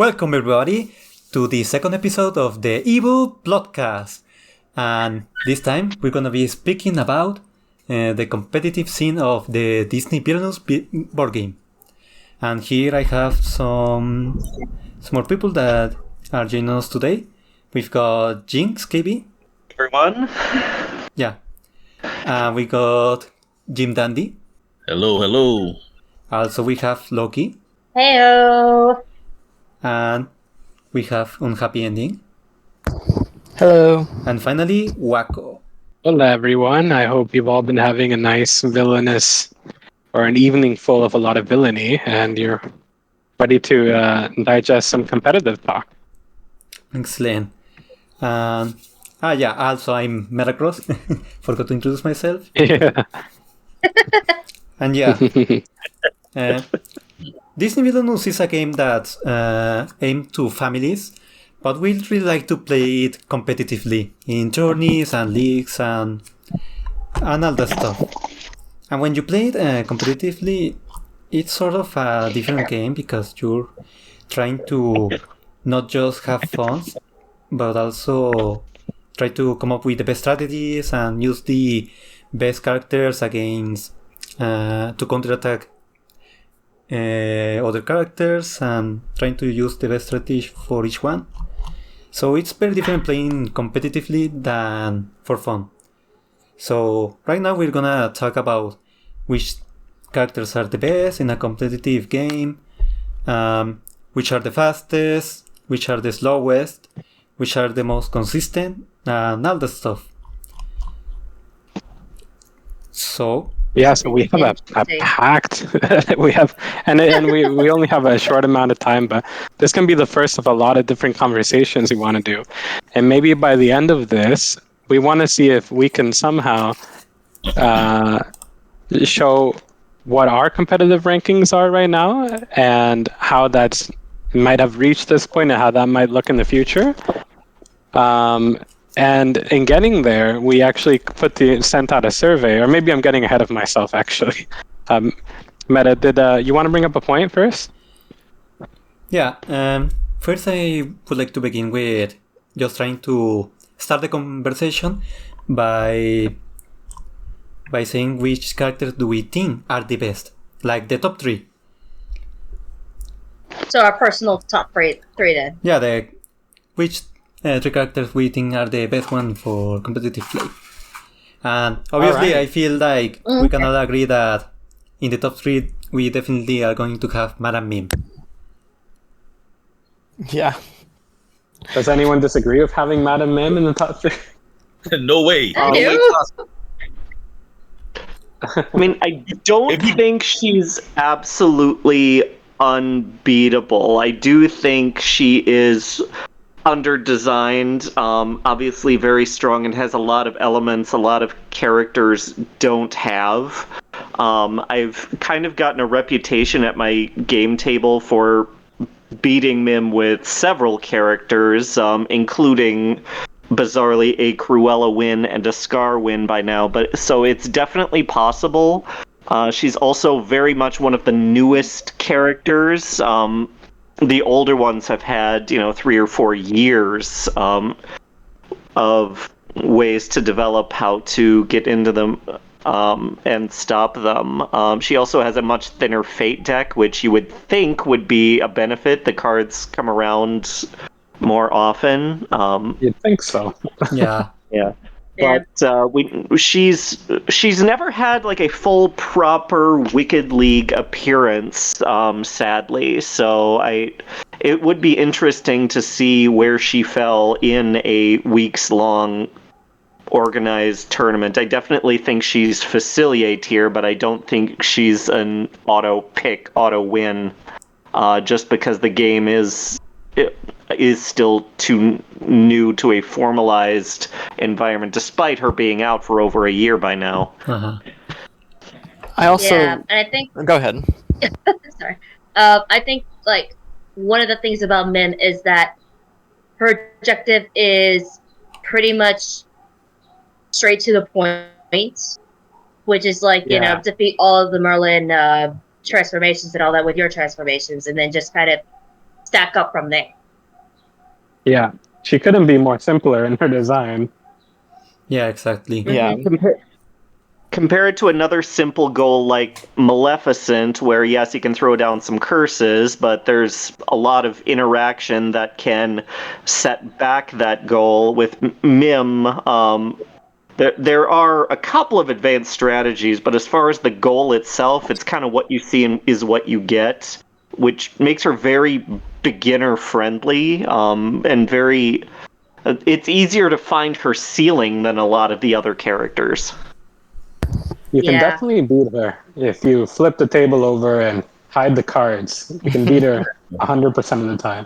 Welcome everybody to the second episode of the Evil Plotcast. And this time we're gonna be speaking about the competitive scene of the Disney Villainous board game. And here I have some more people that are joining us today. We've got Jinx, KB. Everyone. Yeah. We got Jim Dandy. Hello. Also we have Loki. Heyo. And we have UnhappyEnding. Hello. And finally, Waco. Hello, everyone. I hope you've all been having a nice villainous or an evening full of a lot of villainy, and you're ready to digest some competitive talk. Excellent. Also I'm MetaCross. Forgot to introduce myself. Yeah. And yeah. Disney Villainous is a game that's aimed to families, but we'd really like to play it competitively in tourneys and leagues and all that stuff. And when you play it competitively, it's sort of a different game because you're trying to not just have fun, but also try to come up with the best strategies and use the best characters against to counterattack other characters and trying to use the best strategy for each one. So it's very different playing competitively than for fun. So right now we're gonna talk about which characters are the best in a competitive game, which are the fastest, which are the slowest, which are the most consistent, and all that stuff. So we have a packed we have and we only have a short amount of time, but this can be the first of a lot of different conversations we want to do. And maybe by the end of this, we want to see if we can somehow show what our competitive rankings are right now and how that might have reached this point and how that might look in the future. And in getting there, we actually sent out a survey, or maybe I'm getting ahead of myself, actually. Meta, did you want to bring up a point first? Yeah, first I would like to begin with just trying to start the conversation by saying which characters do we think are the best, like the top three. So our personal top three then. Yeah, which three characters we think are the best one for competitive play. And obviously I feel like we can all agree that in the top three we definitely are going to have Madame Mim. Yeah. Does anyone disagree with having Madame Mim in the top three? No way. I do. I mean, I don't think she's absolutely unbeatable. I do think she is under-designed, obviously very strong and has a lot of elements a lot of characters don't have. I've kind of gotten a reputation at my game table for beating Mim with several characters, including bizarrely a Cruella win and a Scar win by now, but so it's definitely possible. She's also very much one of the newest characters. The older ones have had, 3 or 4 years of ways to develop how to get into them and stop them. She also has a much thinner fate deck, which you would think would be a benefit. The cards come around more often. You'd think so. Yeah. Yeah. But she's never had like a full proper Wicked League appearance, sadly. So it would be interesting to see where she fell in a weeks-long organized tournament. I definitely think she's Facilier tier, but I don't think she's an auto win, just because the game is still too new to a formalized environment, despite her being out for over a year by now. Uh-huh. I also... Yeah, and I think... Go ahead. Sorry. I think, like, one of the things about Mim is that her objective is pretty much straight to the point, which is, like, defeat all of the Merlin transformations and all that with your transformations, and then just kind of stack up from there. Yeah, she couldn't be more simpler in her design. Yeah, exactly. Yeah. Compare it to another simple goal like Maleficent, where yes, you can throw down some curses, but there's a lot of interaction that can set back that goal. With Mim, there are a couple of advanced strategies, but as far as the goal itself, it's kind of what you see and is what you get, which makes her very beginner friendly, and very. It's easier to find her ceiling than a lot of the other characters. You can Yeah. definitely beat her if you flip the table over and hide the cards. You can beat her 100% of the time.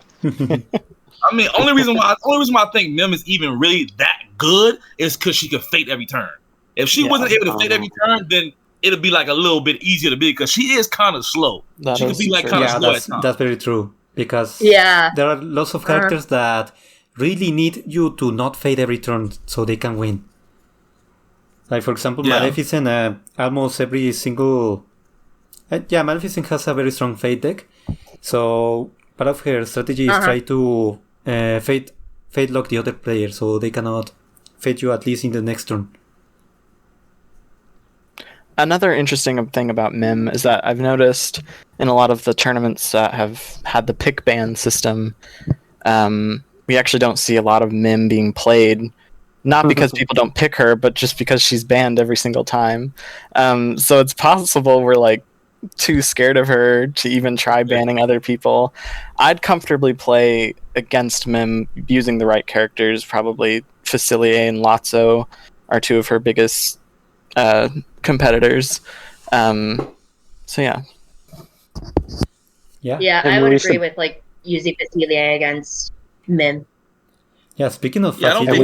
I mean, only reason why I think Mim is even really that good is because she could fate every turn. If she wasn't able to fate every turn, then it'd be like a little bit easier to beat because she is kind of slow. That She could is be like true. kind of Yeah, slow at times. that's very true. Because Yeah. there are lots of characters that really need you to not fade every turn so they can win. Like, for example, Yeah. Maleficent, almost every single... Maleficent has a very strong fate deck. So part of her strategy is try to fate lock the other player so they cannot fate you at least in the next turn. Another interesting thing about MIM is that I've noticed in a lot of the tournaments that have had the pick ban system, we actually don't see a lot of MIM being played. Not because people don't pick her, but just because she's banned every single time. So it's possible we're like too scared of her to even try banning other people. I'd comfortably play against MIM using the right characters. Probably Facilier and Lotso are two of her biggest competitors. So yeah. Yeah, And I would we agree should- with like using Facilier against Min. Yeah, speaking of Yeah, I don't Facilier, think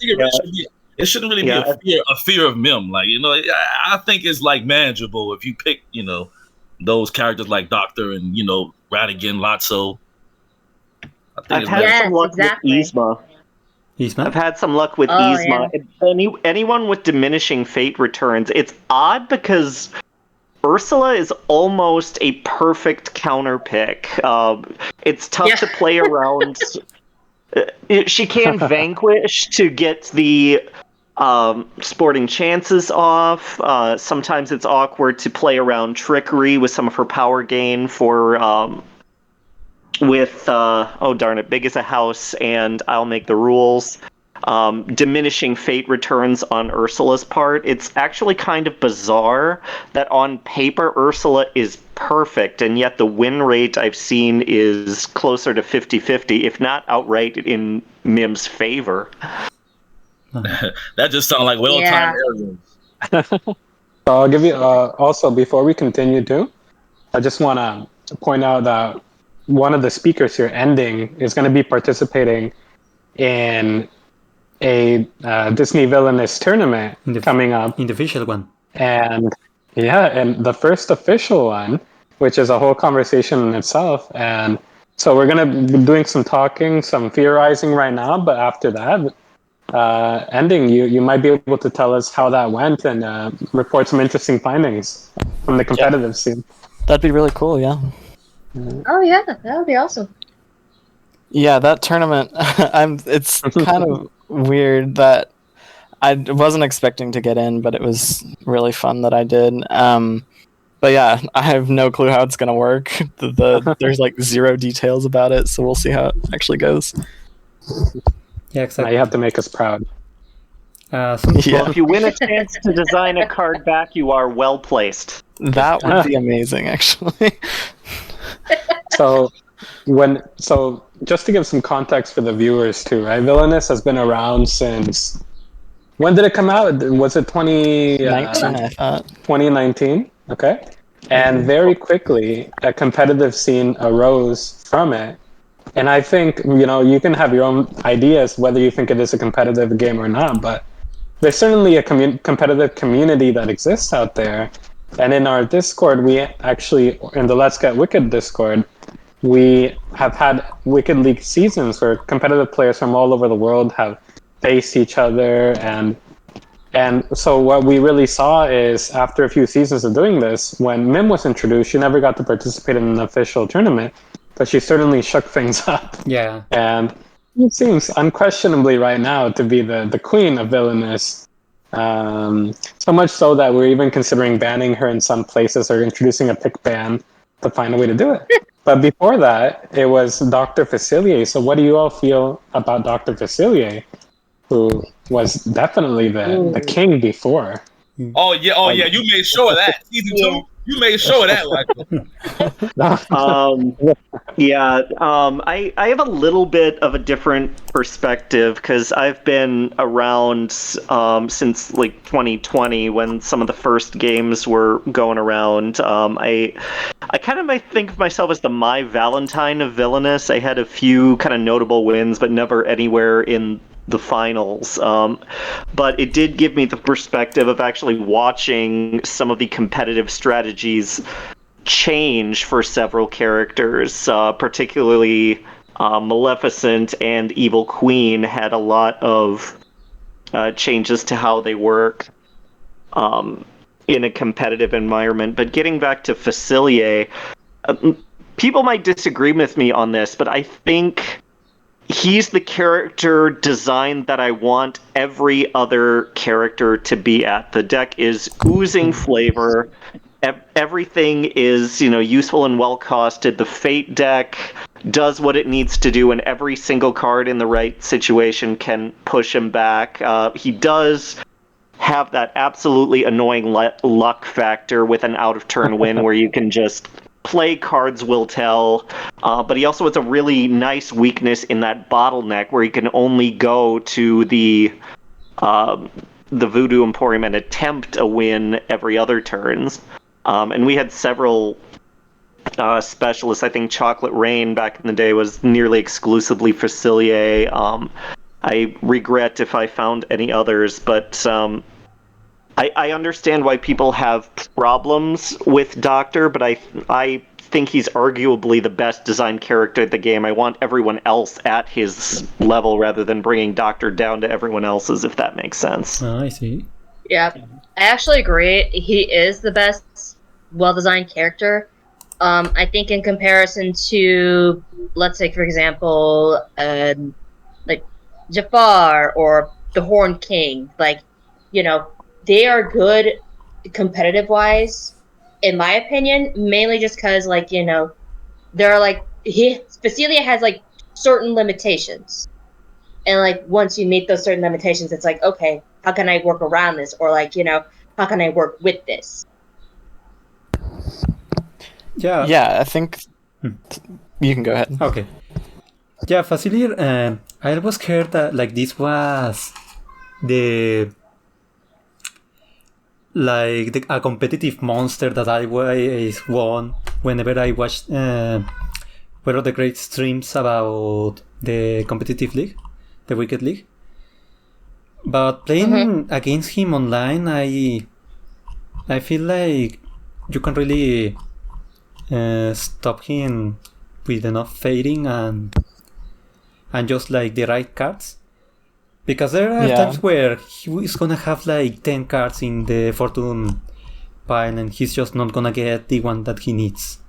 it really should be. It shouldn't really Yeah. be a fear of Mim. Like, you know, I think it's like manageable if you pick, you know, those characters like Doctor and, you know, Radigan, Lotso. I think I've it's had Yes, some luck exactly. with Yzma. Isma? I've had some luck with Oh, Yzma. Anyone with diminishing fate returns. It's odd because Ursula is almost a perfect counter pick. It's tough Yeah. to play around. She can vanquish to get the sporting chances off. Sometimes it's awkward to play around trickery with some of her power gain for oh darn it, big as a house and I'll make the rules. Diminishing fate returns on Ursula's part. It's actually kind of bizarre that on paper Ursula is perfect, and yet the win rate I've seen is closer to 50-50, if not outright in Mim's favor. that just sounds like well-timed arrogance. So I'll give you also before we continue too, I just want to point out that one of the speakers here, Ending, is going to be participating in a Disney Villainous tournament coming up, in the official one. and the first official one, which is a whole conversation in itself. And so we're going to be doing some talking, some theorizing right now, but after that, Ending, you might be able to tell us how that went and report some interesting findings from the competitive scene. That'd be really cool, yeah. Oh yeah, that would be awesome. Yeah, that tournament, it's kind of weird that I wasn't expecting to get in, but it was really fun that I did. But yeah, I have no clue how it's going to work. There's like zero details about it, so we'll see how it actually goes. Yeah, Now exactly. you have to make us proud. Some- Yeah. Well, if you win a chance to design a card back, you are well placed. That would be amazing, actually. So just to give some context for the viewers too, right? Villainous has been around since, when did it come out? Was it 19, I thought. 2019? Okay. And very quickly, a competitive scene arose from it. And I think, you can have your own ideas whether you think it is a competitive game or not, but there's certainly a competitive community that exists out there. And in our Discord, we actually, in the Let's Get Wicked Discord, we have had Wicked League seasons where competitive players from all over the world have faced each other. And so what we really saw is, after a few seasons of doing this, when Mim was introduced, she never got to participate in an official tournament. but she certainly shook things up. Yeah. And it seems unquestionably right now to be the queen of Villainous. So much so that we're even considering banning her in some places or introducing a pick ban to find a way to do it. But before that, it was Dr. Facilier. So what do you all feel about Dr. Facilier, who was definitely the king before? Oh yeah, you made sure of that. Season 2, you made sure of that, I have a little bit of a different perspective because I've been around since like 2020 when some of the first games were going around. I kind of might think of myself as the My Valentine of Villainous. I had a few kind of notable wins, but never anywhere in the finals. But it did give me the perspective of actually watching some of the competitive strategies change for several characters, particularly Maleficent and Evil Queen had a lot of changes to how they work in a competitive environment. But getting back to Facilier, people might disagree with me on this, but I think he's the character design that I want every other character to be at. The deck is oozing flavor. Everything is, useful and well costed. The Fate deck does what it needs to do, and every single card in the right situation can push him back. He does have that absolutely annoying luck factor with an out-of-turn win where you can just play cards will tell, but he also has a really nice weakness in that bottleneck where he can only go to the Voodoo Emporium and attempt a win every other turns. And we had several specialists. I think Chocolate Rain back in the day was nearly exclusively Facilier. I regret if I found any others, but I understand why people have problems with Doctor, but I think he's arguably the best designed character in the game. I want everyone else at his level rather than bringing Doctor down to everyone else's, if that makes sense. Oh, I see. Yeah, I actually agree. He is the best well-designed character. I think in comparison to, let's say, for example, like Jafar or the Horned King, they are good competitive-wise, in my opinion, mainly just because, there are, Facilier has, certain limitations. And, once you meet those certain limitations, it's like, okay, how can I work around this? Or, how can I work with this? Yeah, I think you can go ahead. Okay. Yeah, Facilier, I always heard that, this was a competitive monster that I always won whenever I watched one of the great streams about the competitive league, the Wicked League. But playing against him online, I feel like you can really stop him with enough fading and just the right cards. Because there are times where he is gonna have 10 cards in the fortune pile and he's just not gonna get the one that he needs.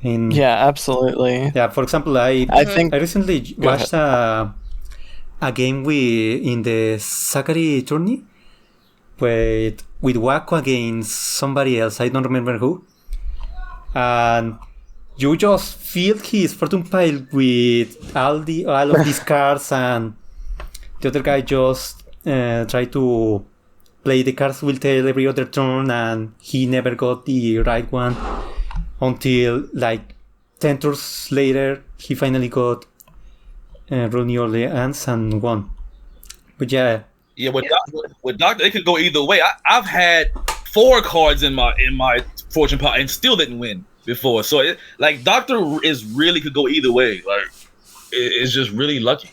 And yeah, absolutely. Yeah, for example, I recently watched a game in the Sakari tourney with Waco against somebody else. I don't remember who. And you just filled his fortune pile with all of these cards, and the other guy just tried to play the cards will tell every other turn, and he never got the right one until 10 turns later he finally got Rooney Orleans and won. But yeah, with Doctor, it could go either way. I've had 4 cards in my fortune pile and still didn't win before. So Doctor is really could go either way. It's just really lucky.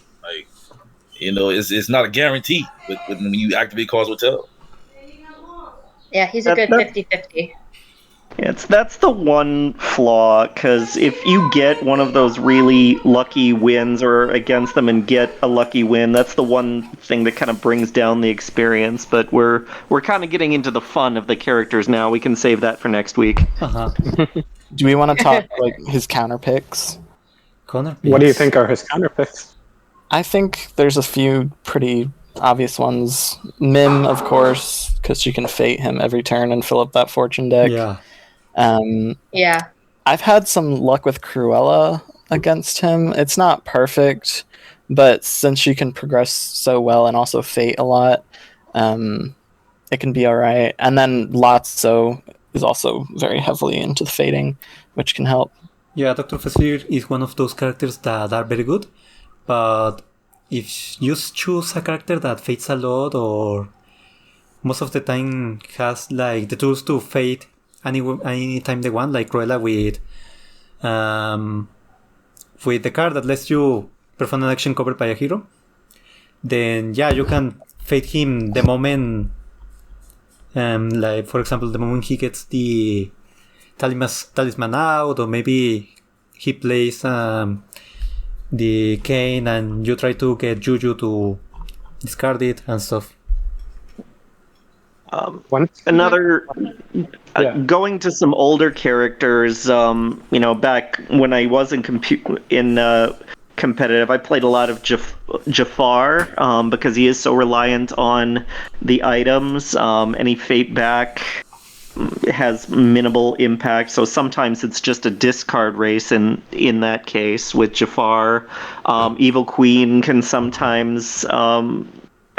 It's not a guarantee when you activate cards with tell. Yeah, he's a good 50-50. That's the one flaw, because if you get one of those really lucky wins or against them and get a lucky win, that's the one thing that kind of brings down the experience. But we're kind of getting into the fun of the characters now. We can save that for next week. Do we want to talk like his counter picks? Connor, What do you please. think are his counter picks? I think there's a few pretty obvious ones. Mim, of course, because she can fate him every turn and fill up that fortune deck. Yeah. Yeah. I've had some luck with Cruella against him. It's not perfect, but since she can progress so well and also fate a lot, it can be alright. And then Lotso is also very heavily into the fating, which can help. Yeah, Dr. Facilier is one of those characters that are very good, but if you choose a character that fades a lot or most of the time has like the tools to fade any time they want, like Cruella with the card that lets you perform an action covered by a hero, then yeah, you can fade him the moment, like for example, the moment he gets the talisman out, or maybe he plays the cane and you try to get Juju to discard it and stuff. Another Yeah. going to some older characters. Back when I was in competitive, I played a lot of Jafar because he is so reliant on the items. Any fate back has minimal impact, so sometimes it's just a discard race in that case with Jafar. Evil Queen can sometimes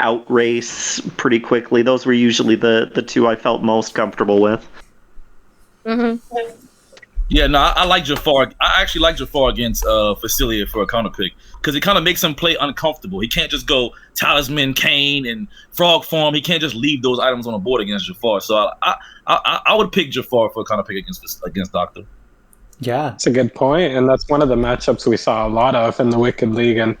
outrace pretty quickly. Those were usually the two I felt most comfortable with. Yeah, no, I like Jafar. I actually like Jafar against Facilier for a counter pick because it kind of makes him play uncomfortable. He can't just go Talisman, Cane, and Frog Form. He can't just leave those items on the board against Jafar. So I would pick Jafar for a counter pick against Doctor. Yeah, That's a good point, and that's one of the matchups we saw a lot of in the Wicked League. And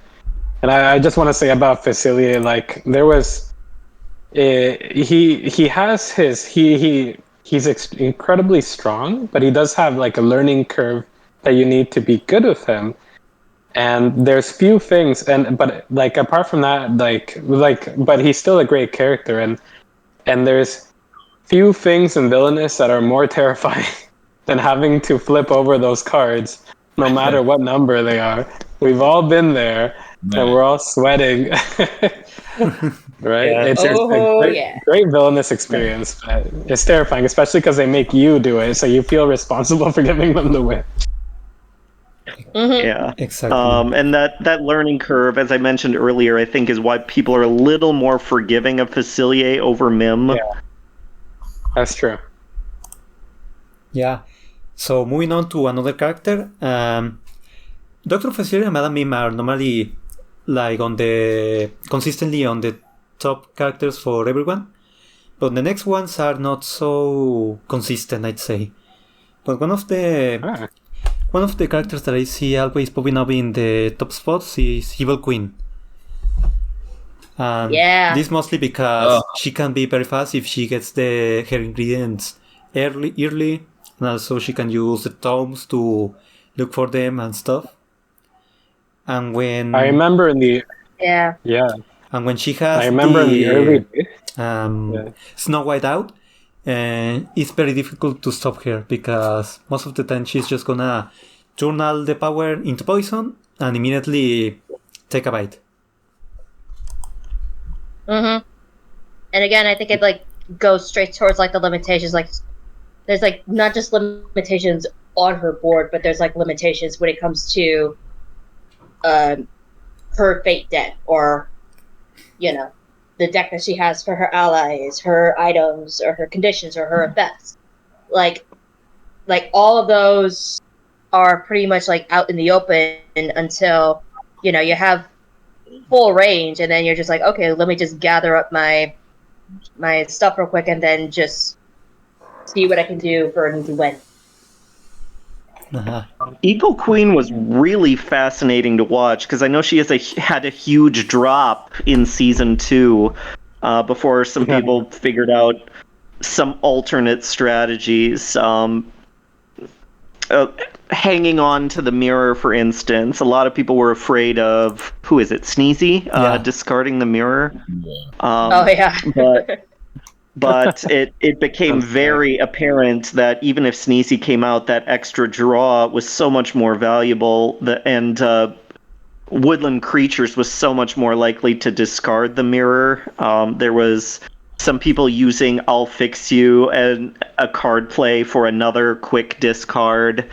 I just want to say about Facilier, like there was, he's incredibly strong, but he does have like a learning curve that you need to be good with him. And there's few things, but like apart from that, but he's still a great character, and there's few things in Villainous that are more terrifying than having to flip over those cards, no matter what number they are. We've all been there, and we're all sweating. Right? Yeah. It's a great Villainous experience, but it's terrifying, especially because they make you do it, so you feel responsible for giving them the win. Yeah, exactly. and that learning curve, as I mentioned earlier, I think is why people are a little more forgiving of Facilier over Mim. Yeah. That's true. Yeah. So moving on to another character, Dr. Facilier and Madame Mim are normally like consistently on the top characters for everyone, but the next ones are not so consistent, I'd say. But one of the characters that I see always popping up in the top spots is Evil Queen. This mostly because she can be very fast if she gets her ingredients early, and also she can use the tomes to look for them and stuff. And when I remember in the and when she has in the early days, Snow White out, it's very difficult to stop her because most of the time she's just gonna journal the power into poison and immediately take a bite. And again, I think it like goes straight towards like the limitations. Like there's like not just limitations on her board, but there's like limitations when it comes to her fate deck, or the deck that she has for her allies, her items, or her conditions, or her effects. Like all of those are pretty much like out in the open until you have full range, and then you're just like, okay, let me just gather up my stuff real quick and then just see what I can do for an easy win. Evil Queen was really fascinating to watch because I know she had a huge drop in season 2 before some people figured out some alternate strategies. Hanging on to the mirror, for instance, a lot of people were afraid of Sneezy discarding the mirror. But but it became very apparent that even if Sneezy came out, that extra draw was so much more valuable, and Woodland Creatures was so much more likely to discard the mirror. There was some people using I'll Fix You and a card play for another quick discard.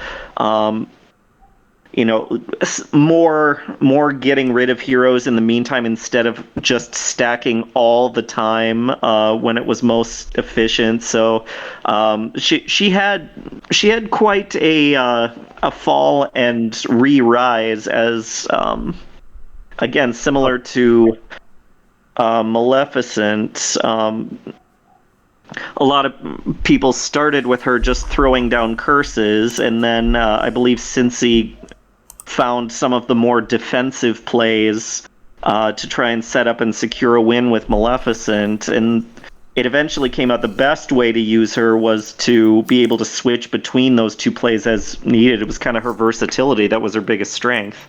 More getting rid of heroes in the meantime instead of just stacking all the time when it was most efficient. So she had quite a fall and re-rise as again similar to Maleficent. A lot of people started with her just throwing down curses, and then I believe Cincy found some of the more defensive plays to try and set up and secure a win with Maleficent, and it eventually came out the best way to use her was to be able to switch between those two plays as needed. It was kind of her versatility that was her biggest strength.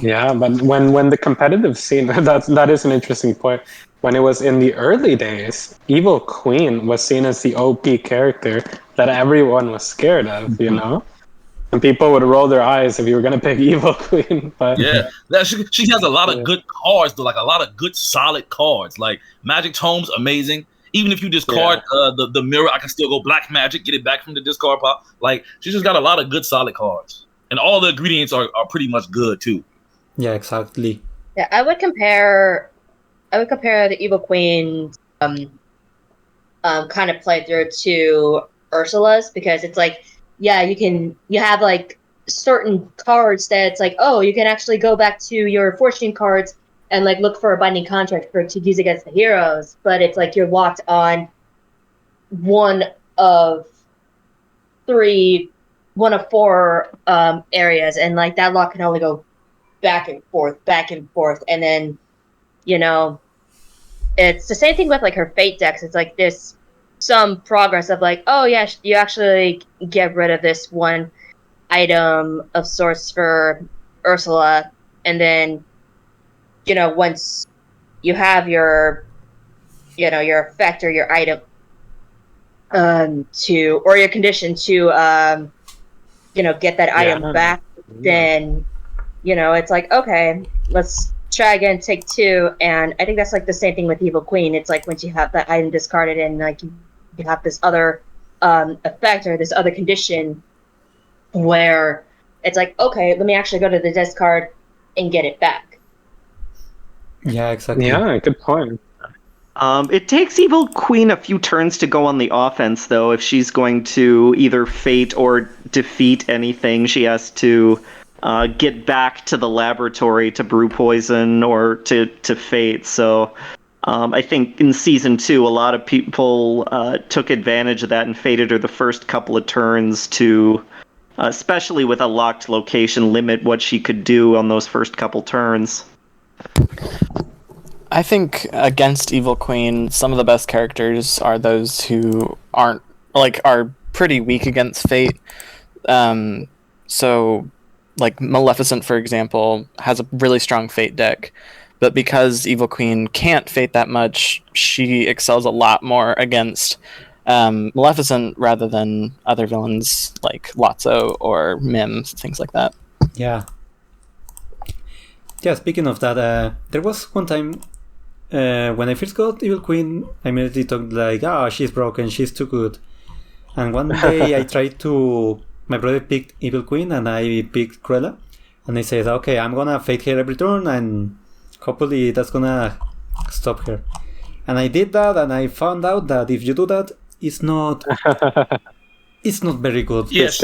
Yeah, but when the competitive scene, that is an interesting point. When it was in the early days, Evil Queen was seen as the OP character that everyone was scared of, you know? And people would roll their eyes if you were going to pick Evil Queen. But yeah, she has a lot of good cards, though, like a lot of good, solid cards. Like Magic Tome's amazing. Even if you discard the mirror, I can still go Black Magic, get it back from the discard pile. Like, she's just got a lot of good, solid cards. And all the ingredients are pretty much good, too. Yeah, exactly. Yeah, I would compare the Evil Queen kind of playthrough to Ursula's, because it's like, yeah, you have like certain cards that it's like, oh, you can actually go back to your fortune cards and like look for a binding contract to use against the heroes, but it's like you're locked on one of four areas, and like that lock can only go back and forth, and then it's the same thing with like her fate decks. It's like this some progress of like, oh yeah, you actually get rid of this one item of source for Ursula, and then once you have your your effect or your item or your condition to get that item back, then it's like, okay, let's try again, take two. And I think that's like the same thing with Evil Queen. It's like once you have that item discarded and like you have this other effect or this other condition where it's like, okay, let me actually go to the discard and get it back. Yeah, exactly. Yeah, good point. It takes Evil Queen a few turns to go on the offense, though. If she's going to either fate or defeat anything, she has to get back to the laboratory to brew poison or to fate. So I think in Season 2, a lot of people took advantage of that and fated her the first couple of turns to, especially with a locked location, limit what she could do on those first couple turns. I think against Evil Queen, some of the best characters are those who are pretty weak against fate. So, like Maleficent, for example, has a really strong fate deck, but because Evil Queen can't fate that much, she excels a lot more against Maleficent rather than other villains like Lotso or Mim, things like that. Yeah. Yeah, speaking of that, there was one time when I first got Evil Queen, I immediately thought like, she's broken, she's too good. And one day I tried to... My brother picked Evil Queen and I picked Cruella. And I said, okay, I'm gonna fate her every turn and hopefully that's gonna stop her. And I did that and I found out that if you do that, it's not very good. Yes,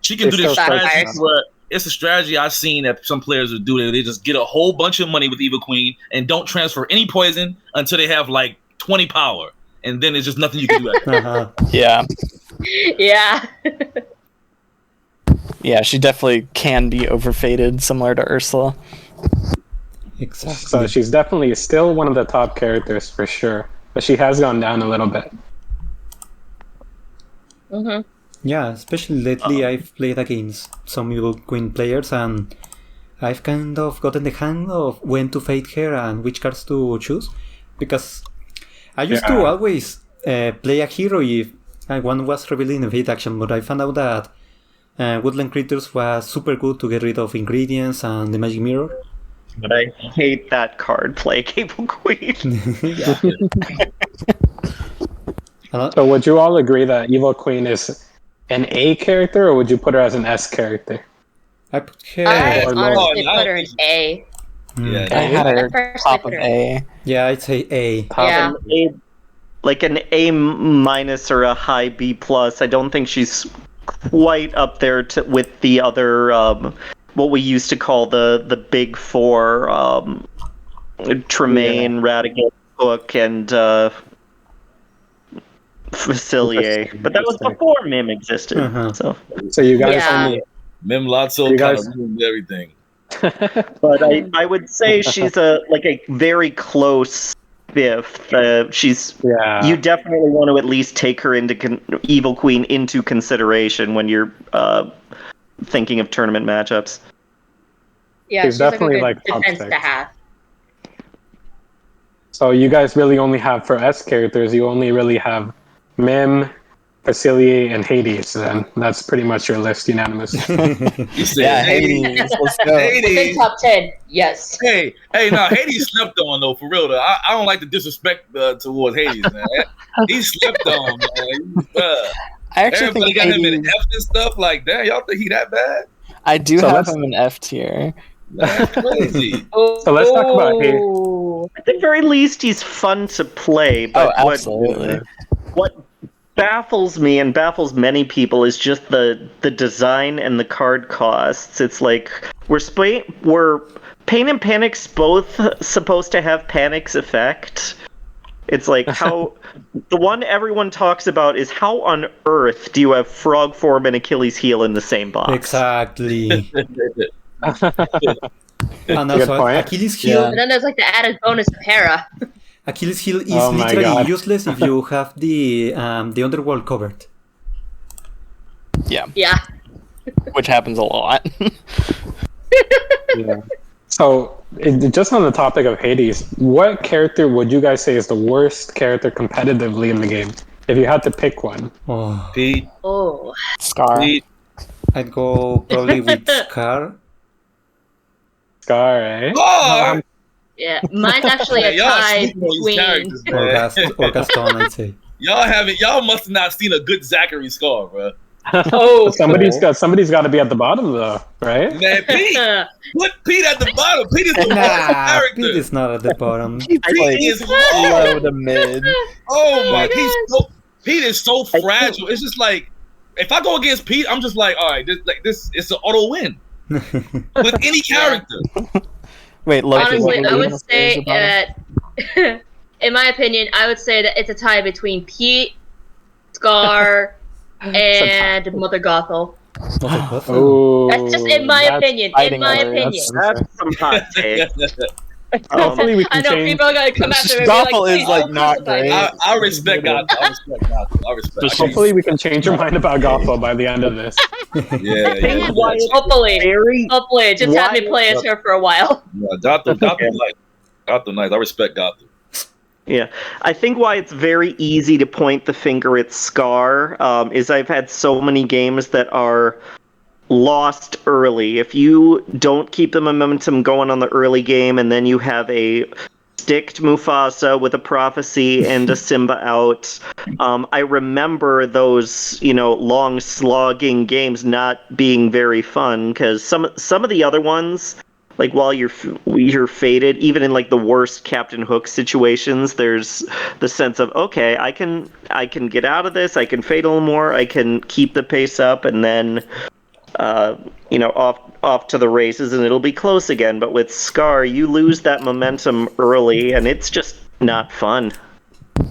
she can do this strategy where it's a strategy I've seen that some players will do. They just get a whole bunch of money with Evil Queen and don't transfer any poison until they have like 20 power. And then there's just nothing you can do after. Uh-huh. Yeah. Yeah. Yeah, she definitely can be overfated, similar to Ursula. Exactly. So she's definitely still one of the top characters for sure, but she has gone down a little bit. Mm-hmm. Yeah, especially lately I've played against some Evil Queen players and I've kind of gotten the hang of when to fate her and which cards to choose, because I used to always play a hero if one was revealing a Fate action, but I found out that Woodland Creatures was super good to get rid of ingredients and the Magic Mirror. But I hate that card play, Cable Queen. Yeah. So would you all agree that Evil Queen is an A character, or would you put her as an S character? I put her. I Or honestly low. put her in A. Yeah, I had her personally top put of her in A. Yeah, I'd say A. Yeah. Like an A minus or a high B plus. I don't think she's quite up there with the other what we used to call the big four, Tremaine, Radigan, Hook, and Facilier. But that was before Mim existed. So you guys Yeah. only. Mim Lotso You kind guys- of ruined everything. But I would say she's a very close fifth. You definitely want to at least take her into Evil Queen into consideration when you're thinking of tournament matchups. Yeah, She's she's definitely, like a good like, top defense six. to have. So you guys really only have, for S characters, you only really have Mim, Facilier, and Hades. Then that's pretty much your list, unanimous. You said Yeah, Hades. Hades. Let's go. Within Hades. top 10, yes. Hey, no, Hades slept on though, for real though. I don't like the disrespect towards Hades, man. He slept on, man. I actually Everybody think got him in Hades, F and stuff like that. Y'all think he that bad? I do So have let's- him in F tier. That's crazy. So let's talk about Hades. Oh. At the very least, he's fun to play. Oh, But absolutely. what baffles me and baffles many people is just the design and the card costs. It's like we're Pain and Panic's both supposed to have Panic's effect. It's like how the one everyone talks about is how on earth do you have Frog Form and Achilles Heel in the same box? Exactly. And Good also, point. Achilles heel. Yeah. And then there's like the added bonus of Hera. Achilles heel is Oh my literally God. useless if you have the underworld covered. Yeah, Yeah. which happens a lot. Yeah. So, just on the topic of Hades, what character would you guys say is the worst character competitively in the game? If you had to pick one. Oh, Pete, Oh. Scar. Pete, I'd go probably with Scar. Scar, eh? oh, Yeah. Mine's actually a y'all tie sleep on these between. characters, Or, man. or Gaston, I'd say. Y'all must have not seen a good Zachary Scar, bro. Oh. Somebody's got to be at the bottom though, right? Man, Pete, put Pete at the bottom. Pete is the worst Nah, character. Pete is not at the bottom. He's like Pete is low hard. to mid. Oh my, gosh. Pete is so fragile. It's just like if I go against Pete, I'm just like, all right, this it's an auto win with any character. Wait, Loki. Honestly, what I were you would gonna say about him? that, in my opinion, I would say that it's a tie between Pete, Scar, and Mother Gothel. Oh, That's just in my that's opinion. In fighting my words. opinion. That's some hot take. Hopefully we I can know change. people are gonna come after me. Gothel is, like, not great. I respect God. I respect. Hopefully we can change your mind about Gothel by the end of this. Yeah. Hopefully, Very just have me play as her for a while. Gotham nice. Gotham nice. I respect Gotham. Yeah, I think why it's very easy to point the finger at Scar is I've had so many games that are lost early. If you don't keep the momentum going on the early game and then you have a sticked Mufasa with a prophecy and a Simba out, I remember those, long slogging games not being very fun because some of the other ones, like while you're fated, even in like the worst Captain Hook situations, there's the sense of, okay, I can get out of this, I can fade a little more, I can keep the pace up, and then off to the races, and it'll be close again. But with Scar, you lose that momentum early, and it's just not fun.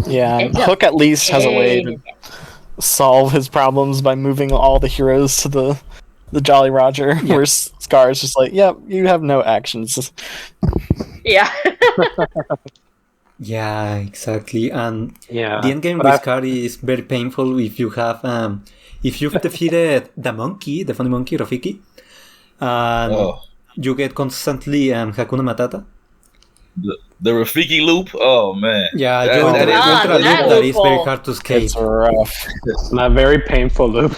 Yeah, It's a Hook at least has a way pain. to solve his problems by moving all the heroes to the Jolly Roger, where Scar is just like, yep, you have no actions. Yeah. Yeah, exactly. And Yeah. the endgame but with I've- Scar is very painful if you have if you've defeated the funny monkey Rafiki, and you get constantly Hakuna Matata. The Rafiki loop. Oh man. Yeah, That- you enter, that is- you enter a that loop that is very loophole. hard to escape. It's rough. It's a very painful loop.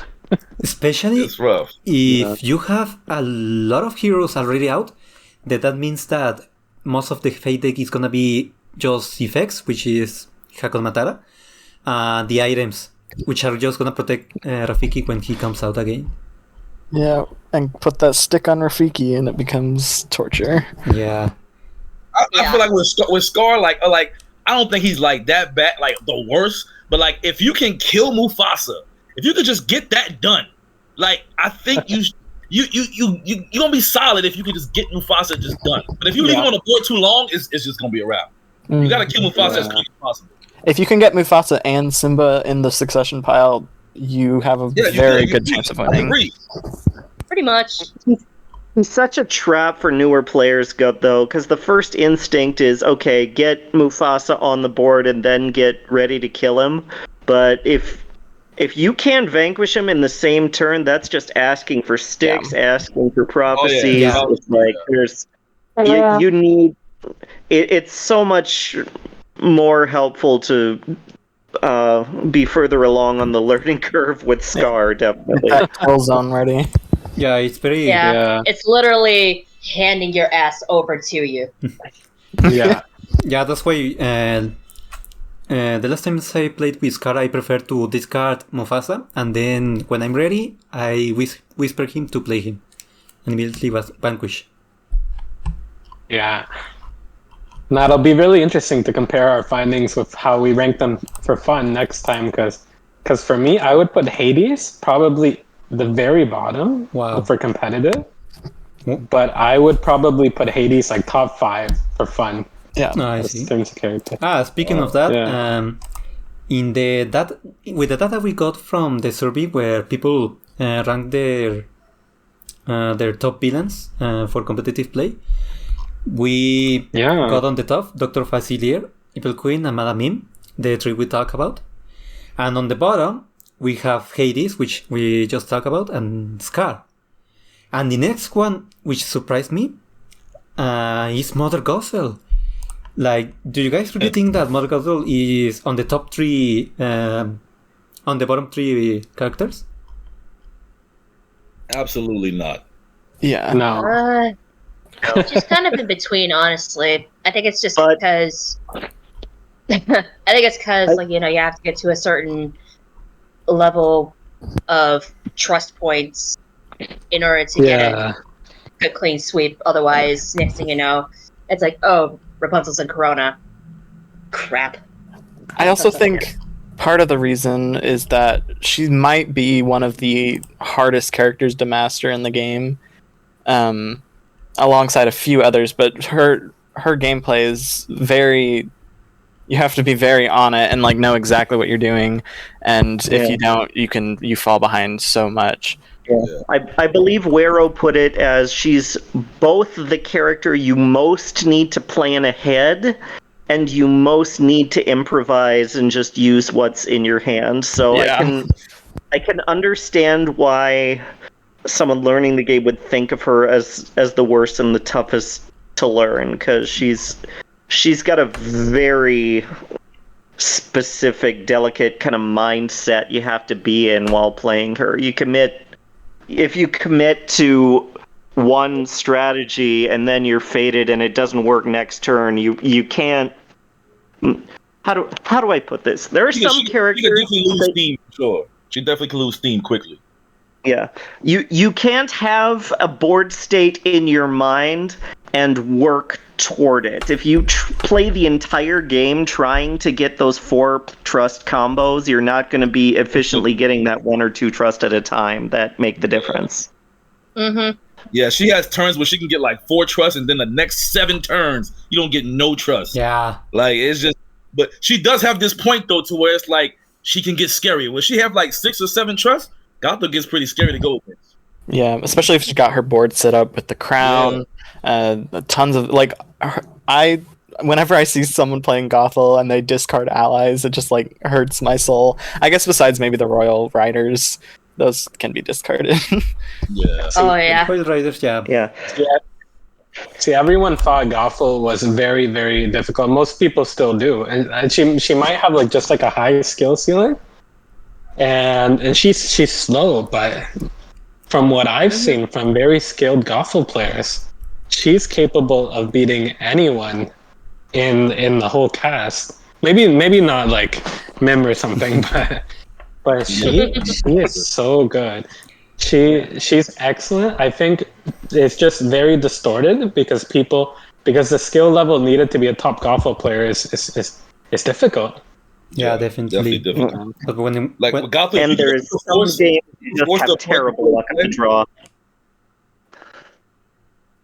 Especially It's rough. if you have a lot of heroes already out, that means that most of the Fate deck is gonna be just effects, which is Hakon Matara, the items, which are just gonna protect Rafiki when he comes out again. Yeah, and put that stick on Rafiki and it becomes torture. Yeah. I feel like with Scar, like I don't think he's like that bad, like the worst. But like, if you can kill Mufasa, if you could just get that done, like I think you gonna be solid if you can just get Mufasa just done. But if you leave him on the board too long, it's just gonna be a wrap. You gotta kill Mufasa as quick as possible. If you can get Mufasa and Simba in the succession pile, you have a very good chance of winning. Pretty much. He's such a trap for newer players, though, because the first instinct is, okay, get Mufasa on the board and then get ready to kill him. But if you can vanquish him in the same turn, that's just asking for sticks, asking for prophecies. Yeah. It's like there's you need it's so much more helpful to be further along on the learning curve with Scar, definitely. That kill zone ready. Yeah, it's very... Yeah. It's literally handing your ass over to you. Yeah. Yeah, that's why the last time I played with Scar, I prefer to discard Mufasa, and then when I'm ready, I whisper him to play him, and immediately vanquish. Yeah. Now it'll be really interesting to compare our findings with how we rank them for fun next time, because for me, I would put Hades probably the very bottom for competitive, but I would probably put Hades like top 5 for fun. Yeah, I see. Terms of character. Speaking of that, yeah. with the data we got from the survey where people rank their top villains for competitive play, we got on the top Dr. Facilier, Evil Queen, and Madame Mim, the 3 we talked about. And on the bottom, we have Hades, which we just talked about, and Scar. And the next one, which surprised me, is Mother Gothel. Like, do you guys really think that Mother Gothel is on the top 3, on the bottom 3 characters? Absolutely not. Yeah. No. She's kind of in between, honestly. I think it's just because... like, you know, you have to get to a certain level of trust points in order to get a clean sweep. Otherwise, next thing you know, it's like, oh, Rapunzel's and Corona. Crap. I also think part of the reason is that she might be one of the hardest characters to master in the game, alongside a few others, but her gameplay is very... You have to be very on it and like know exactly what you're doing, and if you don't, you fall behind so much. Yeah. I believe Wero put it as she's both the character you most need to plan ahead, and you most need to improvise and just use what's in your hand. So I can understand why someone learning the game would think of her as the worst and the toughest to learn, because she's got a very specific, delicate kind of mindset you have to be in while playing her. If you commit to one strategy and then you're fated and it doesn't work next turn, you can't. How do I put this? There are some characters. She definitely lose steam, sure. She definitely can lose steam quickly. Yeah, you can't have a board state in your mind and work toward it. If you play the entire game trying to get those 4 trust combos, you're not going to be efficiently getting that 1 or 2 trust at a time that make the difference. Mm-hmm. Yeah, she has turns where she can get like 4 trust, and then the next 7 turns you don't get no trust. Yeah, like it's just. But she does have this point though, to where it's like she can get scary. When she have like 6 or 7 trust, Gothel gets pretty scary to go with. Yeah, especially if she's got her board set up with the crown. Tons of like, whenever I see someone playing Gothel and they discard allies, it just like hurts my soul. I guess besides maybe the Royal Riders, those can be discarded. Yeah. Oh yeah. Royal Riders, yeah. See, everyone thought Gothel was very, very difficult. Most people still do, and she might have like just like a high skill ceiling, and she's slow, but from what I've seen from very skilled Gothel players, she's capable of beating anyone in the whole cast. Maybe not like Mim or something, but she is so good. She's excellent. I think it's just very distorted because the skill level needed to be a top Gothel player is difficult. Yeah, definitely. difficult. But when With Gothel, And there's some games that just have terrible luck at the draw.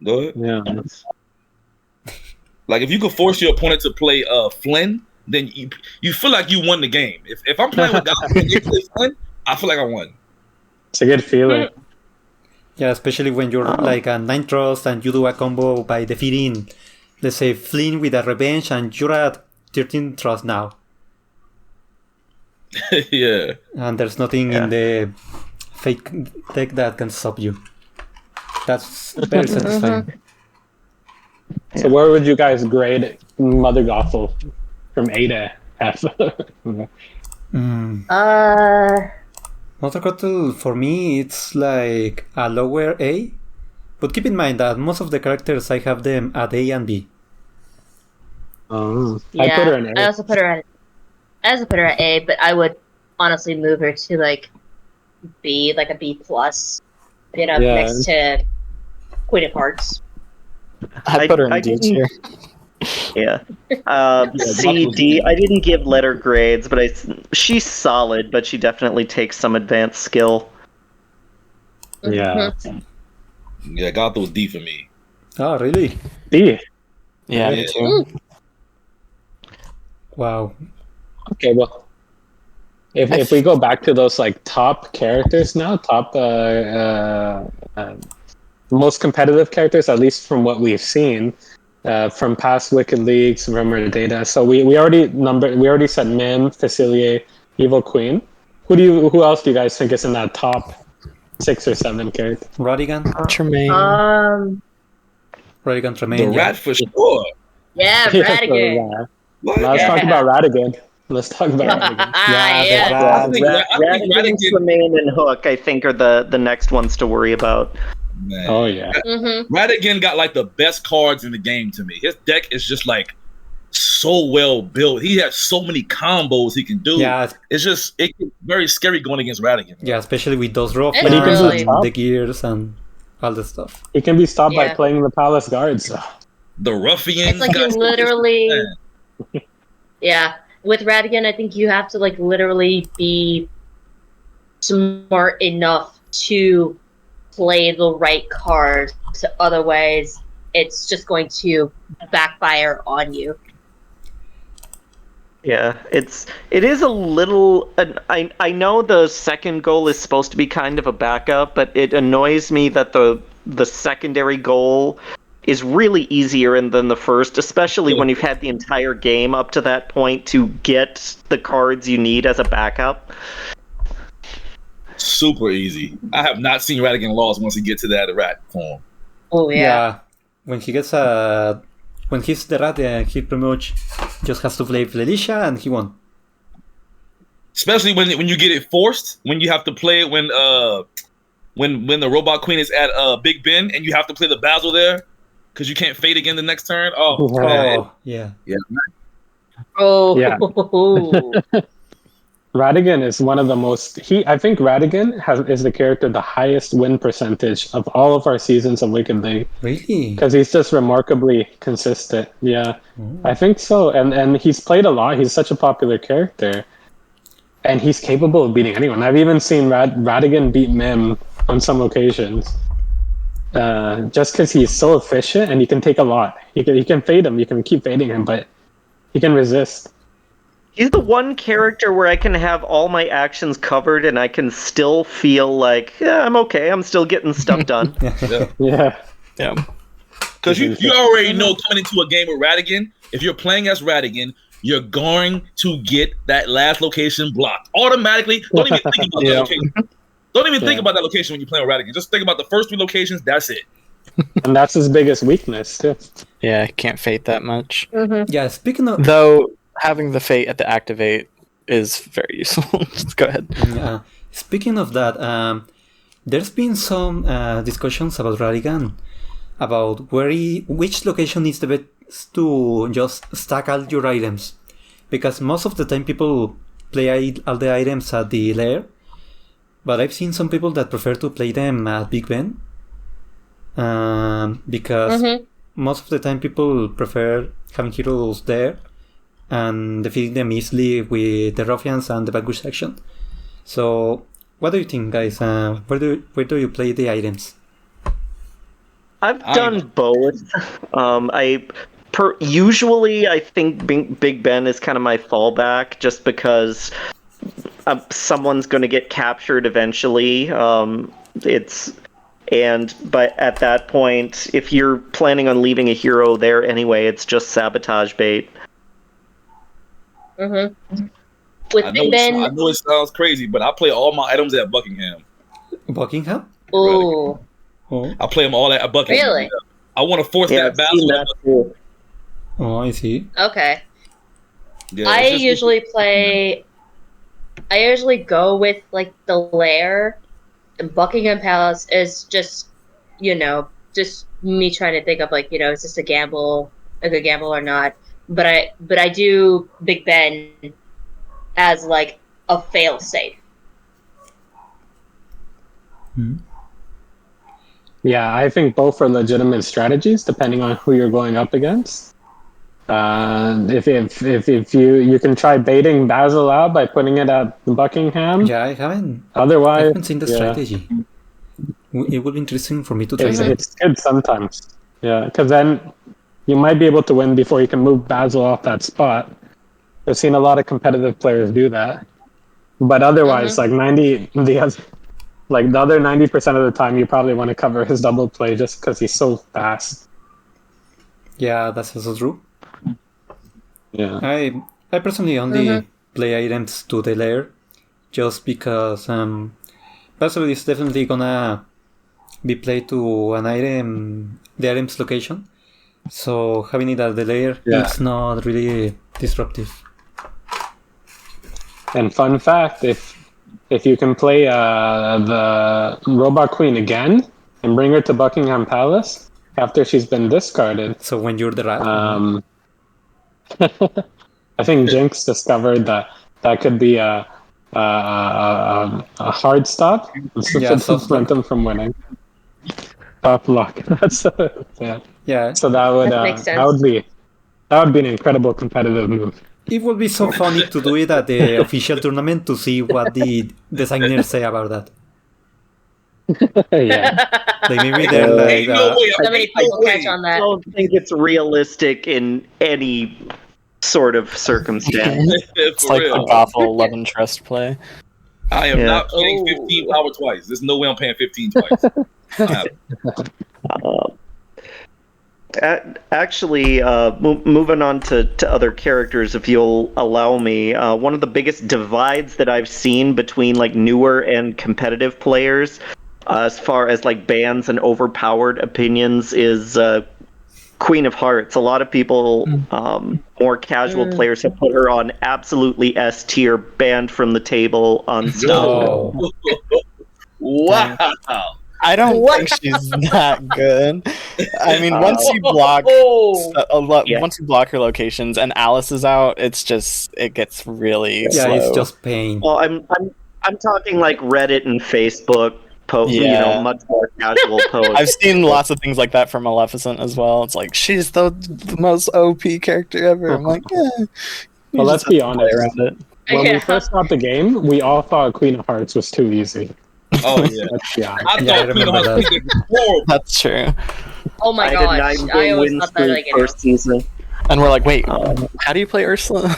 Go ahead. Yeah. Like if you could force your opponent to play Flynn, then you feel like you won the game. If I'm playing with Gothel and they play Flynn, I feel like I won. It's a good feeling. Yeah, especially when you're like a 9 trust and you do a combo by defeating, let's say, Flynn with a revenge, and you're at 13 trust now. Yeah. And there's nothing in the fake deck that can stop you. That's very satisfying. So where would you guys grade Mother Gothel from A to F? Mother Gothel, for me, it's like a lower A. But keep in mind that most of the characters, I have them at A and B. I Yeah, put her in A. I also put her at A, but I would honestly move her to like B, like a B plus. Next to Queen of Hearts. I put her in D tier. Yeah. C, D. I didn't give letter grades, but she's solid, but she definitely takes some advanced skill. Yeah. Yeah, Gothel was D for me. Oh, really? D. Yeah, me too. Wow. Okay, well, if we go back to those like top characters now, top most competitive characters, at least from what we've seen from past Wicked Leagues, from our data. So we already said Mim, Facilier, Evil Queen. Who else do you guys think is in that top 6 or 7 character? Rodigan? Tremaine. Rodigan The Tremaine. rat for sure. Yeah, Radigan. Let's talk about Radigan. Let's talk about Radigan. Yeah, the rat. Radigan, Tremaine, and Hook, I think, are the next ones to worry about. Man. Oh yeah. Radigan got like the best cards in the game to me. His deck is just like so well built. He has so many combos he can do. Yeah. It's very scary going against Radigan. Yeah, especially with those raw But he can flares do and top. the gears and all the stuff. He can be stopped by Yeah. playing the Palace Guards. So. The ruffians. It's like you guys- literally. Yeah, with Radigan, I think you have to like literally be smart enough to play the right cards. Otherwise, it's just going to backfire on you. Yeah, it is a little. I know the second goal is supposed to be kind of a backup, but it annoys me that the secondary goal is really easier than the first, especially when you've had the entire game up to that point to get the cards you need as a backup. Super easy. I have not seen Radigan lost once he gets to that rat form. Oh yeah. When he gets when he's the rat, he pretty much just has to play Felicia and he won. Especially when you get it forced, when you have to play it when the robot queen is at Big Ben and you have to play the Basil there because you can't fade again the next turn. Oh, man. Oh, yeah. Oh. Yeah. Radigan is one of the most. I think Radigan is the character the highest win percentage of all of our seasons of Wicked League. Really? Because he's just remarkably consistent. Yeah, I think so. And he's played a lot. He's such a popular character, and he's capable of beating anyone. I've even seen Radigan beat Mim on some occasions. Just because he's so efficient and he can take a lot. You can fade him. You can keep fading him, but he can resist. He's the one character where I can have all my actions covered and I can still feel like, yeah, I'm okay. I'm still getting stuff done. Yeah. Because you already know coming into a game with Radigan, if you're playing as Radigan, you're going to get that last location blocked. Automatically, don't even think about that location. Don't even think about that location when you're playing with Radigan. Just think about the first 3 locations, that's it. And that's his biggest weakness too. Yeah, can't fate that much. Yeah, speaking of Though having the fate at the activate is very useful. Just go ahead. speaking of that, there's been some discussions about Rarigan, about which location is the best to just stack all your items, because most of the time people play all the items at the lair, but I've seen some people that prefer to play them at Big Ben, because most of the time people prefer having heroes there and defeating them easily with the ruffians and the backbush section. So, what do you think, guys? Where do you play the items? I've done both. Usually I think Big Ben is kind of my fallback, just because someone's going to get captured eventually. But at that point, if you're planning on leaving a hero there anyway, it's just sabotage bait. With I Big Ben. know it sounds crazy, but I play all my items at Buckingham. Buckingham? Ooh. Oh, I play them all at Buckingham. Really? I want to force that I've seen balance. that too. oh, I see. Okay. Yeah, I it's usually go with like the lair. And Buckingham Palace is just, just me trying to think of like, is this a good gamble or not? But I do Big Ben as like a fail safe. Yeah, I think both are legitimate strategies depending on who you're going up against. If you can try baiting Basil out by putting it at Buckingham. Yeah, I haven't seen the strategy. It would be interesting for me to try that. It's good sometimes. Yeah, because then you might be able to win before you can move Basil off that spot. I've seen a lot of competitive players do that. But otherwise, the other 90% of the time, you probably want to cover his double play just because he's so fast. Yeah, that's also true. Yeah. I personally only play items to the lair, just because Basil is definitely gonna be played to the item's location. So having it at the lair, it's not really disruptive. And fun fact, if you can play the Robot Queen again and bring her to Buckingham Palace after she's been discarded. So when you're the rat. I think Jinx discovered that could be a hard stop. It's prevent them from winning. Top luck. That's yeah. So that would be an incredible competitive move. It would be so funny to do it at the official tournament to see what the designers say about that. Yeah. Like maybe they're like. So many people catch on that. I don't think it's realistic in any sort of circumstance. It's like the Gothel Love and Trust play. I am not paying 15 power twice. There's no way I'm paying 15 twice. Actually, moving on to other characters, if you'll allow me, one of the biggest divides that I've seen between like newer and competitive players, as far as like bans and overpowered opinions, is Queen of Hearts. A lot of people, more casual players, have put her on absolutely S tier, banned from the table, unstoppable. Wow. I don't think she's that good. I mean, once you block once you block her locations and Alice is out, it gets really slow. It's just pain. Well, I'm talking like Reddit and Facebook posts, much more casual posts. I've seen lots of things like that from Maleficent as well. It's like she's the most OP character ever. I'm like, yeah. Well, let's be honest. When we Yeah. first got the game, we all thought Queen of Hearts was too easy. Oh yeah. I I thought remember that. horrible. That's true. Oh my gosh. I always thought that like first season. And we're like, wait, how do you play Ursula?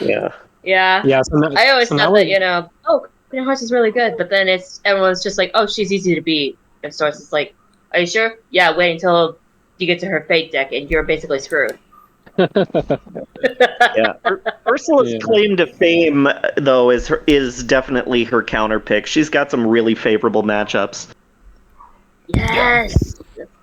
Yeah. Yeah. Yeah. So I always thought that, Queen of Hearts is really good, but then everyone's just like, oh, she's easy to beat. And so it's just like, are you sure? Yeah, wait until you get to her fate deck and you're basically screwed. Yeah. Ursula's claim to fame, though, is definitely her counter pick. She's got some really favorable matchups. Yes.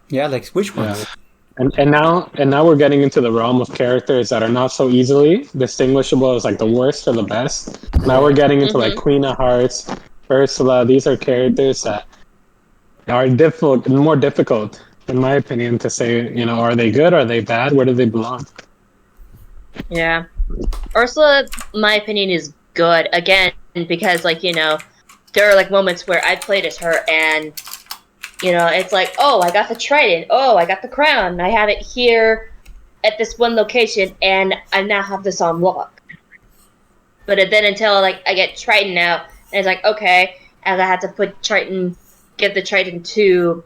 Yeah, like which ones? Yeah. And now we're getting into the realm of characters that are not so easily distinguishable as like the worst or the best. Now we're getting into like Queen of Hearts, Ursula. These are characters that are more difficult, in my opinion, to say. Are they good? Are they bad? Where do they belong? Yeah. Ursula, my opinion, is good. Again, because there are like moments where I played as her and it's like, oh, I got the trident, oh, I got the crown, I have it here at this one location, and I now have this on lock. But then until I get Triton now, and it's like, okay, and I have to give the Triton to,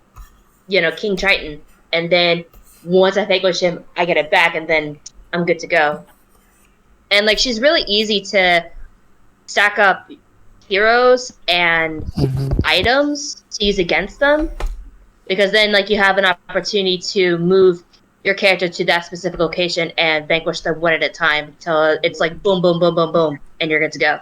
King Triton, and then once I vanquish him, I get it back, and then I'm good to go. And she's really easy to stack up heroes and items to use against them, because then you have an opportunity to move your character to that specific location and vanquish them one at a time until it's boom, boom, boom, boom, boom, and you're good to go.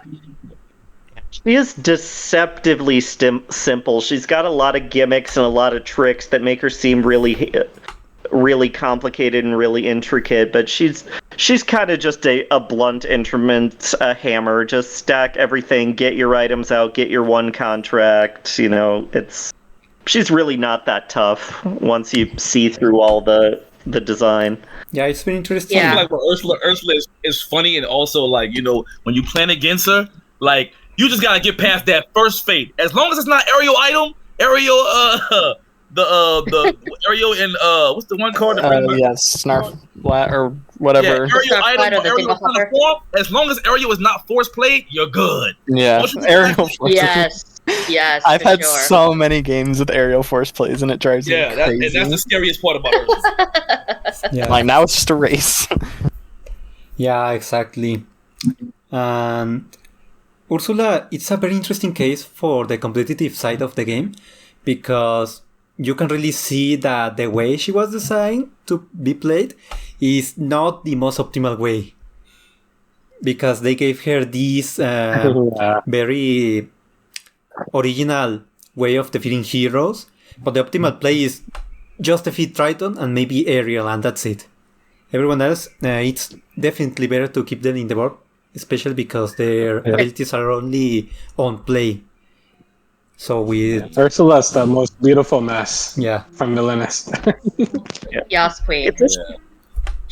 She is deceptively simple. She's got a lot of gimmicks and a lot of tricks that make her seem really complicated and really intricate, but she's kind of just a blunt instrument, a hammer. Just stack everything, get your items out, get your one contract. She's really not that tough once you see through all the design. Yeah, it's been interesting. Yeah. Ursula is funny, and also when you plan against her, you just gotta get past that first fate. As long as it's not aerial, the Ariel and what's the one card? Snarf Flat or whatever. Yeah, as long as Ariel is not force played, you're good. Yeah, Ariel force. Yes. I've had so many games with aerial force plays, and it drives me crazy. And that's the scariest part about it. Yeah. Now it's just a race. Yeah, exactly. And Ursula, it's a very interesting case for the competitive side of the game, because you can really see that the way she was designed to be played is not the most optimal way, because they gave her this very original way of defeating heroes, but the optimal play is just defeat Triton and maybe Ariel, and that's it. Everyone else, it's definitely better to keep them in the board, especially because their abilities are only on play. So Ursula's the most beautiful mess. From Villainous. Yes, queen.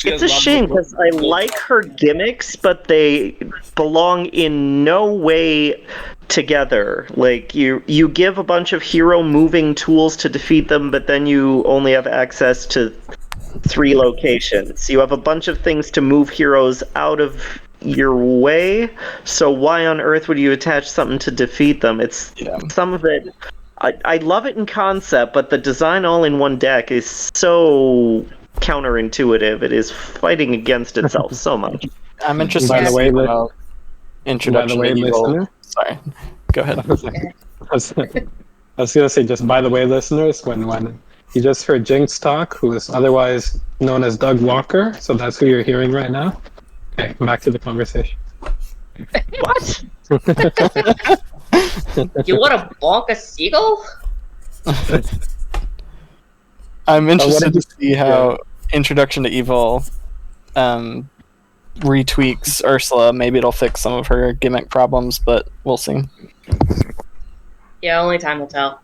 It's a shame because I like her gimmicks, but they belong in no way together. You give a bunch of hero moving tools to defeat them, but then you only have access to 3 locations. You have a bunch of things to move heroes out of your way, so why on earth would you attach something to defeat them? Some of it, I love it in concept, but the design all in one deck is so counterintuitive. It is fighting against itself so much. I'm interested about introduction to evil. Sorry, go ahead. I was gonna say, just by the way, listeners, when you just heard Jinx talk, who is otherwise known as Doug Walker, so that's who you're hearing right now. Okay, back to the conversation. What? You want to bonk a seagull? I'm interested to see how Introduction to Evil retweaks Ursula. Maybe it'll fix some of her gimmick problems, but we'll see. Yeah, only time will tell.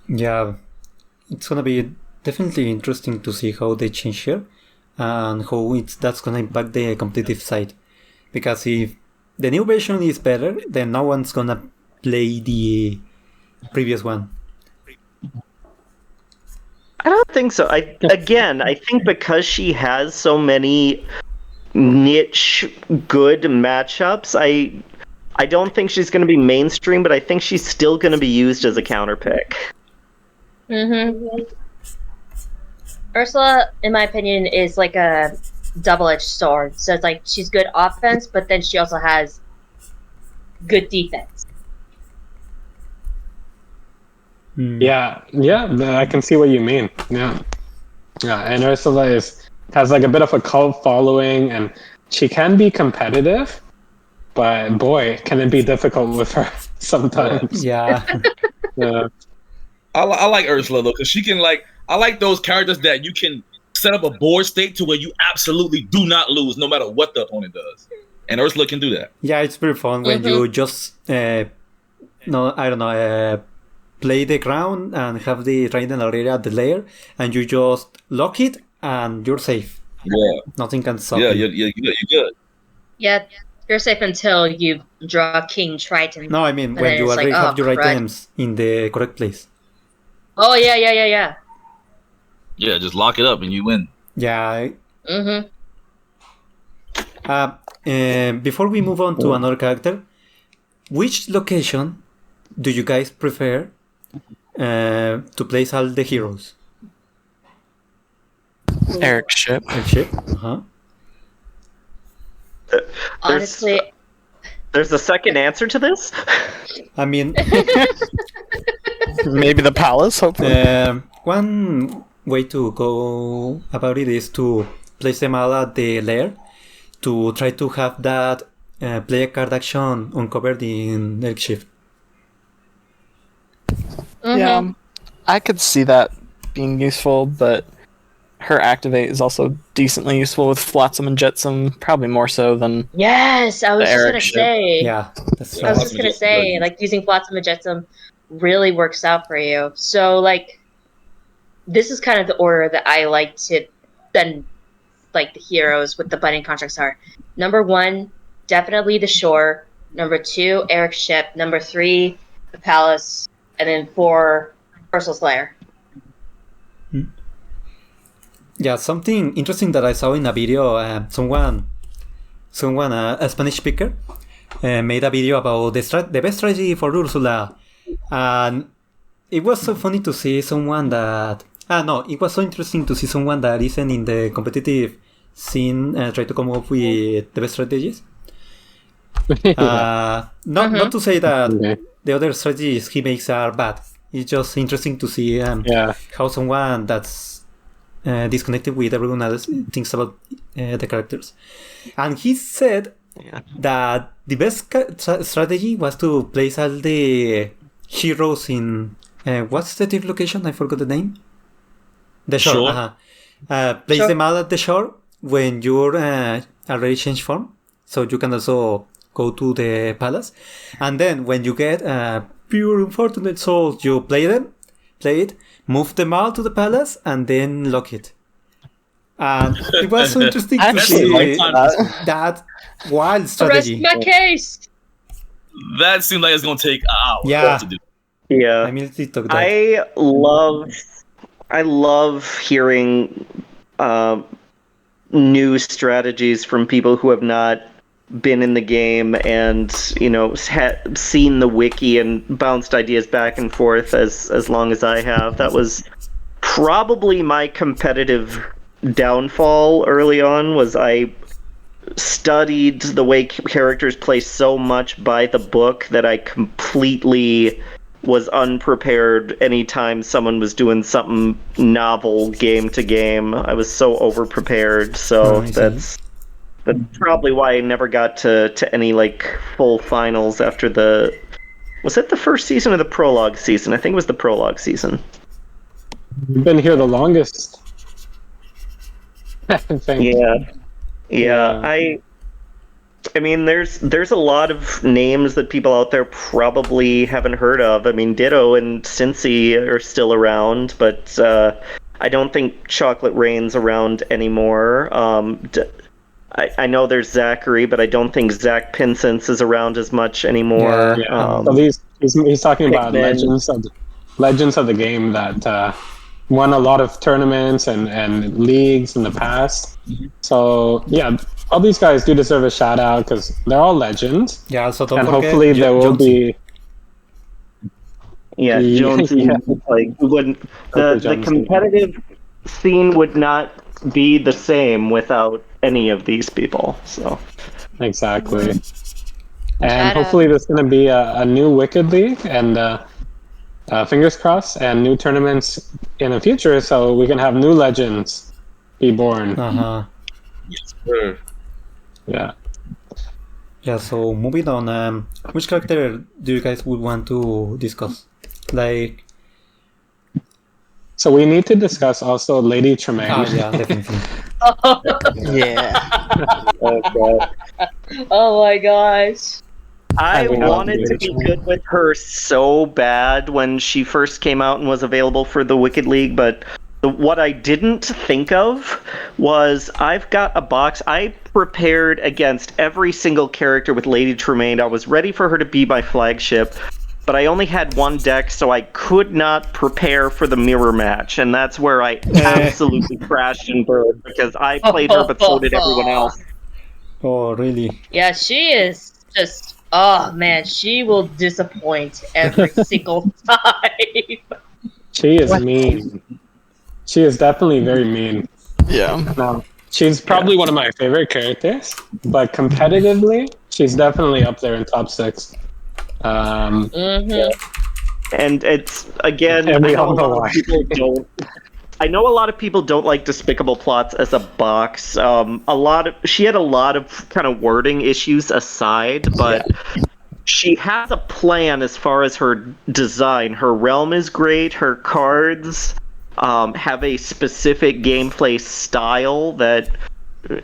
Yeah, it's gonna be definitely interesting to see how they change her and how that's gonna impact the competitive side. Because if the new version is better, then no one's gonna play the previous one. I don't think so. I think because she has so many niche good matchups, I don't think she's going to be mainstream, but I think she's still going to be used as a counter pick. Ursula, in my opinion, is like a double-edged sword. So it's like she's good offense, but then she also has good defense. Yeah, I can see what you mean. Yeah, and Ursula has like a bit of a cult following, and she can be competitive, but boy, can it be difficult with her sometimes. Yeah. I like Ursula though, because she can I like those characters that you can set up a board state to where you absolutely do not lose, no matter what the opponent does. And Ursula can do that. Yeah, it's very fun when you just play the ground and have the Raiden area at the layer, and you just lock it and you're safe. Yeah, nothing can stop you. you. You're good. Yeah, you're safe until you draw King Triton. No, I mean when you already have your items in the correct place. Oh yeah. Yeah, just lock it up and you win. Yeah. Before we move on to another character, which location do you guys prefer to place all the heroes? Eric's ship. Eric's ship. Honestly, there's a second answer to this. I mean, maybe the palace. Hopefully, one way to go about it is to place them all at the lair to try to have that play a card action uncovered in Eric's ship. Yeah, I could see that being useful, but her activate is also decently useful with Flotsam and Jetsam, probably more so than yes, I was just gonna say. Yeah, that's right. I was just gonna say, like, using Flotsam and Jetsam really works out for you. So, like, this is kind of the order that I like to send, like, the heroes with the binding contracts are. Number 1, definitely the shore. Number 2, Eric's ship. Number 3, the palace. And then 4, Ursula's lair. Yeah, something interesting that I saw in a video, someone, a Spanish speaker, made a video about the best strategy for Ursula, and it was so funny to see someone that... it was so interesting to see someone that isn't in the competitive scene try to come up with the best strategies. Not to say that the other strategies he makes are bad. It's just interesting to see how someone that's disconnected with everyone else thinks about the characters. And he said that the best strategy was to place all the heroes in what's the third location? I forgot the name. The shore. Place them all at the shore when you're already changed form, so you can also go to the palace. And then when you get pure unfortunate souls, you play it, move them all to the palace, and then lock it. And it was so interesting to see that wild strategy. Rest my case. That seems like it's gonna take hours to do. Yeah, I mean, I love hearing new strategies from people who have not been in the game and seen the wiki and bounced ideas back and forth as long as I have. That was probably my competitive downfall early on. Was I studied the way characters play so much by the book that I completely was unprepared anytime someone was doing something novel game to game. I was so overprepared, so that's probably why I never got to any full finals after the... Was it the first season or the prologue season? I think it was the prologue season. You've been here the longest. Yeah. I mean, there's a lot of names that people out there probably haven't heard of. I mean, Ditto and Cincy are still around, but I don't think Chocolate Rain's around anymore. I know there's Zachary, but I don't think Zach Pinsence is around as much anymore. So he's talking about legends of the game that won a lot of tournaments and leagues in the past. So yeah, all these guys do deserve a shout out because they're all legends. Yeah, so don't and forget hopefully there will be. Yeah, Jonesy. The competitive scene would not be the same without any of these people. So exactly, and hopefully there's going to be a new Wicked League and fingers crossed and new tournaments in the future, so we can have new legends be born. Yes, sir. Yeah. Yeah. So moving on, which character do you guys would want to discuss? So we need to discuss also Lady Tremaine. Oh yeah, definitely. Yeah. Oh, God. Oh my gosh. I And we have wanted to be good with her so bad when she first came out and was available for the Wicked League, but what I didn't think of was I've got a box. I prepared against every single character with Lady Tremaine. I was ready for her to be my flagship, but I only had one deck, so I could not prepare for the mirror match, and that's where I absolutely crashed and burned because I played her, but so did everyone else. Oh really? Yeah, she is just. Oh man, she will disappoint every single time. She is mean. She is definitely very mean. Yeah. Now, she's probably one of my favorite characters, but competitively, she's definitely up there in top 6. Mm-hmm. And it's, again, And we I know all a know lot why. of people don't. I know a lot of people don't like Despicable Plots as a box. She had a lot of kind of wording issues aside, but she has a plan as far as her design. Her realm is great. Her cards have a specific gameplay style that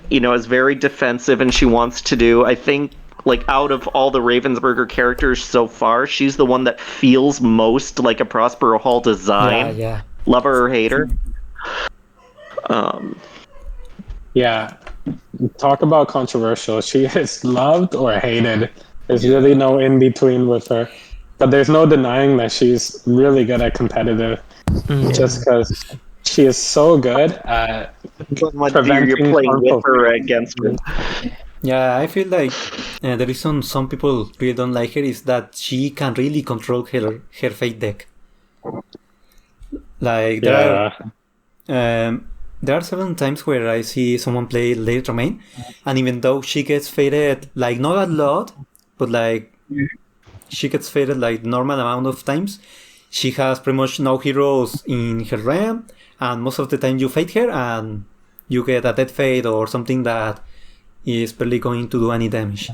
is very defensive, and she wants to do. I think, like, out of all the Ravensburger characters so far, she's the one that feels most like a Prospero Hall design. Yeah. Lover or hater. Yeah. Talk about controversial. She is loved or hated. There's really no in between with her. But there's no denying that she's really good at competitive. Just because she is so good at preventing You're playing harmful with her or against her. Yeah, I feel like the reason some people really don't like her is that she can really control her fate deck. Like there are several times where I see someone play Lady Tremaine, and even though she gets faded, like not a lot, but like she gets faded like normal amount of times, she has pretty much no heroes in her realm, and most of the time you fade her and you get a dead fade or something that is barely going to do any damage.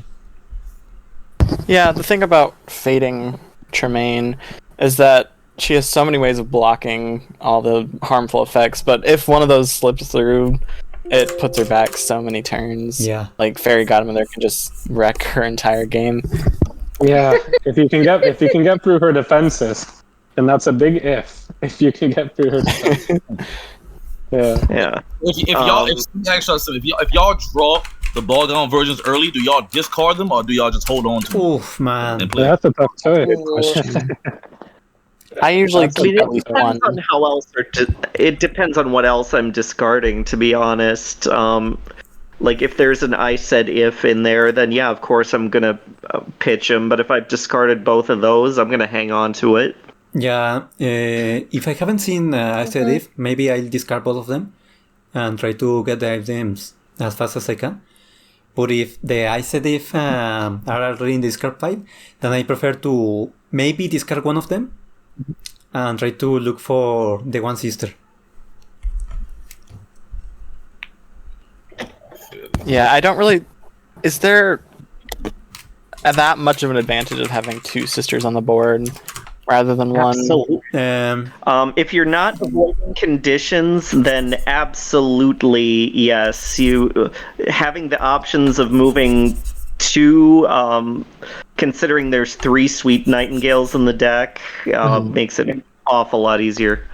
Yeah, the thing about fading Tremaine is that she has so many ways of blocking all the harmful effects, but if one of those slips through, it puts her back so many turns. Yeah. Like Fairy Godmother can just wreck her entire game. Yeah. If you can get through her defenses, and that's a big if. If you can get through her defenses. Yeah. If y'all draw the ball down versions early, do y'all discard them or do y'all just hold on to them? Oof, man. and play? That's a tough choice. I usually keep at It least depends one. on how else it depends on what else I'm discarding, to be honest. Like, if there's an I said if in there, then yeah, of course I'm gonna pitch him. But if I've discarded both of those, I'm gonna hang on to it. Yeah, if I haven't seen I said if, maybe I'll discard both of them and try to get the items as fast as I can. But if the I said if are already in the discard pile, then I prefer to maybe discard one of them and try to look for the one sister. Yeah, I don't really. Is there that much of an advantage of having two sisters on the board rather than one? Absolutely. If you're not avoiding conditions, then absolutely yes. You having the options of moving two, considering there's 3 Sweet Nightingales in the deck, makes it an awful lot easier.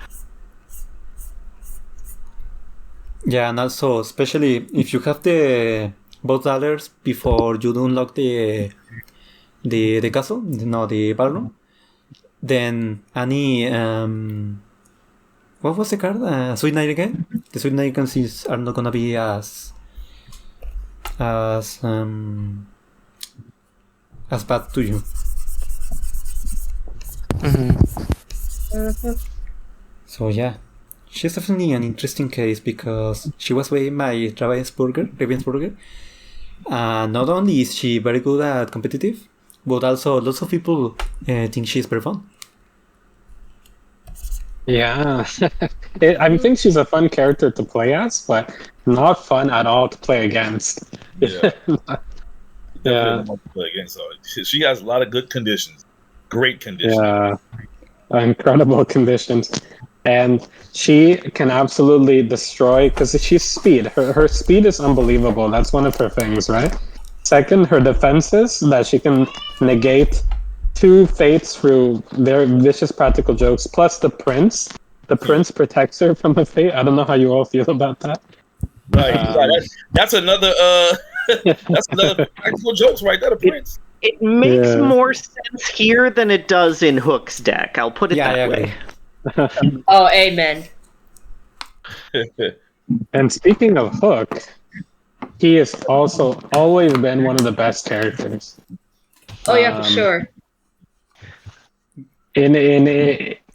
Yeah, and also especially if you have the both dollars before you do unlock the castle, no, the ballroom, then any what was the card? Sweet Nightingale. The Sweet Nightingales are not gonna be as bad to you. So yeah, she's definitely an interesting case because she was played by Ravensburger. Not only is she very good at competitive, but also lots of people think she's very fun. Yeah. I think she's a fun character to play as, but not fun at all to play against. Yeah. Yeah. Play against her. She has a lot of good conditions. Great conditions. Yeah. Incredible conditions. And she can absolutely destroy, because she's speed. Her speed is unbelievable. That's one of her things, right? Second, her defenses, that she can negate 2 fates through their vicious practical jokes, plus the prince. The prince protects her from a fate. I don't know how you all feel about that. Right. That's another practical jokes right there, the prince. It makes more sense here than it does in Hook's deck. I'll put it that way. Oh, amen. And speaking of Hook, he has also always been one of the best characters. Oh yeah, for sure. An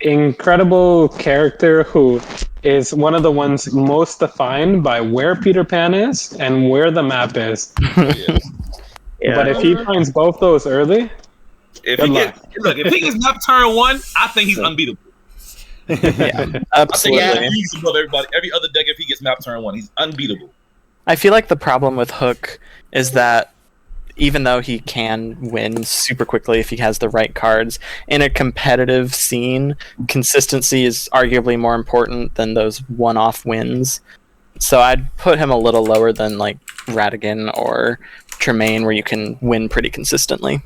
incredible character who is one of the ones most defined by where Peter Pan is and where the map is. Yeah. But if he finds both those early, if he gets map turn 1, I think he's unbeatable. Yeah, absolutely. I think he's above everybody. Every other deck, if he gets map turn 1, he's unbeatable. I feel like the problem with Hook is that even though he can win super quickly if he has the right cards, in a competitive scene, consistency is arguably more important than those one-off wins. So I'd put him a little lower than like Ratigan or Tremaine, where you can win pretty consistently.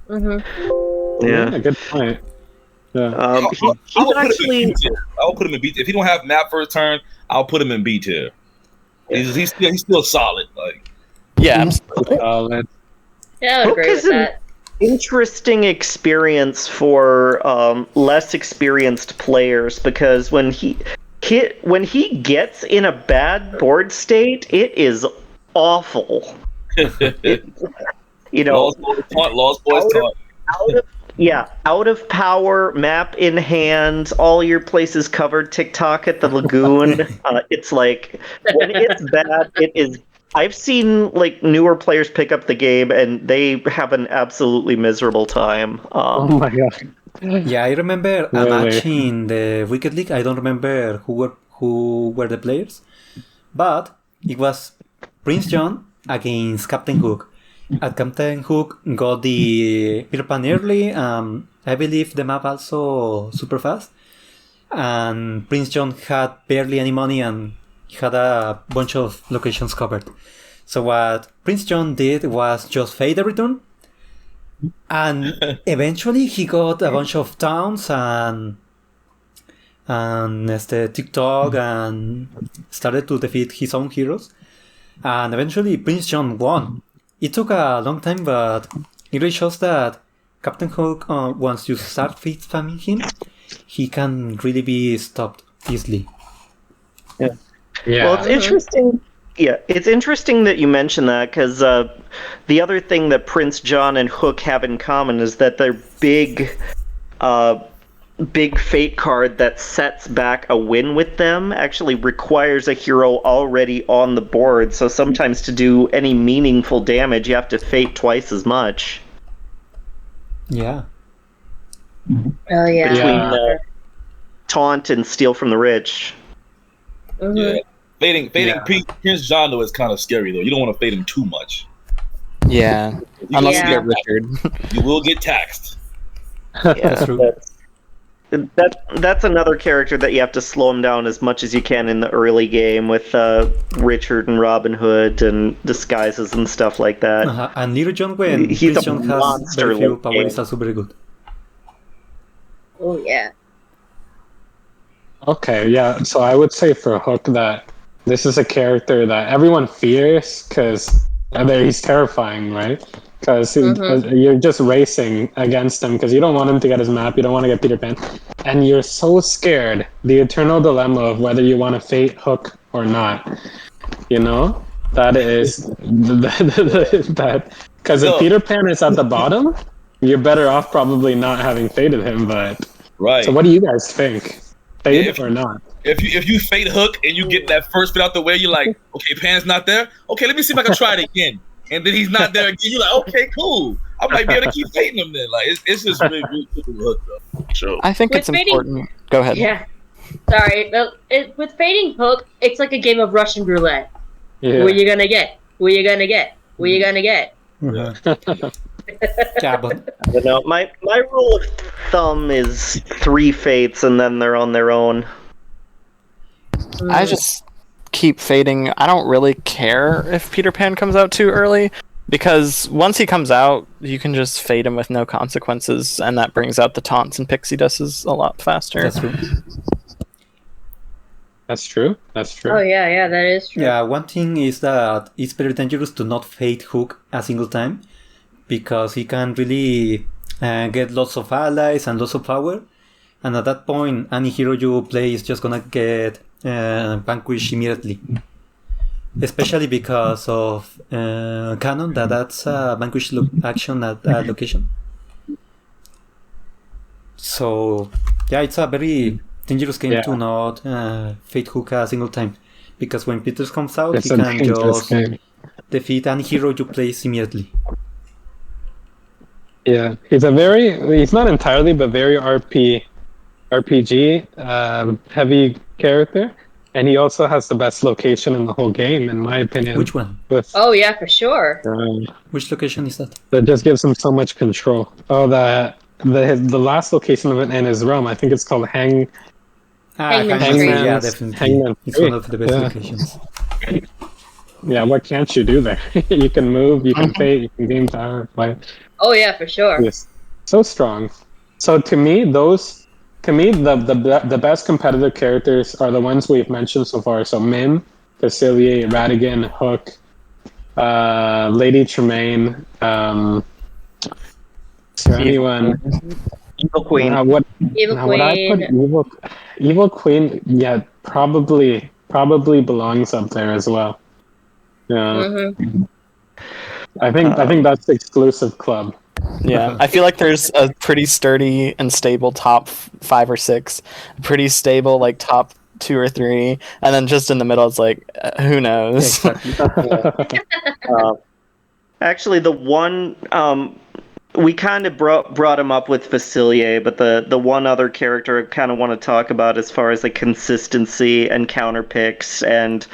Yeah, good point. Yeah. I'll put him in B tier. If he don't have map for his turn, I'll put him in B tier. He's still solid. Like, yeah, absolutely. Yeah, I would agree with that. Interesting experience for less experienced players, because when he gets in a bad board state, it is awful. Lost boys taunt. Out of power, map in hand, all your places covered, TikTok at the lagoon. It's like, when it's bad, it is. I've seen like newer players pick up the game and they have an absolutely miserable time. Oh my god! Yeah, I remember a match in the Wicked League. I don't remember who were the players, but it was Prince John against Captain Hook. Captain Hook got the Peter Pan early. I believe the map also super fast. And Prince John had barely any money and he had a bunch of locations covered. So what Prince John did was just fade the return. And eventually he got a bunch of towns and TikTok and started to defeat his own heroes. And eventually Prince John won. It took a long time, but it really shows that Captain Hook, once you start feed spamming him, he can really be stopped easily. Yeah. Well, it's interesting. Yeah, it's interesting that you mention that, because the other thing that Prince John and Hook have in common is that they're big fate card that sets back a win with them actually requires a hero already on the board, so sometimes to do any meaningful damage you have to fate twice as much. Yeah. Oh yeah. Between taunt and steal from the rich. Yeah. Fading Prince John though is kind of scary though. You don't want to fade him too much. Yeah. Unless you get Richard. You will get taxed. Yeah, that's true. That's another character that you have to slow him down as much as you can in the early game with Richard and Robin Hood and disguises and stuff like that. And Little John, when he's Prince John has very few power, is also very good. Oh yeah. Okay, yeah. So I would say for Hook that this is a character that everyone fears because he's terrifying, right? Because you're just racing against him because you don't want him to get his map, you don't want to get Peter Pan, and you're so scared. The eternal dilemma of whether you want to fate Hook or not. You know, that is that. Because if Peter Pan is at the bottom, you're better off probably not having fated him. But right. So what do you guys think? Fate or not? If you fate Hook and you get that first bit out the way, you're like, okay, Pan's not there. Okay, let me see if I can try it again. And then he's not there again. You're like, okay, cool. I might be able to keep fading him then. Like it's just really good with Hook though. Sure. I think it's important. Go ahead. Yeah. Sorry, but with fading Hook, it's like a game of Russian roulette. Yeah. Who are you gonna get? Who are you gonna get? Who are you gonna get? Yeah, but I don't know. My rule of thumb is 3 fates and then they're on their own. I just keep fading. I don't really care if Peter Pan comes out too early, because once he comes out, you can just fade him with no consequences, and that brings out the taunts and pixie dusts a lot faster. that's true. That's true. That's true. Oh yeah, that is true. Yeah, one thing is that it's very dangerous to not fade Hook a single time, because he can really get lots of allies and lots of power, and at that point any hero you play is just gonna get vanquished immediately, especially because of canon that's a vanquish action at location. So yeah, it's a very dangerous game to not fade Hook a single time, because when Peters comes out, It's he a can dangerous just game. defeat any hero you place immediately. Yeah, he's not entirely, but very RPG heavy character, and he also has the best location in the whole game, in my opinion. Which one? Oh yeah, for sure. Which location is that? That just gives him so much control. Oh, the last location of it in his realm, I think it's called Hangman's Hangman's Tree. Tree, yeah, Hangman's- definitely. Hangman's It's Tree. one of the best Yeah. locations. Yeah, what can't you do there? You can move, you can fade, you can game tower, fight. Oh yeah, for sure. Yes, so strong. So to me, the best competitive characters are the ones we've mentioned so far. So Mim, Facilier, Radigan, Hook, Lady Tremaine. Is there anyone? Evil Queen. Evil Now, would I put Queen. Evil Queen? Yeah, probably belongs up there as well. Yeah, Mhm. I think that's the exclusive club. Yeah, I feel like there's a pretty sturdy and stable top 5 or 6, pretty stable like top 2 or 3, and then just in the middle it's like who knows. Exactly. Actually, the one we kind of brought him up with Facilier, but the one other character I kind of want to talk about as far as the consistency and counter picks, and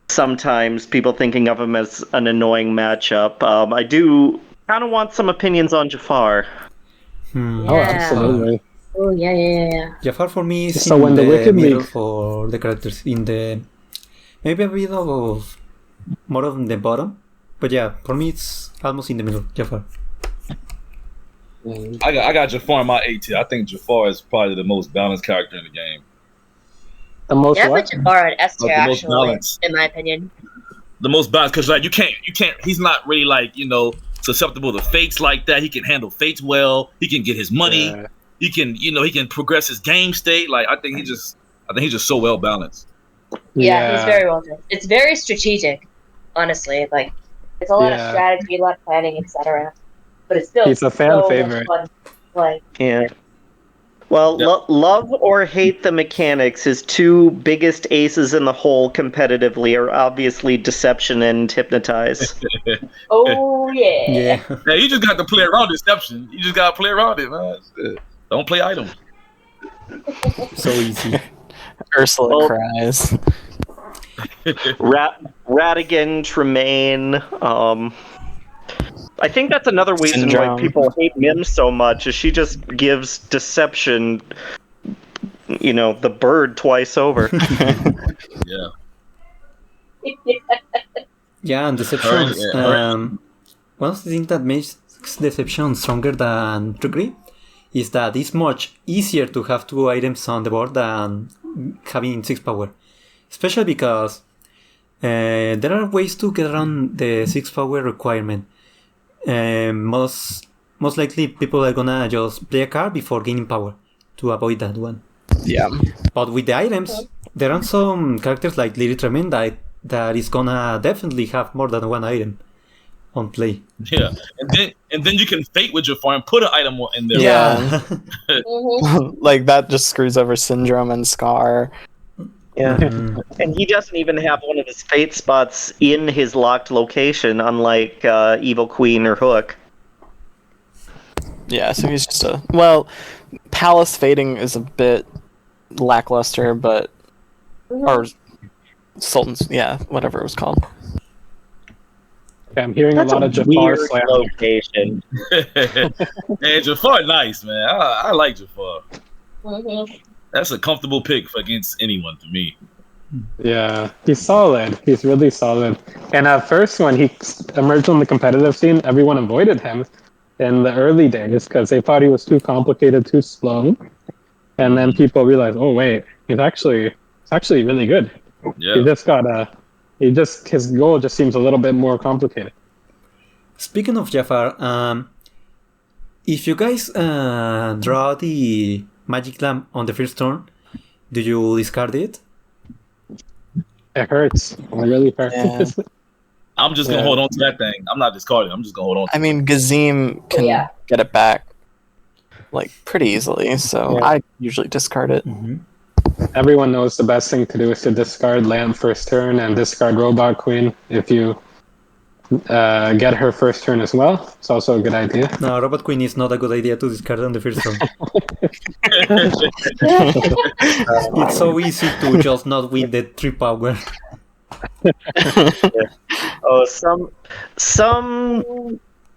sometimes people thinking of him as an annoying matchup. I do kind of want some opinions on Jafar. Hmm. Oh, Yeah. absolutely. Oh yeah. Jafar for me is So in when the the Wicked middle League- for the characters. In the maybe a bit of more on the bottom, but yeah, for me it's almost in the middle. Jafar. I got Jafar in my A tier. I think Jafar is probably the most balanced character in the game. The most Yeah, what? but Jafar and S tier The most actually, balanced. in my opinion. The most balanced, because like you can't. He's not really like susceptible to fates like that. He can handle fates well. He can get his money. Yeah. He can progress his game state. Like I think he's just so well balanced. Yeah, he's very well done. It's very strategic, honestly. Like, it's a lot of Yeah. strategy, a lot of planning, etc. But it's still He's a fan so much favorite. fun to play. Yeah. Well, Yep. love or hate the mechanics, his two biggest aces in the hole competitively are obviously Deception and Hypnotize. Oh yeah. Yeah. Yeah, you just got to play around deception. You just got to play around it, man. That's it. Don't play items. So easy. Ursula Oh. cries. Radigan, Tremaine. I think that's another reason why Syndrome. people hate Mim so much, is she just gives Deception, the bird twice over. Yeah. Yeah, and Deceptions. One of the things that makes Deception stronger than Trickery is that it's much easier to have 2 items on the board than having 6 power. Especially because there are ways to get around the 6 power requirement. Most likely people are gonna just play a card before gaining power to avoid that one. Yeah. But with the items, there are some characters like Lady Tremaine that is gonna definitely have more than 1 item on play. Yeah. And then you can fate with Jafar and put an item in there. Yeah. Mhm. Like that just screws over Syndrome and Scar. Yeah. And he doesn't even have one of his fate spots in his locked location, unlike Evil Queen or Hook. Yeah, so he's just Palace fading is a bit lackluster, but or Sultan's, yeah, whatever it was called. I'm hearing That's a lot a of Jafar weird slam. location. Man, Jafar, nice man. I like Jafar. Mm-hmm. That's a comfortable pick for against anyone to me. Yeah, he's solid. He's really solid. And at first, when he emerged on the competitive scene, everyone avoided him in the early days because they thought he was too complicated, too slow. And then people realized, oh wait, he's actually really good. Yeah. He just got his goal just seems a little bit more complicated. Speaking of Jafar, if you guys draw the magic lamp on the first turn, do you discard it? It hurts. It really hurts. Yeah. I'm just gonna hold on to that thing. I'm not discarding. I'm just gonna hold on to I mean, Gazim can get it back like pretty easily, so I usually discard it. Mm-hmm. Everyone knows the best thing to do is to discard Lamp first turn and discard Robot Queen if you get her first turn as well. It's also a good idea. No, Robot Queen is not a good idea to discard on the first turn. It's so easy to just not win the 3 power. Oh, some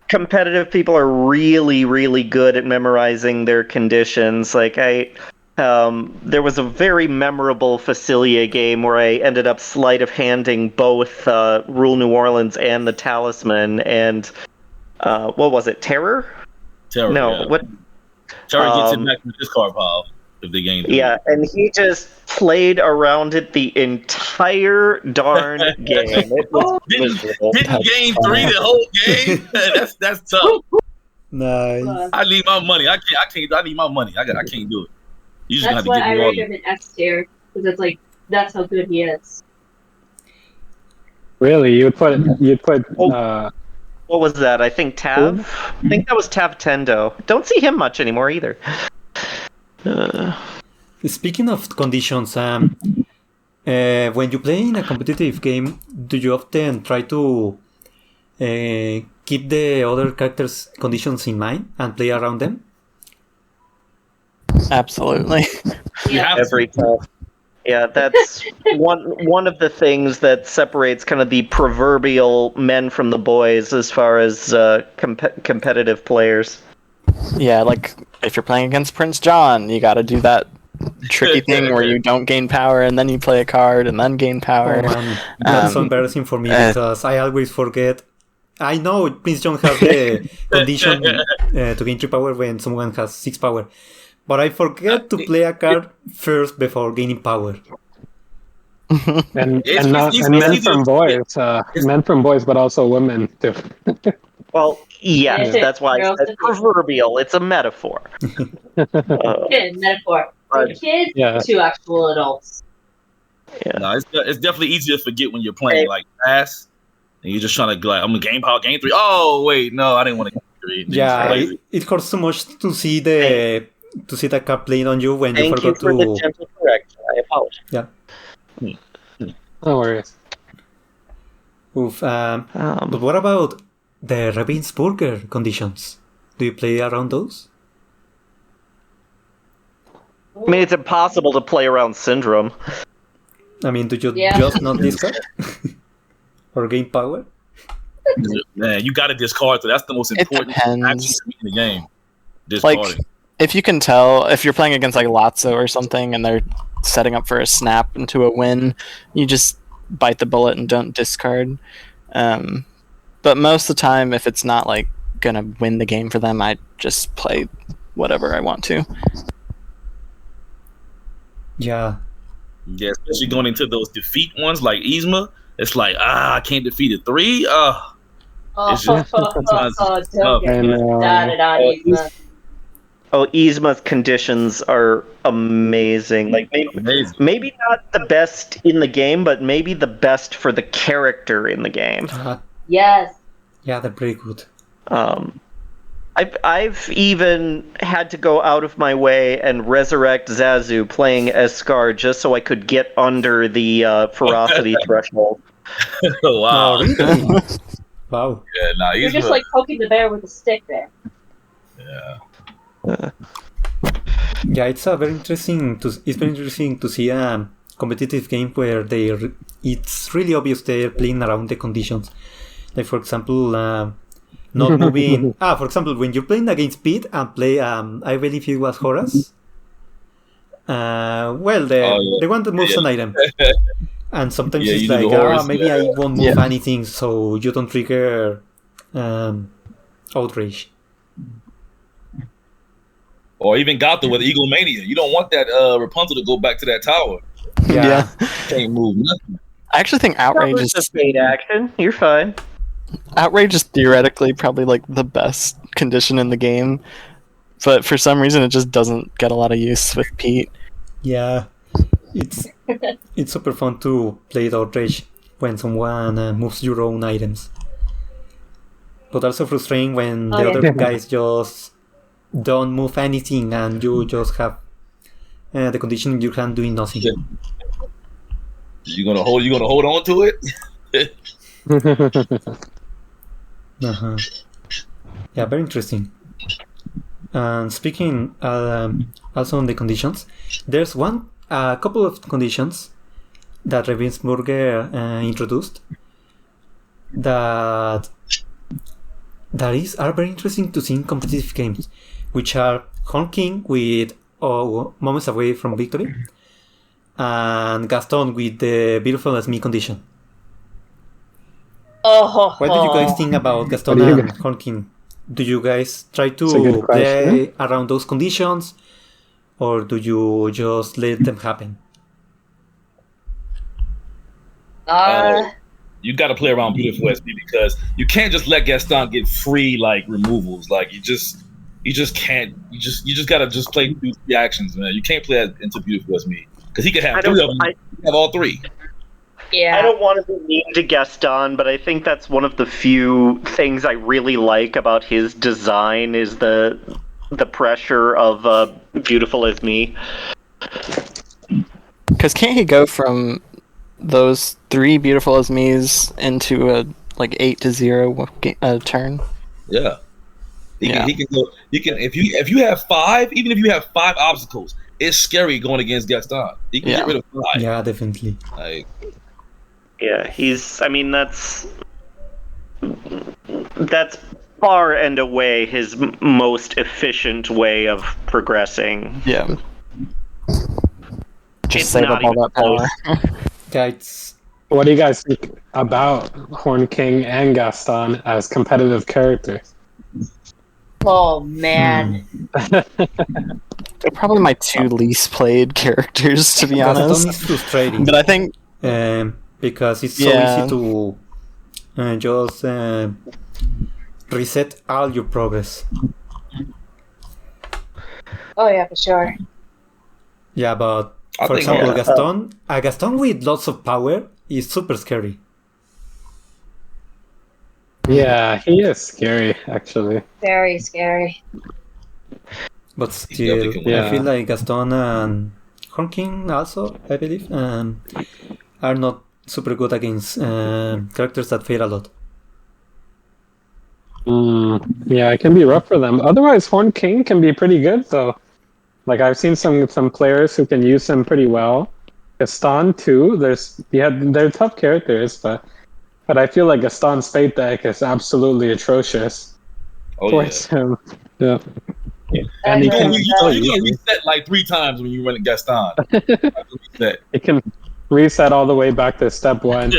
competitive people are really, really good at memorizing their conditions. Like there was a very memorable Facilia game where I ended up sleight of handing both Rule New Orleans and the Talisman, and what was it? Terror? Terror. No, yeah. what? Terror gets it back with this card pile if they gain. Yeah, and he just played around it the entire darn game. It was miserable. Didn't gain 3 the whole game. That's tough. Nice. I need my money. I can't. I need my money. I can't do it. You just That's have to why give I me all rate him an S tier, because it's like that's how good he is. Really, you'd put. What was that? I think Tav. I think that was Tav Tendo. Don't see him much anymore either. Speaking of conditions, when you play in a competitive game, do you often try to keep the other characters' conditions in mind and play around them? Absolutely. Yeah. Every time. Yeah, that's one of the things that separates kind of the proverbial men from the boys as far as competitive players. Yeah, like if you're playing against Prince John, you got to do that tricky thing where you don't gain power and then you play a card and then gain power. Oh, man. That's so embarrassing for me because I always forget. I know Prince John has the condition to gain 3 power when someone has 6 power. But I forget to play a card first before gaining power. And men from boys, but also women too. Well, yes, Yeah. that's why I said proverbial. It's a metaphor. Kid, metaphor. From kids to actual adults. Yeah. No, it's definitely easier to forget when you're playing like fast and you're just trying to like, I'm gonna gain power, gain 3. Oh wait, no, I didn't want to gain 3. Yeah, it hurts so much to see the card playing on you when you Thank forgot you for the gentle correction. I apologize. Yeah. No worries. Oof. But what about the Ravensburger conditions? Do you play around those? I mean, it's impossible to play around Syndrome. I mean, do you just not discard? Or gain power? Man, you got to discard. So that's the most important action in the game. Discarding. Like, if you can tell, if you're playing against like Lotso or something and they're setting up for a snap into a win, you just bite the bullet and don't discard. But most of the time, if it's not like gonna win the game for them, I just play whatever I want to. Yeah. Yeah, especially going into those defeat ones like Yzma. It's like, I can't defeat a 3. It's just don't get me started on Yzma. Oh, Yzma's conditions are amazing. Like maybe not the best in the game, but maybe the best for the character in the game. Yes. Yeah, they're pretty good. I've even had to go out of my way and resurrect Zazu playing as Scar just so I could get under the ferocity threshold. Wow. Oh, really? Wow. Yeah, nah, You're just like poking the bear with a stick there. Yeah. Yeah, it's very interesting to see a competitive game where it's really obvious they're playing around the conditions. Like for example, not moving. For example, when you're playing against Pete and play, I believe it was Horace. The one that moves an item. And sometimes it's like, maybe I won't move anything, so you don't trigger outrage. Or even Gotham with Eagle Mania. You don't want that Rapunzel to go back to that tower. Yeah. Can't move nothing. I actually think outrage is just paid action. You're fine. Outrage is theoretically probably like the best condition in the game, but for some reason it just doesn't get a lot of use with Pete. Yeah, it's super fun to play outrage when someone moves your own items, but also frustrating when the other guys just don't move anything and you just have the condition in your hand doing nothing. You gonna hold on to it? Yeah, very interesting. And speaking also on the conditions, there's a couple of conditions that Ravensburger introduced that are very interesting to see in competitive games, which are honking with moments away from victory, and Gaston with the beautiful as me condition. What do you guys think about Gaston and honking? Do you guys try to play around those conditions, or do you just let them happen? You got to play around beautiful SB because you can't just let Gaston get free like removals. Like you just can't. You just got to just play the actions, man. You can't play that into beautiful SB because he can have three of them. He can have all three. Yeah. I don't want to be mean to Gaston, but I think that's one of the few things I really like about his design is the pressure of Beautiful as Me. Because can't he go from those 3 Beautiful as Me's into a 8-0 turn? Yeah. He can go. He can if you have 5, even if you have 5 obstacles, it's scary going against Gaston. He can get rid of 5. Yeah, definitely. Yeah, that's far and away his most efficient way of progressing. Yeah. Just save up all that power. Guys, what do you guys think about Horn King and Gaston as competitive characters? Oh man. They're probably my 2 least played characters, to be honest. Gaston is frustrating. But I think because it's so easy to just reset all your progress. Oh yeah, for sure. Yeah, but for example, Gaston with lots of power is super scary. Yeah, he is scary, actually. Very scary. But still, I feel like Gaston and Horn King also, I believe, are not super good against characters that fail a lot. Yeah, it can be rough for them. Otherwise, Horn King can be pretty good, though. Like, I've seen some players who can use him pretty well. Gaston, too. They're tough characters, but I feel like Gaston's fate deck is absolutely atrocious towards him. Yeah. And you're gonna reset like 3 times when you run Gaston. It can reset all the way back to step 1.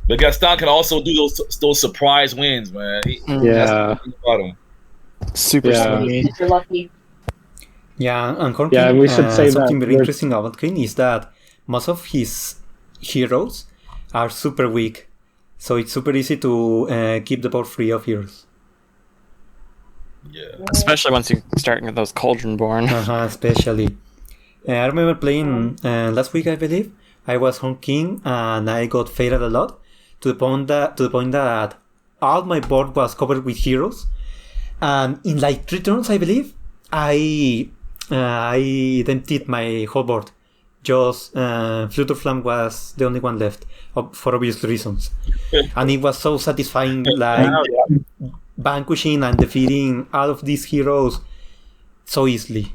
But Gaston can also do those surprise wins, man. Super lucky. Yeah, and Horn King, we should say something that very interesting about King is that most of his heroes are super weak, so it's super easy to keep the board free of heroes. Yeah. Especially once you start with those Cauldron-born. Especially. I remember playing last week, I believe. I was Horn King and I got faded a lot to the point that all my board was covered with heroes. And in like 3 turns, I believe, I emptied my whole board. Just Flutter Flam was the only one left for obvious reasons. And it was so satisfying, like vanquishing and defeating all of these heroes so easily.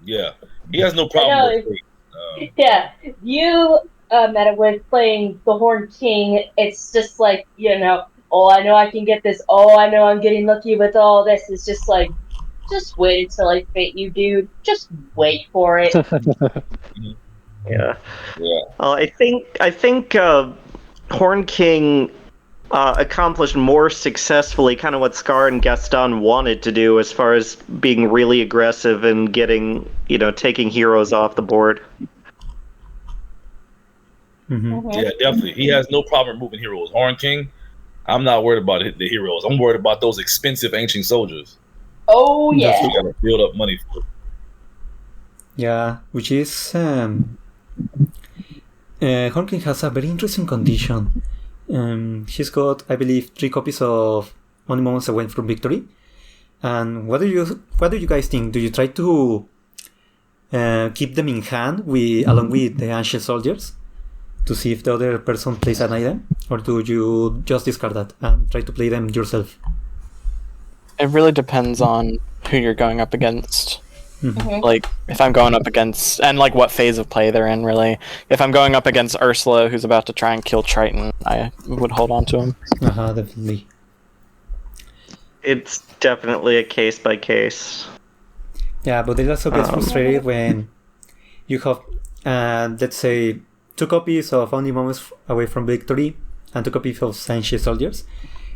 Yeah, he has no problem with it. Yeah, you meta with playing the Horn King. It's just like, oh, I know I can get this. Oh, I know I'm getting lucky with all this. It's just like, just wait until I fate you, dude. Just wait for it. Yeah. Yeah. I think Horn King accomplished more successfully kind of what Scar and Gaston wanted to do as far as being really aggressive and getting, taking heroes off the board. Yeah, definitely. He has no problem moving heroes. Horn King, I'm not worried about the heroes. I'm worried about those expensive ancient soldiers. Oh, yeah. That's what you gotta build up money for. Yeah, which is Horn King has a very interesting condition. He's got, I believe, 3 copies of Only Moments Away from Victory. And what do you guys think? Do you try to keep them in hand along with the Ancient Soldiers to see if the other person plays an item, or do you just discard that and try to play them yourself? It really depends on who you're going up against. Like, if I'm going up against, and like what phase of play they're in, really. If I'm going up against Ursula, who's about to try and kill Triton, I would hold on to him. Definitely. It's definitely a case by case. Yeah, but it also gets frustrated when you have, let's say, 2 copies of Only Moments Away from Victory and 2 copies of Ancient Soldiers,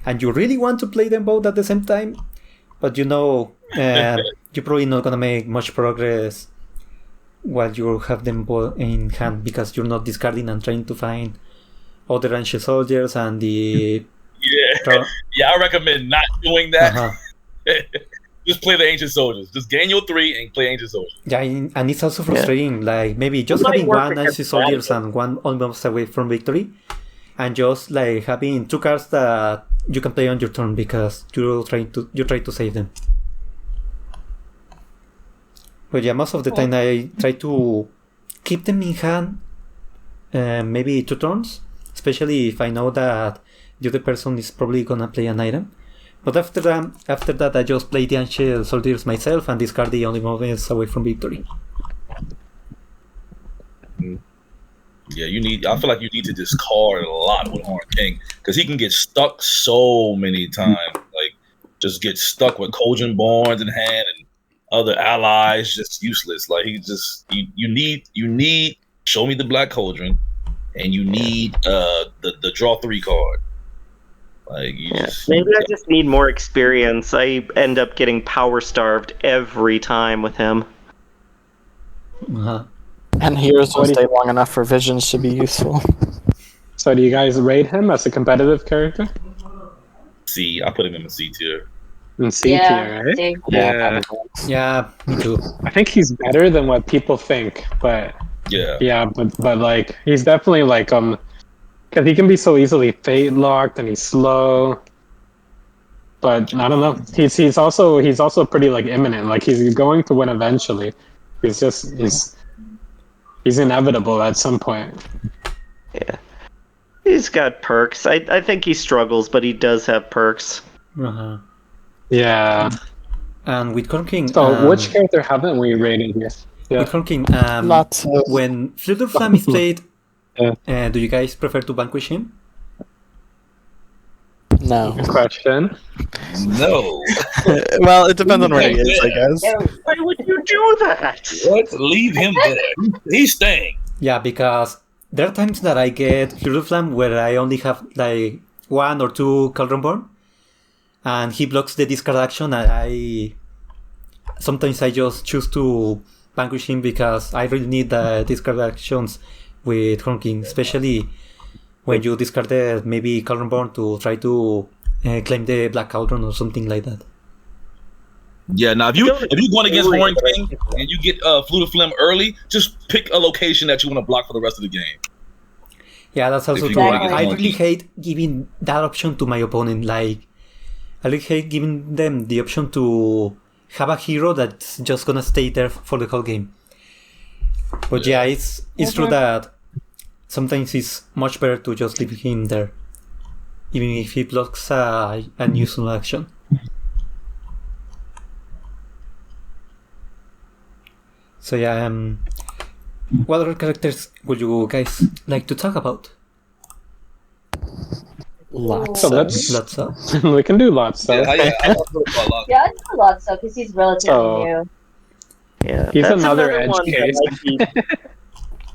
and you really want to play them both at the same time, but you're probably not gonna make much progress while you have them both in hand, because you're not discarding and trying to find other Ancient Soldiers and the... Yeah, I recommend not doing that. Just play the Ancient Soldiers. Just gain your 3 and play Ancient Soldiers. Yeah, and it's also frustrating, like maybe just having one Ancient Soldiers and one almost away from victory, and just like having 2 cards that you can play on your turn because you try to save them. But yeah, most of the time I try to keep them in hand, maybe 2 turns, especially if I know that the other person is probably gonna play an item. But after that, I just play the Ancient Soldiers myself and discard the Only Moments Away from Victory. Yeah, I feel like you need to discard a lot with Horn King, because he can get stuck so many times. Like, just get stuck with Cogent Borns in hand and other allies, just useless. Like, you need Show Me the Black Cauldron, and you need the draw 3 card. Like, maybe I just need more experience. I end up getting power starved every time with him. And heroes will stay long enough for visions to be useful. So do you guys rate him as a competitive character? C. I put him in C tier. In C tier, right? Yeah, me too. I think he's better than what people think, but but like he's definitely like because he can be so easily fate locked and he's slow. But I don't know. He's also pretty like imminent. Like he's going to win eventually. He's inevitable at some point. Yeah. He's got perks. I think he struggles, but he does have perks. Yeah. And with Horn King... So which character haven't we rated yet? Yeah. With Horn King, Lots of... when Flute of Flame is played, do you guys prefer to vanquish him? No. Good question. No. Well, it depends on where he is, I guess. Why would you do that? Let's leave him there. He's staying. Yeah, because there are times that I get Flute of Flame where I only have like 1 or 2 Cauldron Born, and he blocks the discard action, and sometimes I just choose to vanquish him because I really need the discard actions with Horn King, especially when you discarded maybe Cauldron Born to try to claim the Black Cauldron or something like that. Yeah, now if you going against Horn King and you get Flute of Phlegm early, just pick a location that you want to block for the rest of the game. Yeah, that's also true. I really hate giving that option to my opponent. Like, I really hate giving them the option to have a hero that's just gonna stay there for the whole game. But yeah, it's true that sometimes it's much better to just leave him there, even if he blocks a useful action. So yeah, what other characters would you guys like to talk about? Lots. So of. let's we can do lots. Yeah, I love Lotso. Yeah, I do a lot so because he's relatively So- new. Yeah, He's that's another another edge one case. that I'd be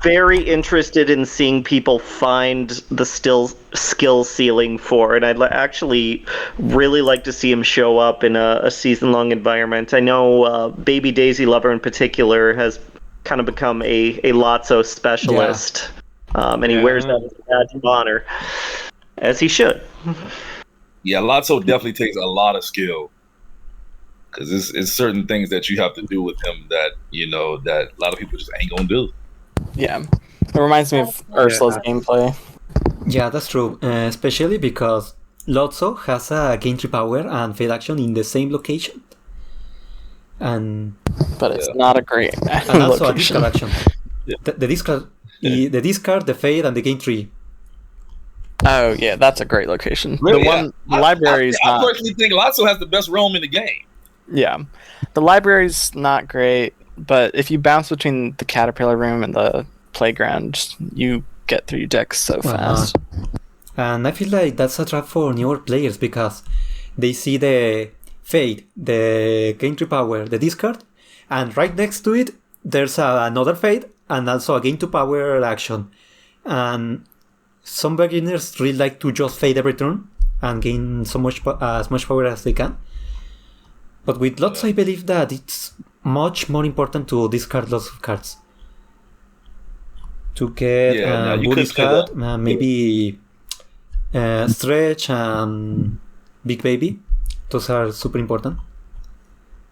very interested in seeing people find the skill ceiling for, and I'd actually really like to see him show up in a season-long environment. I know Baby Daisy Lover in particular has kind of become a Lotso specialist, and he wears that as a badge of honor, as he should. Yeah, Lotso definitely takes a lot of skill. Because it's certain things that you have to do with him that, that a lot of people just ain't going to do. Yeah. It reminds me of Ursula's gameplay. Yeah, that's true. Especially because Lotso has a Gantry power and Fade action in the same location. But it's not a great And also a location. discard action. Yeah. The discard, the Fade, and the Gantry. Oh, yeah, that's a great location. Really? The library is I not... personally think Lotso has the best realm in the game. Yeah. The library's not great, but if you bounce between the caterpillar room and the playground, you get through your decks so fast. And I feel like that's a trap for newer players because they see the Fade, the Gantry power, the discard, and right next to it there's another Fade and also a Gain to power action. And some beginners really like to just Fade every turn and gain as much power as they can. But with lots, I believe that it's much more important to discard lots of cards. To get you Bully could say card, that. maybe Stretch and Big Baby. Those are super important.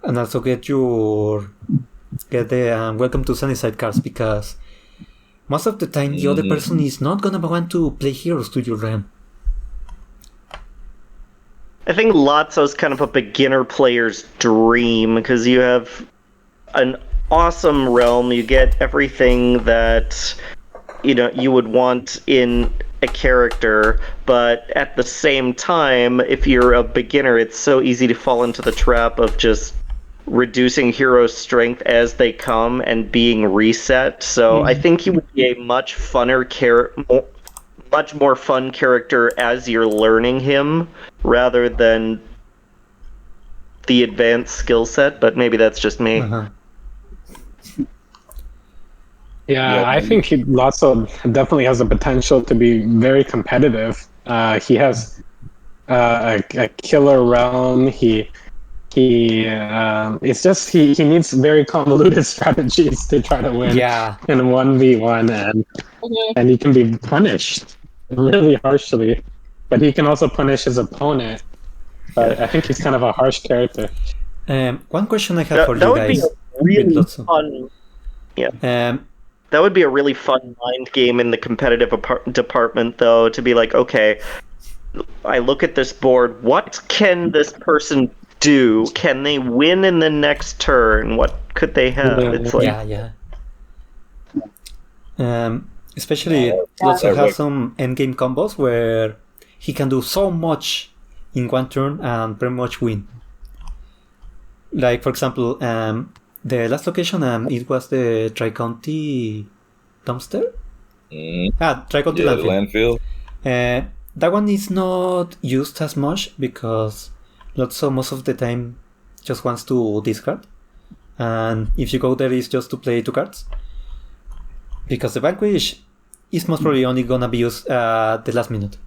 And also get the Welcome to Sunnyside cards because most of the time the other person is not gonna want to play heroes to your realm. I think Lotso's kind of a beginner player's dream because you have an awesome realm. You get everything that you would want in a character, but at the same time, if you're a beginner, it's so easy to fall into the trap of just reducing heroes' strength as they come and being reset. So I think he would be a much more fun character as you're learning him rather than the advanced skill set, but maybe that's just me. Yeah, I think Lotso definitely has the potential to be very competitive. He has a killer realm. It's just he needs very convoluted strategies to try to win in a 1v1, and he can be punished really harshly, but he can also punish his opponent. But I think he's kind of a harsh character. One question I have for you would guys. be a really fun. That would be a really fun mind game in the competitive department, though, to be like, okay, I look at this board, what can this person do? Can they win in the next turn? What could they have? It's like, Especially, he also has some endgame combos where he can do so much in one turn and pretty much win. Like, for example, the last location, it was the Tri-County Dumpster? Tri-County Landfill. That one is not used as much because Lotso most of the time just wants to discard. And if you go there, it's just to play 2 cards. Because the Vanquish is most probably only gonna be used the last minute.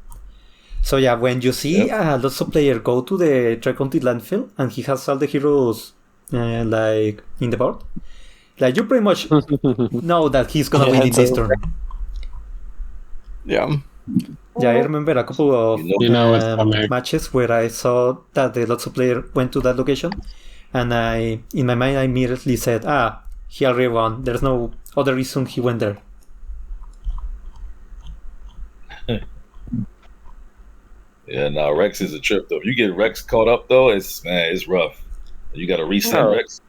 So yeah, when you see lots of players go to the Tri-County Landfill and he has all the heroes like in the board, like you pretty much know that he's gonna win in this turn. Yeah, I remember a couple of matches where I saw that the lots of players went to that location, and in my mind I immediately said, he already won. There's no other reason he went there. Yeah, no, Rex is a trip though. If you get Rex caught up though, it's rough. You got to reset Rex.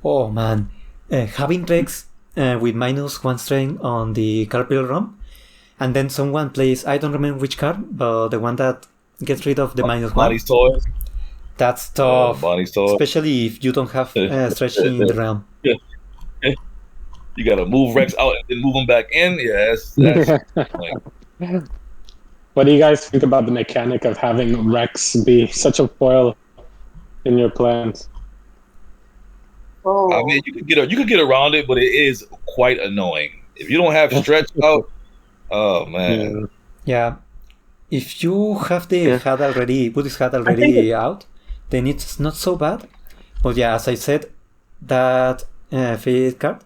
Oh man, having Rex with -1 strength on the Caterpillar ROM, and then someone plays, I don't remember which card, but the one that gets rid of the -1. Bonnie's Toys. That's tough. Bonnie's Toys. Especially if you don't have stretch in the realm. You gotta move Rex out and then move him back in. Yeah, that's like, What do you guys think about the mechanic of having Rex be such a foil in your plans? Oh. I mean, you could get around it, but it is quite annoying. If you don't have stretch out, oh man. Yeah. If you have the hat already, Buddhist hat already out, then it's not so bad. But yeah, as I said, that fate card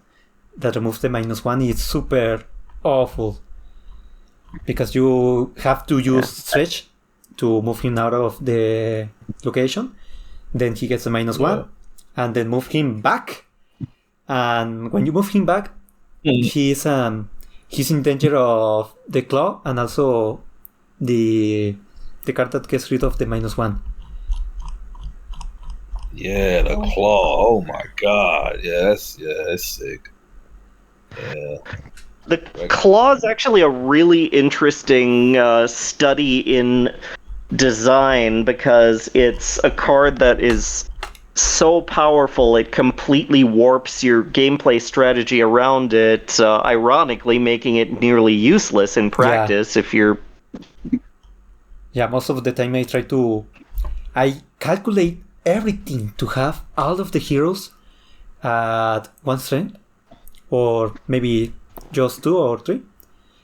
that removes the -1 is super awful. Because you have to use stretch to move him out of the location. Then he gets a -1. And then move him back. And when you move him back, he's in danger of the claw and also the card that gets rid of the -1. Yeah, the claw. Oh my god. Yes, it's sick. Yeah. The claw is actually a really interesting study in design because it's a card that is so powerful it completely warps your gameplay strategy around it, ironically making it nearly useless in practice if you're... Yeah, most of the time I calculate everything to have all of the heroes at 1 strength, or maybe just 2 or 3,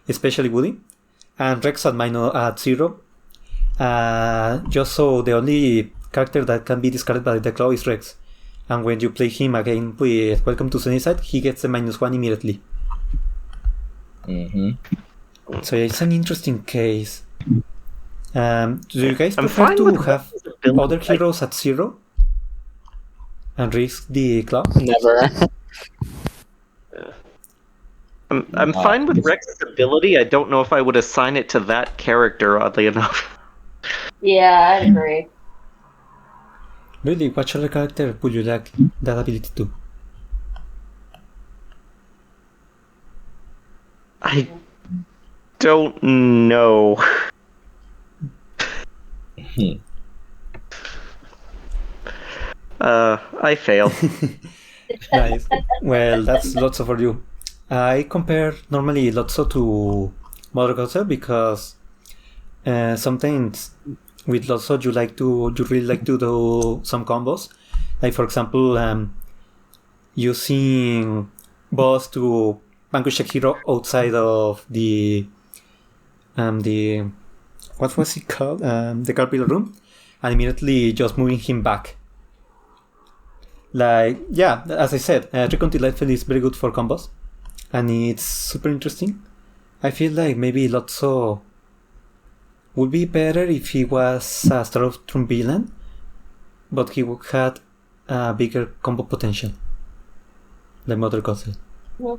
especially Woody, and Rex at 0, just so the only character that can be discarded by the claw is Rex, and when you play him again with Welcome to Sunnyside, he gets a -1 immediately. So yeah, it's an interesting case. Do you guys prefer to have other heroes at 0 and risk the claw? Never. I'm fine with Rex's ability. I don't know if I would assign it to that character, oddly enough. Yeah, I agree. Really, what other character would you like that ability to? I don't know. I fail. Nice. Well, that's Lotso for you. I compare normally Lotso to Mother Gothel because sometimes with Lotso you really like to do some combos. Like for example, using boss to vanquish a hero outside of the what was it called? The Carpil room, and immediately just moving him back. Like, yeah, as I said, Recon to Lightfield is very good for combos, and it's super interesting. I feel like maybe Lotso would be better if he was a Storm villain, but he would had a bigger combo potential, like Mother Gothel. Yeah.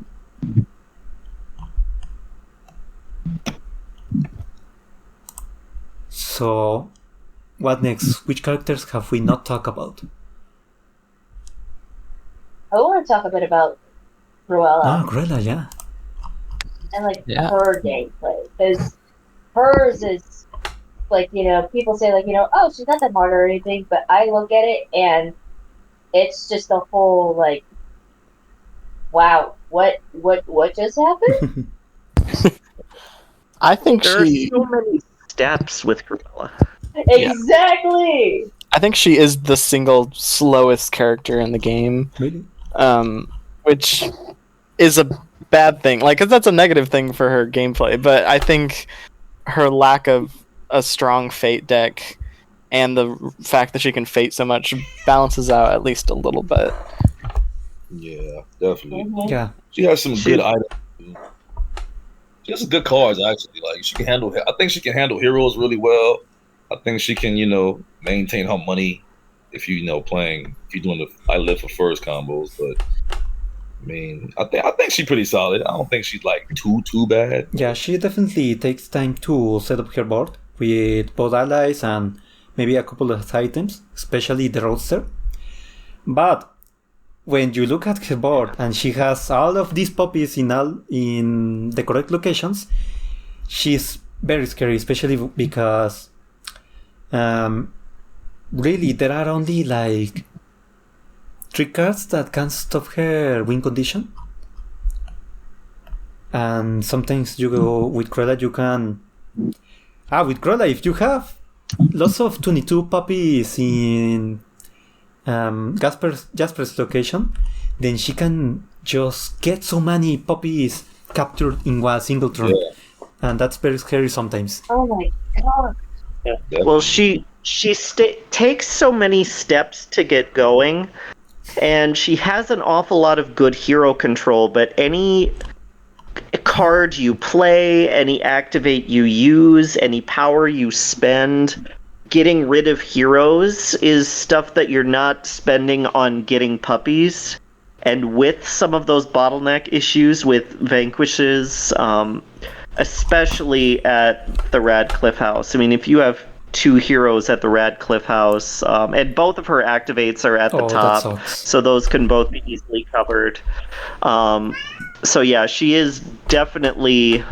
So, what next? Which characters have we not talked about? I want to talk a bit about Cruella Cruella, yeah. and her gameplay, because hers is like, people say oh, she's not that hard or anything, but I look at it and it's just a whole wow, what just happened? I think there are so many steps with Cruella. Exactly. I think she is the single slowest character in the game. Really? Which is a bad thing. 'Cause that's a negative thing for her gameplay. But I think her lack of a strong Fate deck and the fact that she can Fate so much balances out at least a little bit. Yeah, definitely. Mm-hmm. Yeah. She has some good items. She has some good cards actually. She can handle. I think she can handle heroes really well. I think she can, maintain her money if you're doing the I live for first combos. But I mean, I think she's pretty solid. I don't think she's too bad. Yeah, she definitely takes time to set up her board with both allies and maybe a couple of items, especially the roadster. But when you look at her board and she has all of these puppies in the correct locations, she's very scary, especially because really there are only 3 cards that can stop her win condition, And sometimes you go with Cruella, you can... with Cruella, if you have lots of 22 puppies in Jasper's location, then she can just get so many puppies captured in one single turn. Yeah. And that's very scary sometimes. Oh my god. Yeah. Well, she takes so many steps to get going, and she has an awful lot of good hero control, but any card you play, any activate you use, any power you spend, getting rid of heroes is stuff that you're not spending on getting puppies. And with some of those bottleneck issues with Vanquishes, especially at the Radcliffe House. I mean, if you have 2 heroes at the Radcliffe House, and both of her activates are at the top, so those can both be easily covered. So yeah, she is definitely...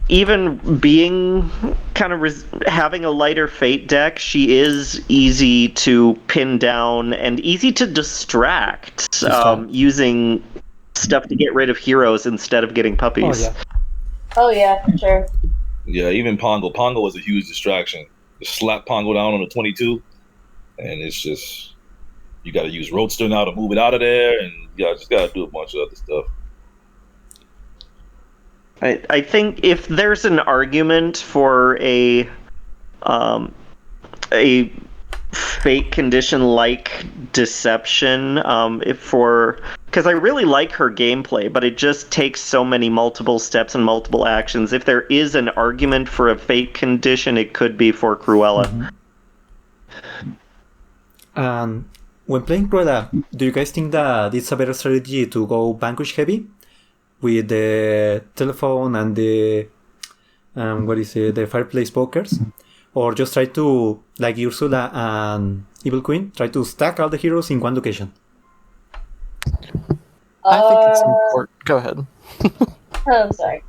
even being kind of having a lighter fate deck, she is easy to pin down and easy to distract using stuff to get rid of heroes instead of getting puppies. Oh yeah, for sure. Yeah, even Pongo. Pongo was a huge distraction. Just slap Pongo down on the 22, and it's just you got to use Roadster now to move it out of there, and just got to do a bunch of other stuff. I think if there's an argument for a fate condition like Deception, because I really like her gameplay, but it just takes so many multiple steps and multiple actions. If there is an argument for a fate condition, it could be for Cruella. Mm-hmm. When playing Cruella, do you guys think that it's a better strategy to go Vanquish heavy? With the telephone and the the fireplace pokers, or just try to, like Ursula and Evil Queen, try to stack all the heroes in one location? I think it's important. Go ahead. I'm sorry.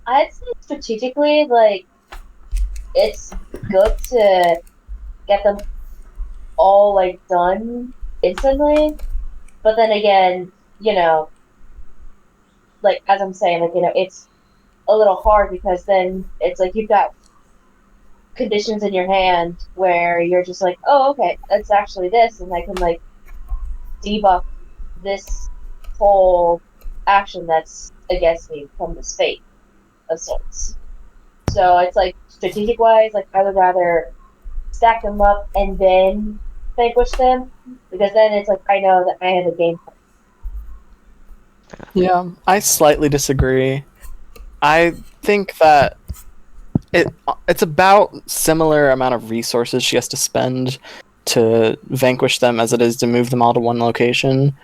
I'd say strategically, like, it's good to get them all done instantly, but then again, like, as I'm saying, it's a little hard because then it's like you've got conditions in your hand where you're just like, oh, okay, it's actually this, and I can, debuff this whole action that's against me from this fate of sorts. So it's strategic-wise, I would rather stack them up and then vanquish them, because then it's I know that I have a game plan. Yeah, I slightly disagree. I think that it's about similar amount of resources she has to spend to vanquish them as it is to move them all to one location.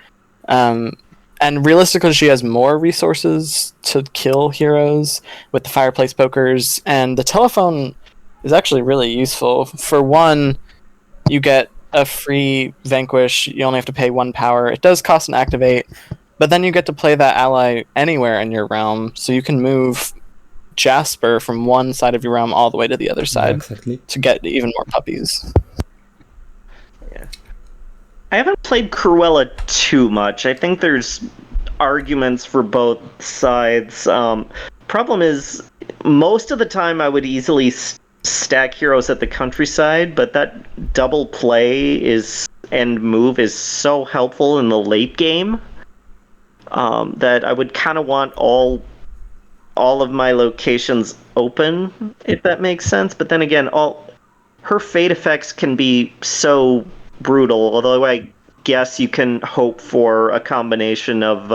And realistically, she has more resources to kill heroes with the fireplace pokers, and the telephone is actually really useful. For one, you get a free vanquish, you only have to pay 1 power. It does cost an activate, but then you get to play that ally anywhere in your realm, so you can move Jasper from one side of your realm all the way to the other side to get even more puppies. Yeah. I haven't played Cruella too much. I think there's arguments for both sides. Problem is, most of the time I would easily stack heroes at the countryside, but that double play and move is so helpful in the late game. That I would kind of want all of my locations open, if that makes sense. But then again, her fate effects can be so brutal, although I guess you can hope for a combination of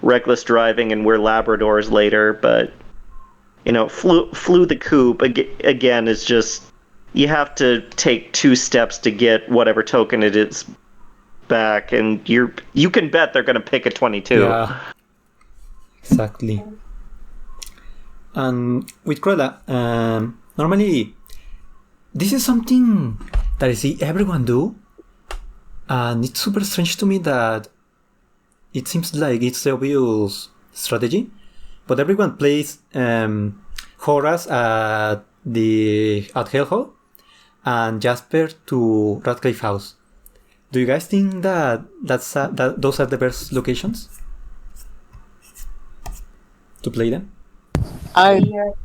reckless driving and we're Labradors later. But flew the coop again is just, you have to take 2 steps to get whatever token it is back, and you can bet they're going to pick a 22. Yeah, exactly. And with Cruella, normally this is something that I see everyone do, and it's super strange to me that it seems like it's the obvious strategy, but everyone plays Horace at Hellhole and Jasper to Radcliffe House. Do you guys think that those are the best locations? to play them? I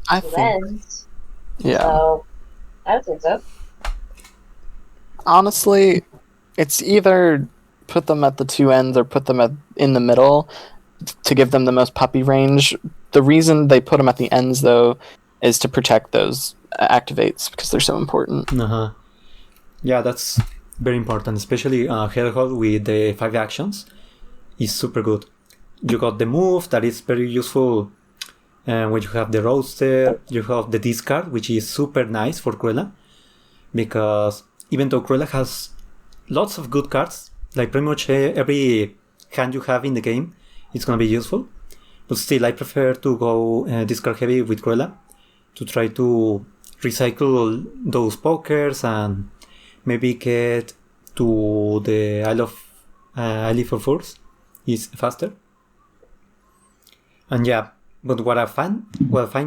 I think ends. yeah. So I would think so. Honestly, it's either put them at the two ends or put them in the middle to give them the most puppy range. The reason they put them at the ends, though, is to protect those activates because they're so important. Uh-huh. Yeah, that's very important, especially Hellhole with the 5 actions is super good. You got the move that is very useful when you have the roaster, you have the discard, which is super nice for Cruella, because even though Cruella has lots of good cards, like pretty much every hand you have in the game, it's gonna be useful. But still, I prefer to go discard heavy with Cruella to try to recycle those pokers and maybe get to the Isle of Force is faster. And yeah, but what I find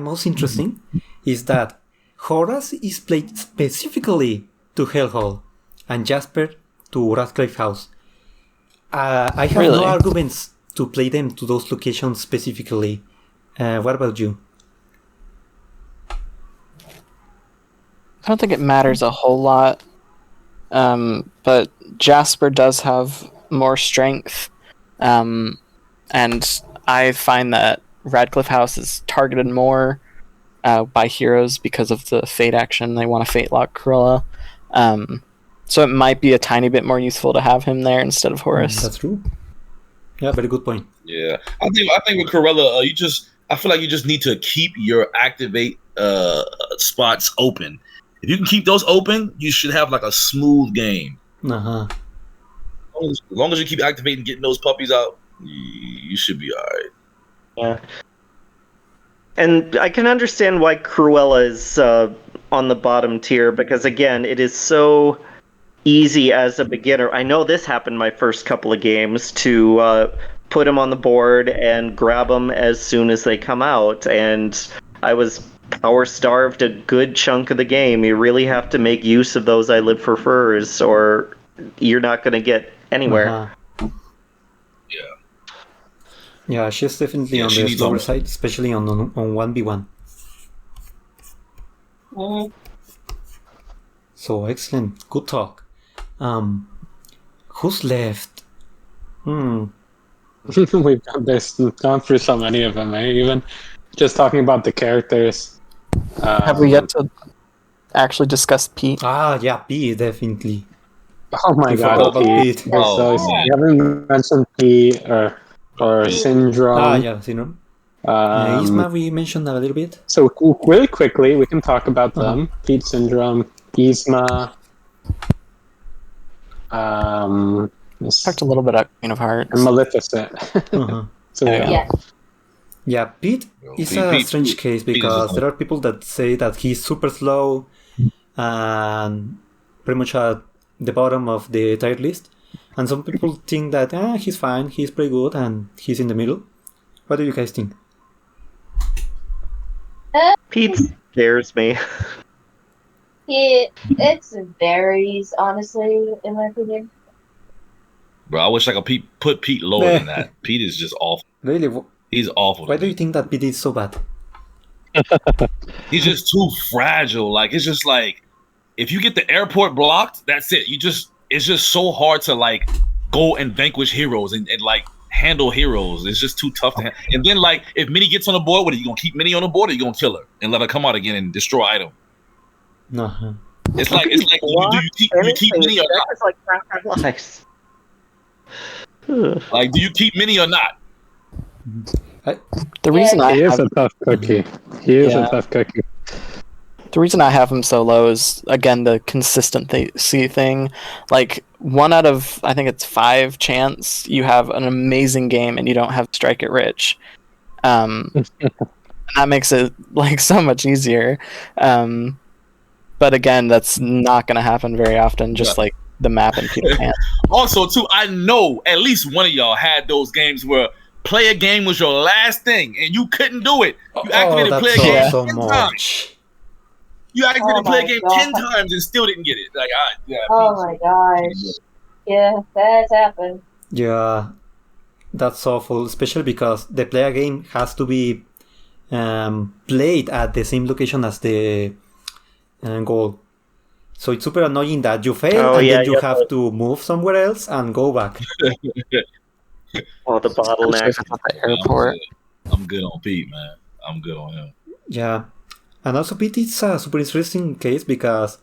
most interesting is that Horace is played specifically to Hellhole and Jasper to Radcliffe House. I have no arguments to play them to those locations specifically. What about you? I don't think it matters a whole lot, but Jasper does have more strength, and I find that Radcliffe House is targeted more by heroes because of the fate action. They want to fate lock Cruella, so it might be a tiny bit more useful to have him there instead of Horace. That's true. Yeah, very good point. Yeah, I think with Cruella, I feel like you just need to keep your activate spots open. If you can keep those open, you should have like a smooth game. Uh-huh. As long as you keep activating, getting those puppies out, you should be all right. Yeah. And I can understand why Cruella is on the bottom tier, because again, it is so easy as a beginner. I know this happened my first couple of games to put them on the board and grab them as soon as they come out, and I was power starved a good chunk of the game. You really have to make use of those I live for furs, or you're not going to get anywhere. Uh-huh. Yeah, she's definitely on the slower side, especially on 1v1. Mm-hmm. So excellent, good talk. Who's left? We've gone through so many of them. Even just talking about the characters. Have we yet to actually discuss Pete? Yeah, Pete, definitely. Oh my god, Pete. You haven't mentioned Pete or Syndrome. Yeah, Syndrome. Isma, we mentioned a little bit. So really quickly, we can talk about them. Pete, Syndrome, Isma. Talked a little bit about Queen of Hearts. And Maleficent. So yeah, Pete is a strange case because there are people that say that he's super slow and pretty much at the bottom of the tier list. And some people think that he's fine, he's pretty good, and he's in the middle. What do you guys think? Pete scares me. It varies, honestly, in my opinion. Bro, I wish I could put Pete lower than that. Pete is just awful. Really? He's awful. Why do you think that Pete is so bad? He's just too fragile. Like, it's just like, if you get the airport blocked, that's it. It's just so hard to like go and vanquish heroes and like handle heroes. It's just too tough to handle. And then like, if Minnie gets on the board, what are you gonna keep Minnie on the board, or you gonna kill her and let her come out again and destroy item? Uh-huh. It's like do you keep Minnie or not? Like, do you keep Minnie or not? The reason he is a tough cookie. He is a tough cookie. The reason I have him so low is, again, the consistency thing. Like, 1 out of, I think it's 5 chance you have an amazing game and you don't have Strike It Rich. And that makes it, like, so much easier. But again, that's not going to happen very often, just like the map in Peter Pan. Also, too, I know at least one of y'all had those games where play a game was your last thing and you couldn't do it. You activated play a game 10 times. You activated play a game 10 times and still didn't get it. Like, my gosh. Yeah, that's happened. Yeah, that's awful, especially because the play a game has to be played at the same location as the goal. So it's super annoying that you fail and then you have to move somewhere else and go back. Oh, the bottleneck. At the airport. I'm good on Pete, man. I'm good on him. Yeah. And also Pete is a super interesting case because,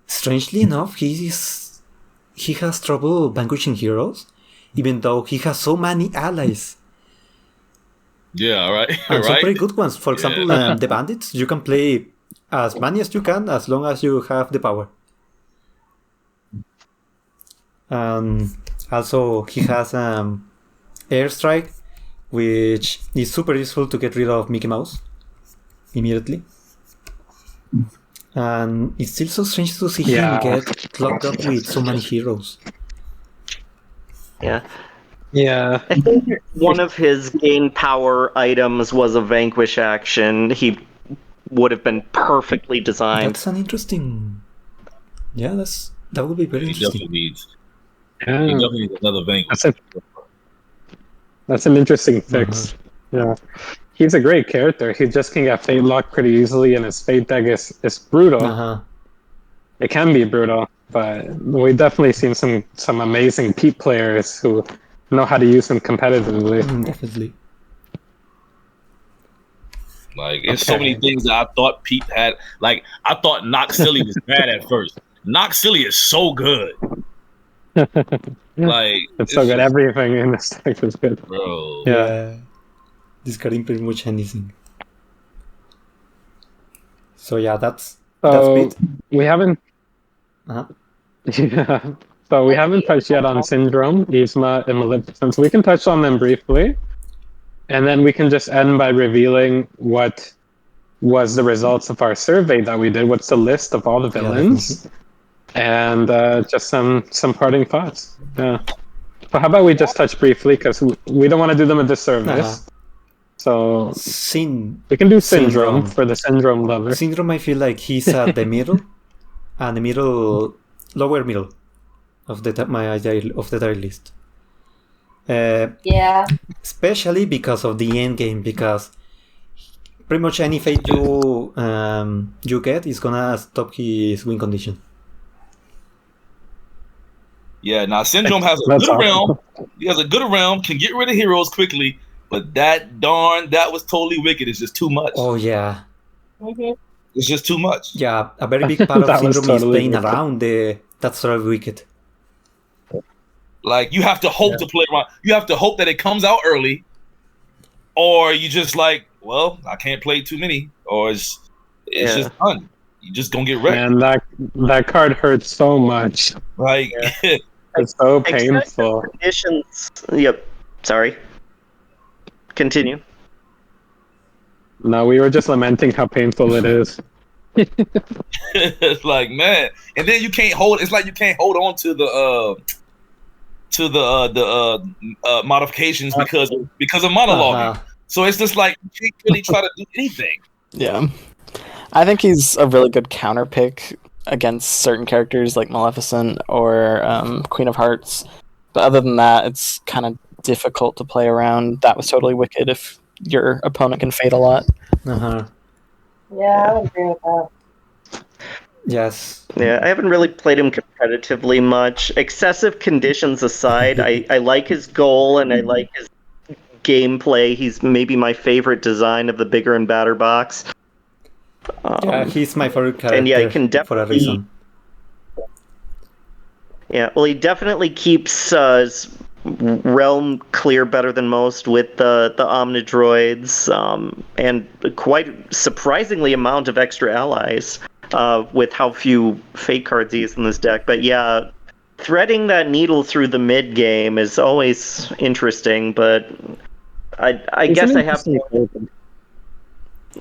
strangely enough, he has trouble vanquishing heroes, even though he has so many allies. Yeah, right. And right? some pretty good ones. For example, the bandits, you can play as many as you can as long as you have the power. Also, he has airstrike, which is super useful to get rid of Mickey Mouse immediately. And it's still so strange to see him get locked up with so many heroes. Yeah. Yeah. I think one of his gain power items was a vanquish action. He would have been perfectly designed. That's an interesting... Yeah, that would be very interesting. He definitely needs another vanquish. That's an interesting fix. Yeah. He's a great character. He just can get fate locked pretty easily, and his fate deck is brutal. It can be brutal, but we've definitely seen some amazing Pete players who know how to use him competitively. Definitely. Like, there's so many things that I thought Pete had. Like, I thought Nox Silly was bad at first. Nox Silly is so good. Like, it's so good. Everything in this deck is good. Bro. Yeah. Discarding pretty much anything. So yeah, that's Pete. We haven't... Yeah. So we haven't touched yet on Syndrome, Yzma, and Maleficent. So we can touch on them briefly. And then we can just end by revealing what was the results of our survey that we did. What's the list of all the villains? And just some parting thoughts. Yeah. But how about we just touch briefly, because we don't want to do them a disservice. So we can do Syndrome for the Syndrome lover. Syndrome, I feel like he's at the middle, and the lower middle of the tier list. Especially because of the end game, because pretty much any fate you get is gonna stop his win condition. Yeah, now Syndrome has a good realm. He has a good realm, can get rid of heroes quickly, but that was totally wicked. It's just too much. Oh yeah. It's just too much. Yeah, a very big part of Syndrome is playing around that's sort of wicked. Like, you have to hope to play around. You have to hope that it comes out early, or you just like, well, I can't play too many, or it's just done. You just gonna get wrecked. And that card hurts so much. Like, it's so painful. Conditions. Yep. Sorry. Continue. No, we were just lamenting how painful it is. It's like, man, and then you can't hold. It's like you can't hold on to the modifications because of monologuing. So it's just like you can't really try to do anything. Yeah, I think he's a really good counter pick against certain characters like Maleficent or Queen of Hearts. But other than that, it's kind of difficult to play around. That was totally wicked if your opponent can fade a lot. Yeah, I would agree with that. Yes. Yeah, I haven't really played him competitively much. Excessive conditions aside, I like his goal and I like his gameplay. He's maybe my favorite design of the bigger and badder box. Yeah, he's my favorite character. And yeah, he can definitely, for a reason. Yeah, well, he definitely keeps his realm clear better than most with the Omnidroids, and quite surprisingly amount of extra allies. With how few fate cards he has in this deck. But yeah, threading that needle through the mid game is always interesting, but I guess I have to...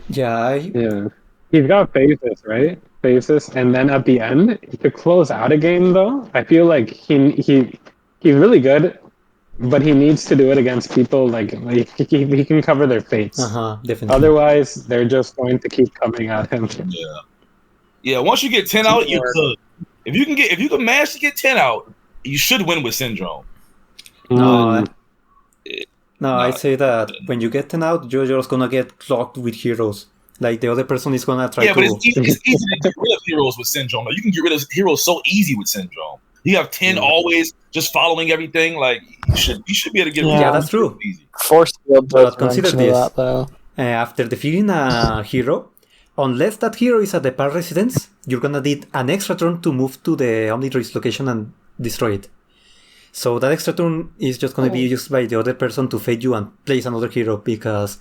Yeah, he's got phases, right? Phases, and then at the end, to close out a game, though, I feel like he's really good, but he needs to do it against people like he can cover their fates. Definitely. Otherwise, they're just going to keep coming at him. Yeah. Once you get 10 out, you could. If you can manage to get 10 out, you should win with Syndrome. No, I say that when you get 10 out, you're just gonna get clogged with heroes. Like the other person is gonna try to. Yeah, but it's easy to get rid of heroes with syndrome. Like, you can get rid of heroes so easy with syndrome. You have 10 always just following everything. Like you should be able to get rid of Yeah, that's true. easy. Force field But does consider mention this. that, though. After defeating a hero, unless that hero is at the par residence, you're gonna need an extra turn to move to the Omnidroid's location and destroy it. So that extra turn is just gonna be used by the other person to fade you and place another hero, because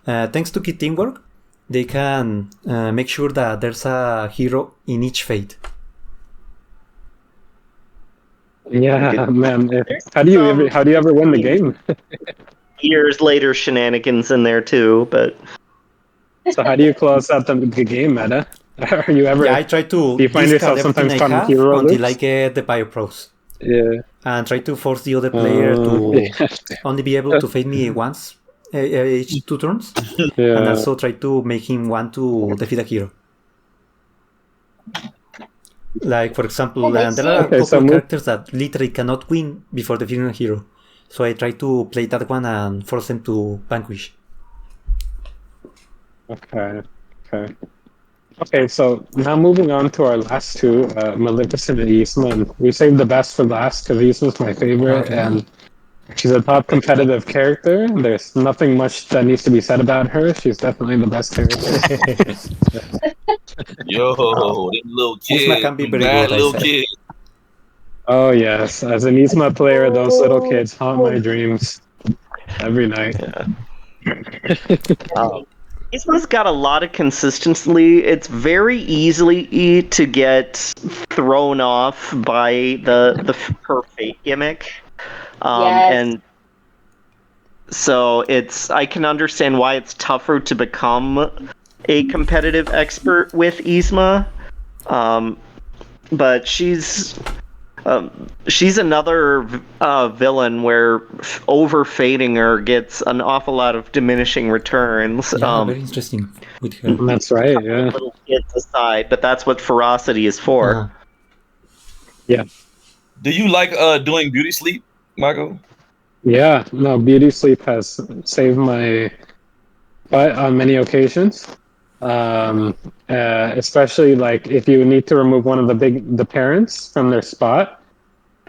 thanks to key teamwork, they can make sure that there's a hero in each fade. Yeah, man. How do you ever win the game? Years later shenanigans in there too, but So how do you close out the game, Meta? Are you ever? Yeah, I try to Do you find discard yourself sometimes everything I fun have hero until I loops? get the Biopros. Yeah. And try to force the other player to only be able to fade me once each 2 turns. Yeah. And also try to make him want to defeat a hero. Like, for example, there are a couple of characters that literally cannot win before defeating a hero. So I try to play that one and force them to vanquish. Okay, so now moving on to our last two, Maleficent and Yzma. And we saved the best for last because Yzma's my favorite, and she's a top competitive character. There's nothing much that needs to be said about her. She's definitely the best character. Yo, them little kids. Yzma can be very mad good, little I say. kids. Oh yes, as an Yzma player, those little kids haunt my dreams every night. Yzma's got a lot of consistency. It's very easily to get thrown off by her fate gimmick. And so I can understand why it's tougher to become a competitive expert with Yzma. But she's another villain where over-fading her gets an awful lot of diminishing returns. Yeah, very interesting with her. That's right, yeah. Little kids aside, but that's what ferocity is for. Yeah. Do you like doing beauty sleep, Michael? Yeah, no, beauty sleep has saved my butt on many occasions. Especially like if you need to remove one of the parents from their spot,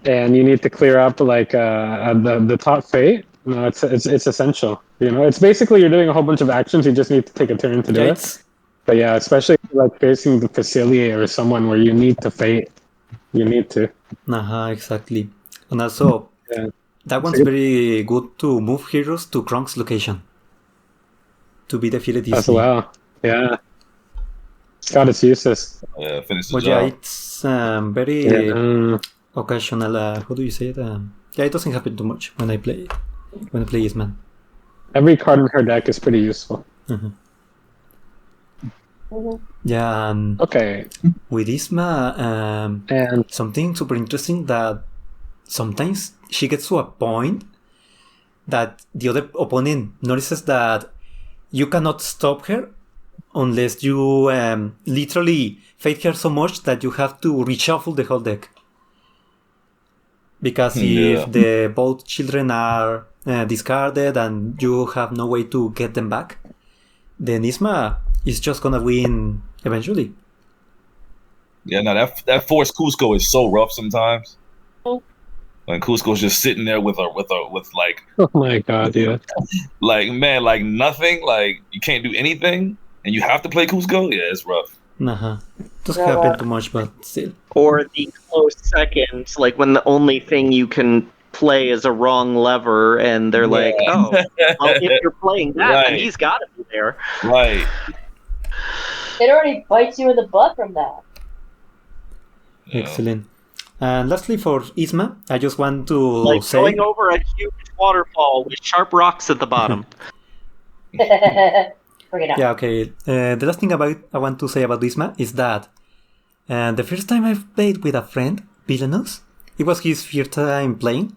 and you need to clear up like the top fate. No, it's essential. You know, it's basically you're doing a whole bunch of actions. You just need to take a turn to do it. But yeah, especially like facing the Facilier or someone where you need to fate. You need to. Exactly. And also, that one's very good to move heroes to Kronk's location to be defeated easily. As well. Yeah. It's got its uses. Yeah, finish the But job. yeah, it's very occasional. How do you say it? Yeah, it doesn't happen too much when I play Yzma. Every card in her deck is pretty useful. Yeah, and okay. With Yzma, and something super interesting that sometimes she gets to a point that the other opponent notices that you cannot stop her unless you literally fade her so much that you have to reshuffle the whole deck. Because if the both children are discarded and you have no way to get them back, then Yzma is just gonna win eventually. Yeah, no, that forced Cusco is so rough sometimes. When Cusco's just sitting there with like, oh my god, yeah, like man, like nothing, like you can't do anything, and you have to play Cusco. Yeah, it's rough. Doesn't happen too much, but still. Or the close seconds, like when the only thing you can play is a wrong lever, and they're like, "Oh, well, if you're playing that, then he's got to be there." Right. It already bites you in the butt from that. Excellent. And lastly, for Yzma, I just want to like say... going over a huge waterfall with sharp rocks at the bottom. Yeah, okay. The last thing I want to say about Yzma is that the first time I've played with a friend, Villainous, it was his first time playing,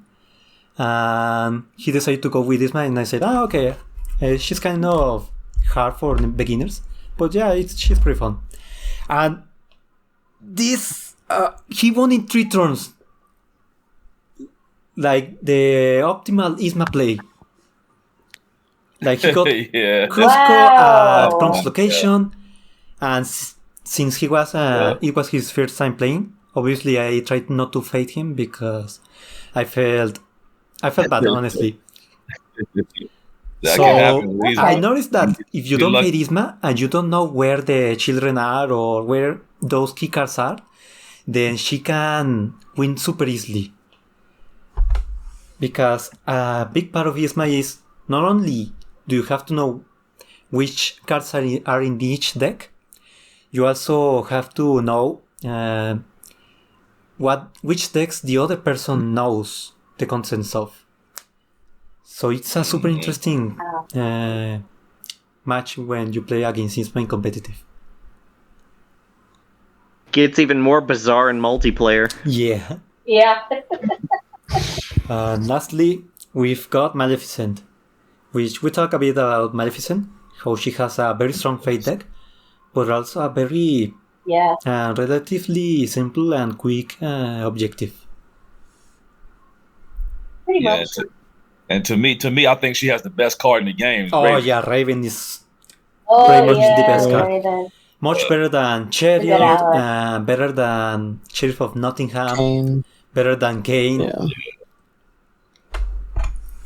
and he decided to go with Yzma, and I said, okay, she's kind of hard for beginners, but yeah, she's pretty fun. And this, he won in 3 turns, like the optimal Yzma play. Like he got Yeah. Cusco at Wow. Bronx location, and since he was it was his first time playing. Obviously, I tried not to fade him because I felt bad, honestly. That So can happen. He's- I noticed that if you Good don't luck. fade Isma and you don't know where the children are or where those key cards are, then she can win super easily. Because a big part of Isma is not only do you have to know which cards are in each deck, you also have to know which decks the other person knows the contents of. So it's a super interesting match when you play against Isma in competitive. Gets even more bizarre in multiplayer. Yeah. Yeah. Lastly, we've got Maleficent, which we talk a bit about Maleficent, how she has a very strong fate deck, but also a very Yeah. relatively simple and quick objective. Pretty Yeah, much. and to me, I think she has the best card in the game. Oh Raven. yeah, Raven is Oh, Pretty much yeah. the best card. Raven. much better than Chariot, ally. better than Sheriff of Nottingham, Kane. better than Kane. Yeah.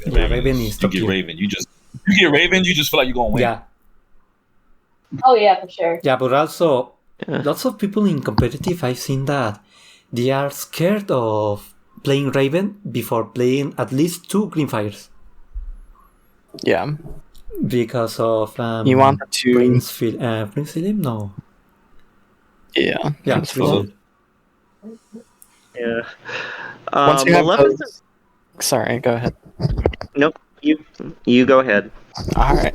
Yeah, Raven is You top get tier. Raven, you get Raven, you just feel like you're gonna win. Yeah, Oh, yeah, for sure. yeah, but also Yeah. lots of people in competitive, I've seen that they are scared of playing Raven before playing at least 2 Greenfires Yeah. because of You want the two. Prince Philip? No, Yeah. yeah, Prince Prince Philip. Philip. Yeah. Once you have Maleficent. those... Sorry, go ahead. Nope. You go ahead. All right.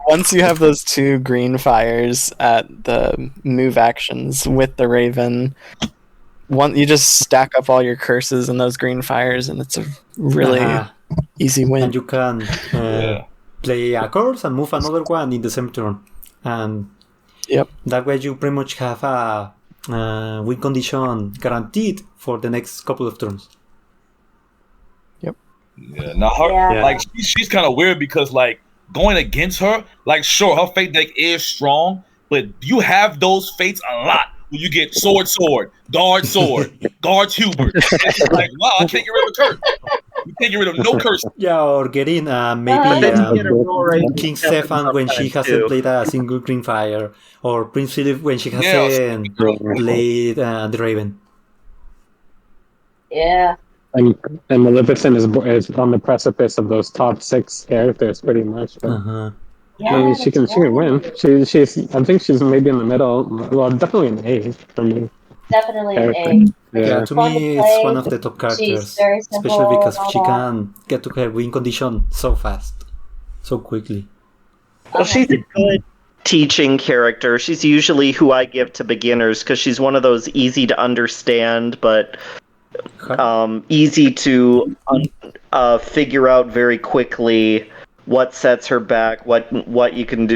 Once you have those 2 green fires at the move actions with the Raven, you just stack up all your curses in those green fires, and it's a really easy win. And you can Yeah. play a course and move another one in the same turn, and Yep. that way you pretty much have a win condition guaranteed for the next couple of turns. Yeah. Now her Yeah. like she's kind of weird because like going against her, like sure her fate deck is strong, but you have those fates a lot. When you get sword, guard, Hubert. It's just like wow, I can't get rid of a curse. You can't get rid of no curse. Yeah, or getting maybe Then you get a Aurora King Stefan Stefan when she sometimes, hasn't too. played a single green fire, or Prince Philip when she Yeah. hasn't played the Raven. Yeah. And Maleficent is on the precipice of those top 6 characters, pretty much. But, Uh-huh. Yeah, I mean, she can win. She's I think she's maybe in the middle. Well, definitely an A for me. Definitely an A. Character. Yeah, to Fun to me, it's play. one of the top characters, She's very simple especially because and all she that. can get to her win condition so fast, so quickly. Well, she's a good teaching character. She's usually who I give to beginners because she's one of those easy to understand, but easy to figure out very quickly what sets her back, what you can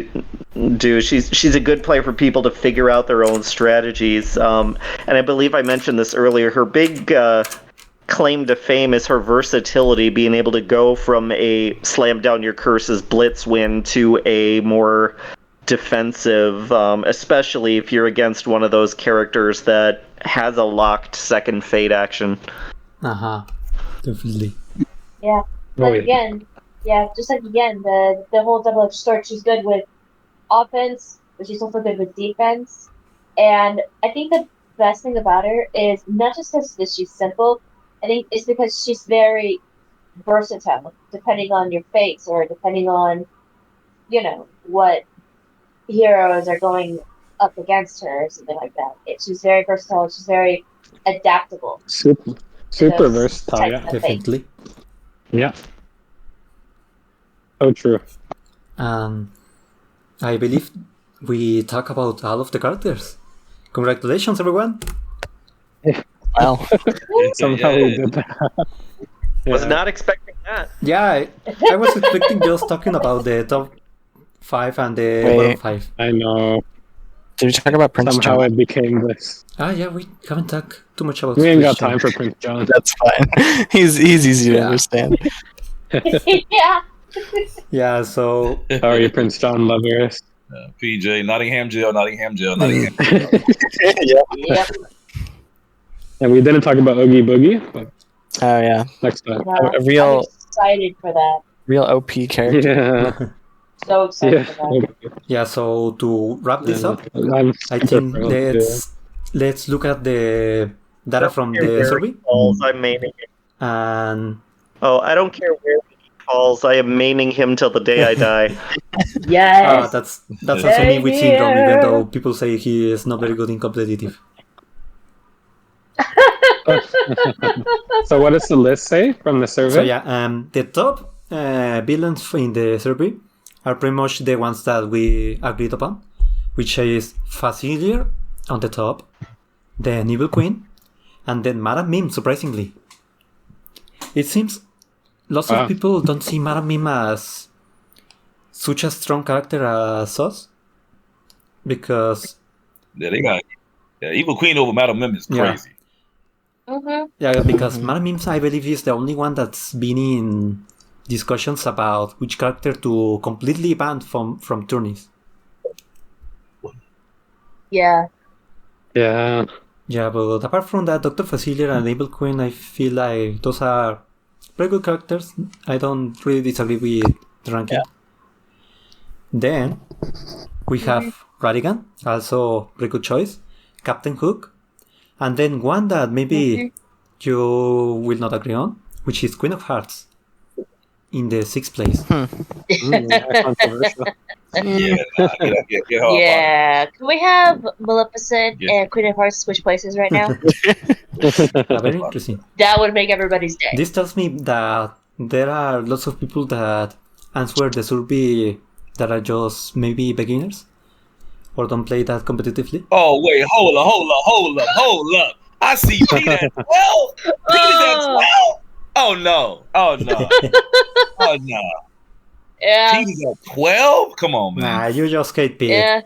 do. She's a good player for people to figure out their own strategies. And I believe I mentioned this earlier. Her big claim to fame is her versatility, being able to go from a slam down your curses blitz win to a more defensive, especially if you're against one of those characters that has a locked second fate action. Definitely. Yeah. But again, just like again, the whole double-edged sword, she's good with offense, but she's also good with defense. And I think the best thing about her is not just because she's simple, I think it's because she's very versatile, depending on your fates or depending on, what heroes are going up against her or something like that. She's very versatile, she's very adaptable. Super those versatile, types yeah. of things. Definitely. Yeah. So true. I believe we talk about all of the characters. Congratulations, everyone! Wow. Somehow we did that. Was not expecting that. Yeah, I was expecting just talking about the top 5 and the Wait. bottom 5. I know. Did we talk about Prince Somehow John? it became this. Yeah, we haven't talked too much about We ain't got Christian. time for Prince John. That's fine. He's easy to Yeah. understand. Yeah. Yeah, so How are you, Prince John lovers? PJ, Nottingham Jail, Nottingham Jail, Nottingham Jail. Yep. And we didn't talk about Oogie Boogie, but Oh yeah, next time. No, a I'm real excited for that. OP character. Yeah. So excited Yeah. for that. yeah, so to wrap this up, I'm I super think thrilled, yeah. let's look at the data from the survey Falls, I'm maining him. and Oh, I don't care where he falls. I am maining him till the day I die. Yes. that's also me with Same Syndrome, even here. though people say he is not very good in competitive. So what does the list say from the survey? So yeah, the top villains in the survey are pretty much the ones that we agreed upon, which is Facilier on the top, then Evil Queen, and then Madame Mim, surprisingly. It seems lots of people don't see Madame Mim as such a strong character as us, because Yeah, they got Evil Queen over Madam Mim is crazy. because Madame Mim, I believe, is the only one that's been in discussions about which character to completely ban from tourneys. Yeah. Yeah. Yeah, but apart from that, Dr. Facilier and Evil Queen, I feel like those are very good characters. I don't really disagree with the ranking. Then we have Radigan, also very good choice. Captain Hook, and then one that maybe you will not agree on, which is Queen of Hearts in the 6th place. Controversial. Get her Yeah. Can we have Maleficent and Queen of Hearts switch places right now? Very interesting. That would make everybody's day. This tells me that there are lots of people that answer the survey that are just maybe beginners or don't play that competitively. Oh wait, hold up. I see Peter at 12. Peter's at 12. Oh no. Oh no. Yeah. Peter's at 12. Come on, man. Nah, you just hate Pete. Yeah.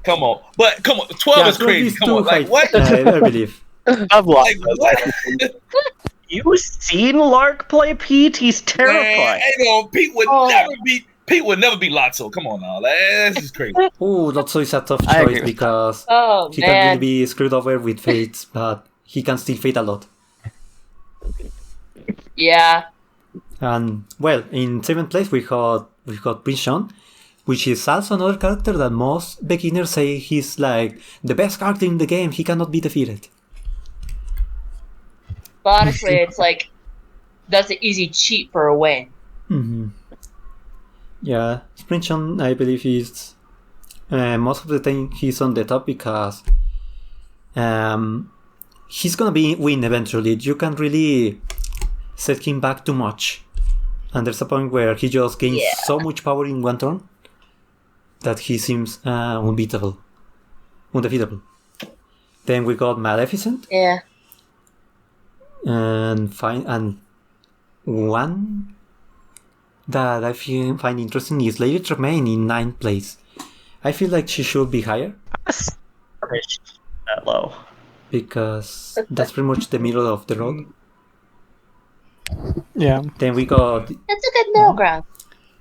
Come on, but come on. 12 is crazy. Come on, like what? I believe. I've lost. Like what? You seen Lark play Pete? He's Man, terrifying. ain't no Pete would Oh. never beat Lotso. Come on now, that's just crazy. Oh, Lotso is a tough I agree choice with because Oh he can really man. be screwed over with fates, but he can still fade a lot. Yeah. And well, in 7th place we got Prince Sean, which is also another character that most beginners say he's like the best character in the game. He cannot be defeated. But honestly, it's like that's an easy cheat for a win. Mm-hmm. Yeah, Prince Sean, I believe he's most of the time he's on the top because he's gonna win eventually. You can't really set him back too much, and there's a point where he just gains so much power in one turn that he seems undefeatable. Then we got Maleficent, Yeah. and one that I find interesting is Lady Tremaine in 9th place. I feel like she should be higher That low. because that's pretty much the middle of the road. Yeah. Then we got That's a good middle ground.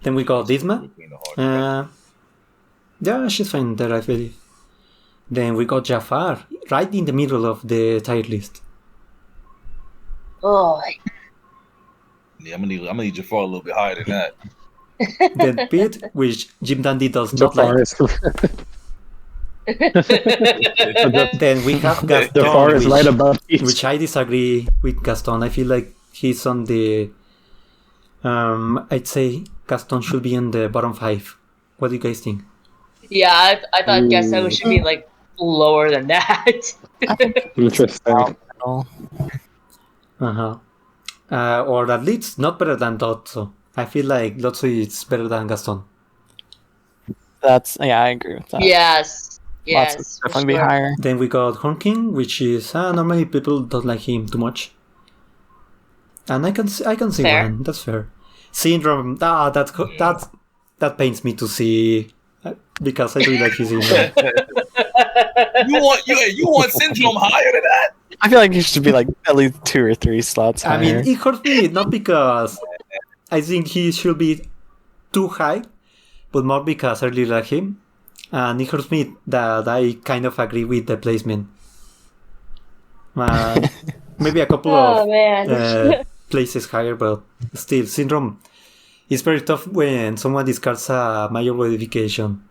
Disma. Yeah, she's fine there, I believe. Then we got Jafar, right in the middle of the tier list. Oh. Yeah, I'm gonna need Jafar a little bit higher than that. Then Pete, which Jim Dandy does not Jafar like. is, Then we have Gaston, Jafar is right above each. which I disagree with Gaston. I feel like he's on the... I'd say Gaston should be in the bottom 5. What do you guys think? Yeah, I thought Gaston should be like lower than that. Interesting. Uh-huh. Or at least not better than Lotso. I feel like Lotso is better than Gaston. I agree with that. Yes. Lots Yes. would for definitely be sure. higher. Then we got Horn King, which is normally people don't like him too much, and I can see Fair. one. That's fair. Syndrome. That pains me to see because I really like his syndrome. You want Syndrome higher than that? I feel like it should be like at least 2 or 3 slots higher. I mean, it hurts me not because I think he should be too high, but more because I really like him. And it hurts me that I kind of agree with the placement. Maybe a couple of places higher, but still, Syndrome is very tough when someone discards a major modification.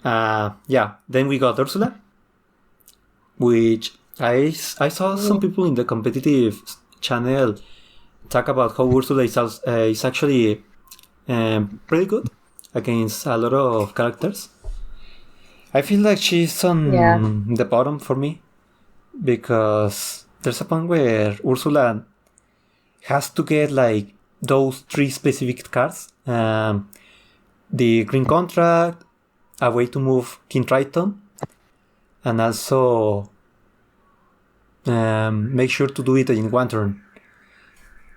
Then we got Ursula, which I saw some people in the competitive channel talk about how Ursula is actually pretty good against a lot of characters. I feel like she's on the bottom for me because there's a point where Ursula has to get like those 3 specific cards: the Green Contract, a way to move King Triton, and also make sure to do it in one turn,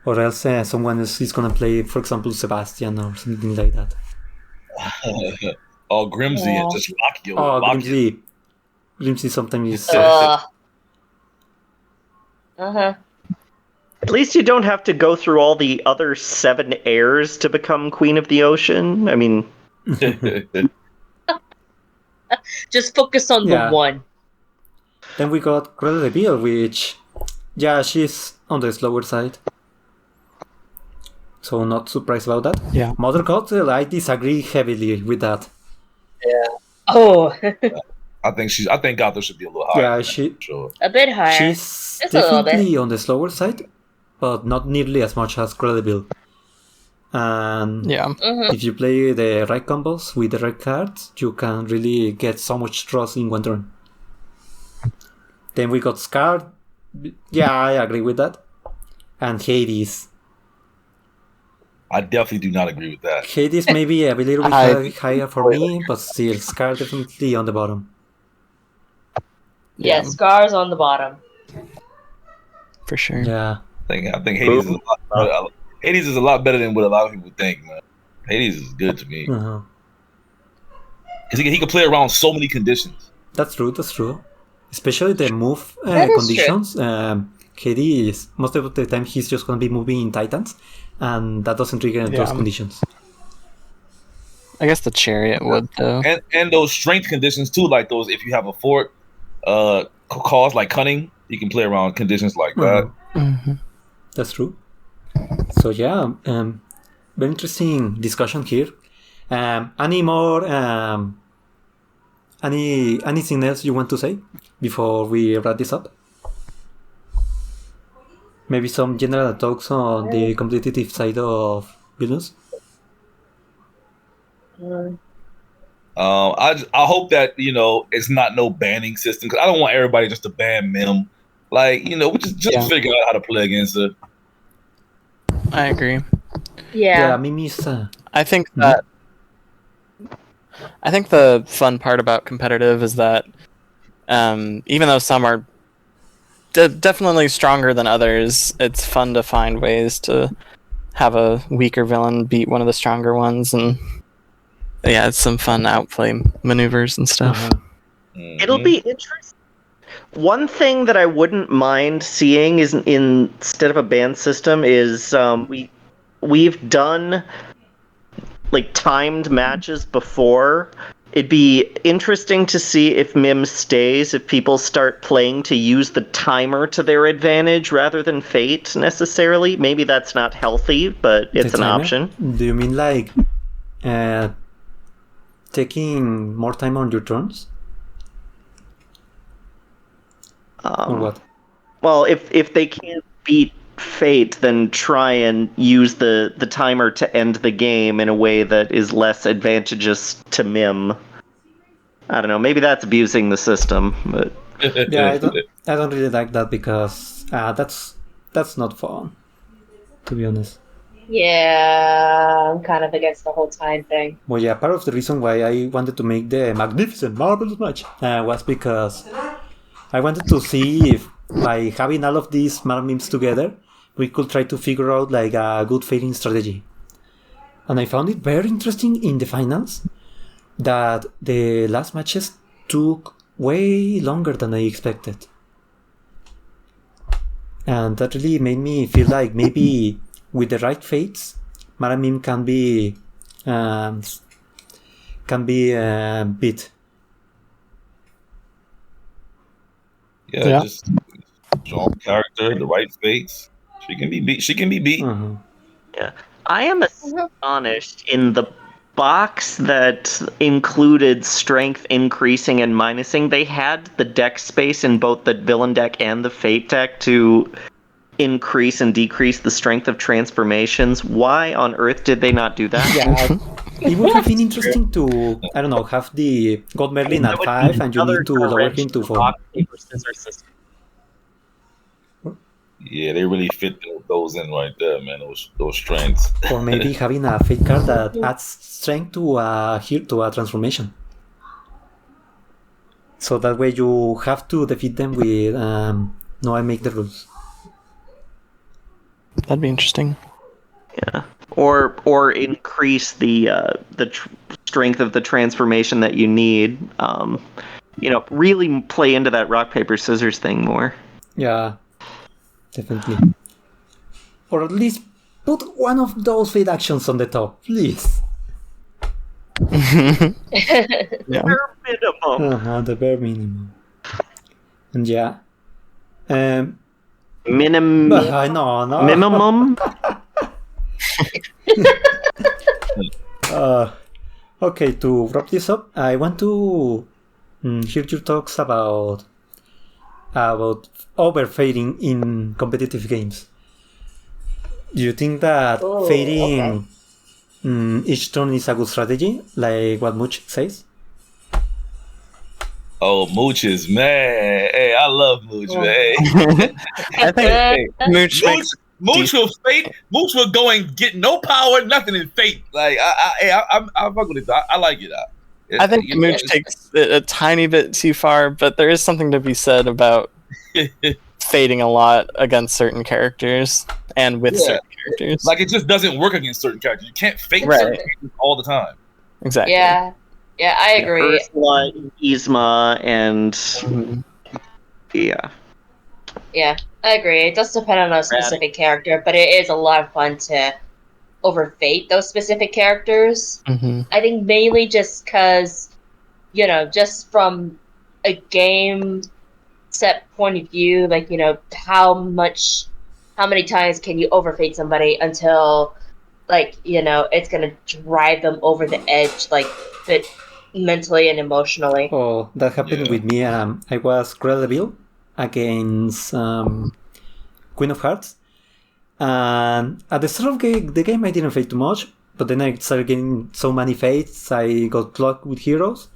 or else someone else is gonna play, for example, Sebastian or something like that. Grimsy and just rock you. Grimsy sometimes is. At least you don't have to go through all the other 7 heirs to become Queen of the Ocean. I mean, just focus on the one. Then we got Cruella de Vil, which, she's on the slower side. So not surprised about that. Yeah. Mother Gothel, I disagree heavily with that. Yeah. Oh. I think Gothel should be a little higher. Yeah, sure. A bit higher. She's definitely on the slower side, but not nearly as much as Cruella de Vil. And if you play the right combos with the right cards, you can really get so much trust in one turn. Then we got Scar. Yeah, I agree with that. And Hades. I definitely do not agree with that. Hades maybe a little bit higher for me, but still, Scar definitely on the bottom. Yeah, Scar's on the bottom. For sure. Yeah. I think Hades is a lot better than what a lot of people think, man. Hades is good to me. Because he can play around so many conditions. That's true. Especially the move conditions. Hades, most of the time, he's just going to be moving in Titans, and that doesn't trigger those conditions. I guess the Chariot would, though. And those strength conditions, too, like those, if you have a fort cause like Cunning, you can play around conditions like that. Mm-hmm. That's true. So, very interesting discussion here. Any more... anything else you want to say before we wrap this up? Maybe some general talks on the competitive side of Villainous? I hope that, it's not no banning system, because I don't want everybody just to ban Mim. Like, we just figure out how to play against it. I agree. Yeah. Mim is... I think that... I think the fun part about competitive is that even though some are definitely stronger than others, it's fun to find ways to have a weaker villain beat one of the stronger ones, and it's some fun outplay maneuvers and stuff. It'll be interesting. One thing that I wouldn't mind seeing is instead of a ban system is we've done like timed matches before. It'd be interesting to see if Mim stays, if people start playing to use the timer to their advantage rather than fate necessarily. Maybe that's not healthy, but it's an option. Do you mean like taking more time on your turns? Or what? Well, if they can't beat fate, then try and use the timer to end the game in a way that is less advantageous to Mim. I don't know, maybe that's abusing the system, but I don't really like that because that's not fun, to be honest. Yeah, I'm kind of against the whole time thing. Well, part of the reason why I wanted to make the magnificent, marvelous match was because I wanted to see if by having all of these smart memes together, we could try to figure out like a good fading strategy. And I found it very interesting in the finals that the last matches took way longer than I expected. And that really made me feel like maybe with the right fates, Malamim can be beat. Yeah, just strong character, the right fates. She can be beat. Uh-huh. Yeah. I am astonished in the box that included strength increasing and minusing. They had the deck space in both the villain deck and the fate deck to increase and decrease the strength of transformations. Why on earth did they not do that? Yeah, it would have been interesting to, I don't know, have the God Merlin at 5 and you need to lower him to 4. Rock, paper, scissors system. Yeah, they really fit those in right there, man. Those strengths. Or maybe having a fate card that adds strength to a transformation. So that way you have to defeat them with no, I make the rules. That'd be interesting. Yeah. Or increase the strength of the transformation that you need. Really play into that rock, paper, scissors thing more. Yeah, definitely. Or at least put one of those fate actions on the top, please. Yeah. Bare minimum. The bare minimum. And yeah. No. Minimum. Okay, to wrap this up, I want to hear your talks about overfading in competitive games. Do you think that fading each turn is a good strategy, like what Mooch says? Oh, Mooches, man. Hey, I love Mooch, man. I think Mooch will fate. Mooch will go and get no power, nothing in fate. Like I fuck with it. I like it. I think Mooch takes it a tiny bit too far, but there is something to be said about fading a lot against certain characters and with certain characters. Like it just doesn't work against certain characters. You can't fate certain characters all the time. Exactly. Yeah, I agree. Ursula, Yzma, and Yeah, I agree. It does depend on a specific character, but it is a lot of fun to overfate those specific characters. I think mainly just because, just from a game set point of view, like, how many times can you overfate somebody until, like, it's gonna drive them over the edge, like, mentally and emotionally. Oh, that happened with me. I was Cruella against Queen of Hearts, and at the start of the game I didn't fade too much, but then I started getting so many fates I got plugged with heroes.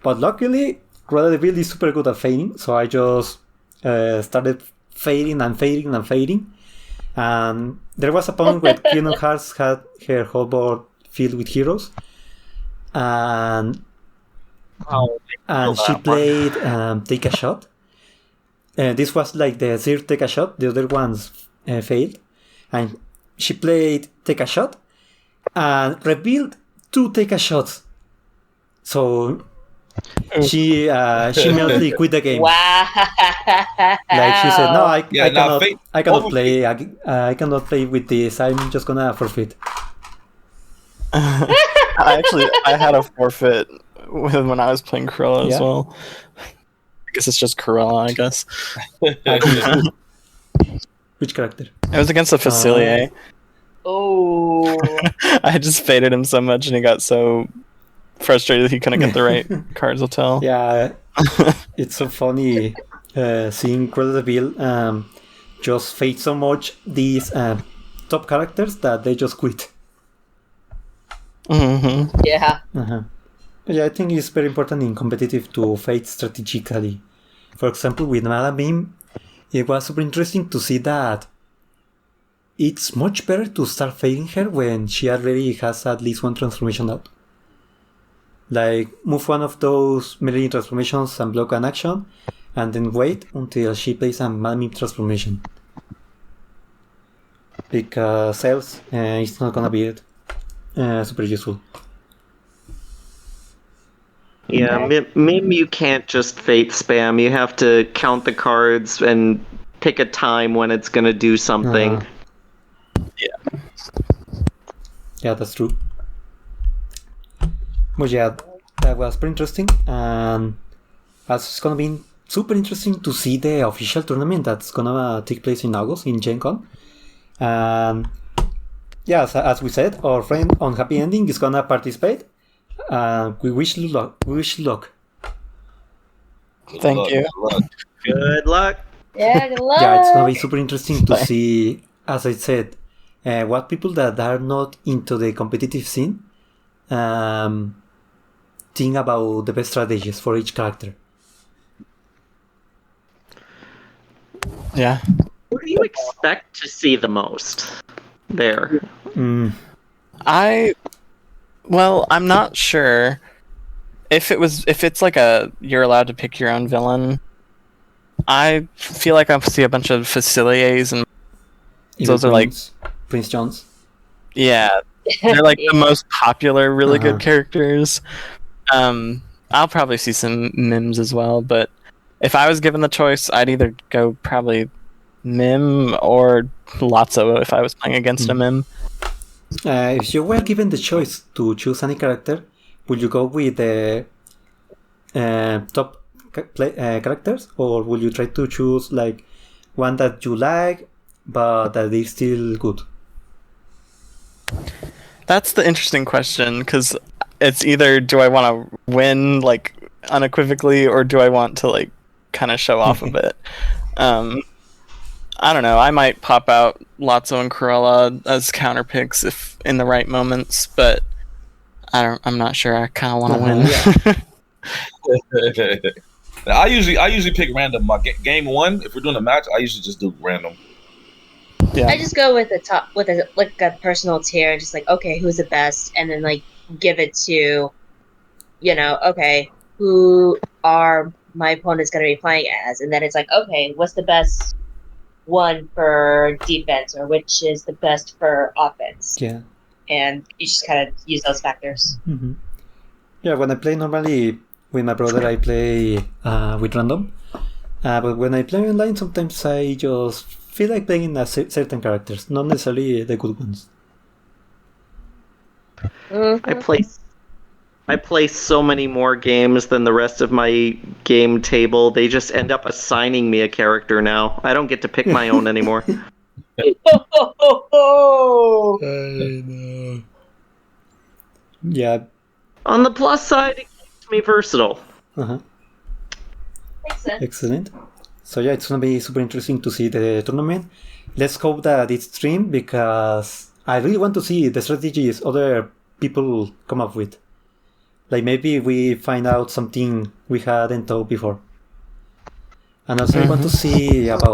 But luckily Cruella is super good at fading, so I just started fading, and there was a point where Queen of Hearts had her whole board filled with heroes, and she played Take a Shot. This was like the third Take a Shot. The other ones failed, and she played Take a Shot and revealed 2 Take a Shots. So she immediately quit the game. Wow! Like she said, no, I cannot play with this. I'm just gonna forfeit. I had a forfeit when I was playing Cruella as well. I guess it's just Cruella, I guess. Which character? It was against the Facilier. Oh. I just faded him so much and he got so frustrated he couldn't get the right cards to tell. Yeah, it's so funny seeing Cruella just fade so much these top characters that they just quit. Yeah. But yeah, I think it's very important in competitive to fade strategically. For example, with Malamim, it was super interesting to see that it's much better to start fading her when she already has at least one transformation out. Like, move one of those melee transformations and block an action, and then wait until she plays a Malamim transformation. Because else, it's not gonna be super useful. Yeah, maybe you can't just fate spam. You have to count the cards and pick a time when it's gonna do something. Yeah, that's true. But yeah, that was pretty interesting, and it's gonna be super interesting to see the official tournament that's gonna take place in August in Gen Con. And yeah, as we said, our friend UnhappyEnding is gonna participate. We wish you luck. We wish you luck. Thank you. Good luck. Yeah, good luck. Yeah, it's gonna be super interesting to see, as I said, what people that are not into the competitive scene think about the best strategies for each character. Yeah. Who do you expect to see the most there? I'm not sure if it's like you're allowed to pick your own villain. I feel like I'll see a bunch of Faciliers, and those are like Prince Johns. Yeah, they're like the most popular, really good characters. I'll probably see some Mims as well, but if I was given the choice, I'd either go probably Mim or Lotso if I was playing against a Mim. If you were given the choice to choose any character, would you go with the top characters, or will you try to choose like one that you like but that is still good? That's the interesting question, because it's either do I want to win like unequivocally, or do I want to like kind of show off a bit. I don't know. I might pop out Lotso and Cruella as counter picks if in the right moments, but I'm not sure. I kind of want to win. I usually pick random. My game one, if we're doing a match, I usually just do random. Yeah. I just go with a personal tier and just like, okay, who's the best, and then like give it to, okay, who are my opponents going to be playing as, and then it's like, okay, what's the best one for defense, or which is the best for offense? Yeah. And you just kind of use those factors. Mm-hmm. Yeah, when I play normally with my brother, I play with random. But when I play online, sometimes I just feel like playing certain characters, not necessarily the good ones. Mm-hmm. I play so many more games than the rest of my game table. They just end up assigning me a character now. I don't get to pick my own anymore. I know. Yeah. On the plus side, it keeps me versatile. Makes sense. Excellent. So yeah, it's gonna be super interesting to see the tournament. Let's hope that it's streamed, because I really want to see the strategies other people come up with. Like maybe we find out something we hadn't thought before. And also I want to see about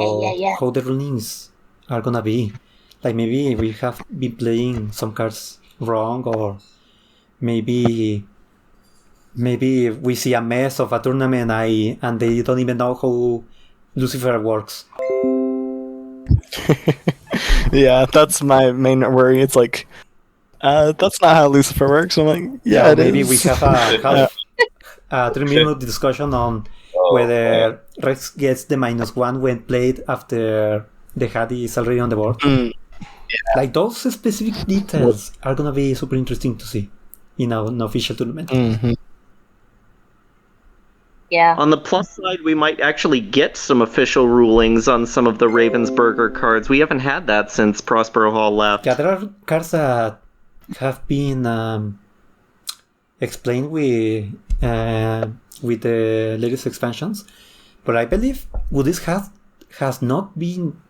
how the rulings are gonna be. Like maybe we have been playing some cards wrong, or maybe we see a mess of a tournament and they don't even know how Lucifer works. Yeah, that's my main worry. It's like, that's not how Lucifer works. I'm like, yeah, maybe is. we have a 3-minute discussion on whether Rex gets the -1 when played after the Hattie is already on the board. Yeah. Like those specific details are gonna be super interesting to see in an official tournament. Mm-hmm. Yeah. On the plus side, we might actually get some official rulings on some of the Ravensburger cards. We haven't had that since Prospero Hall left. Yeah, there are cards that have been explained with the latest expansions, but I believe this has not been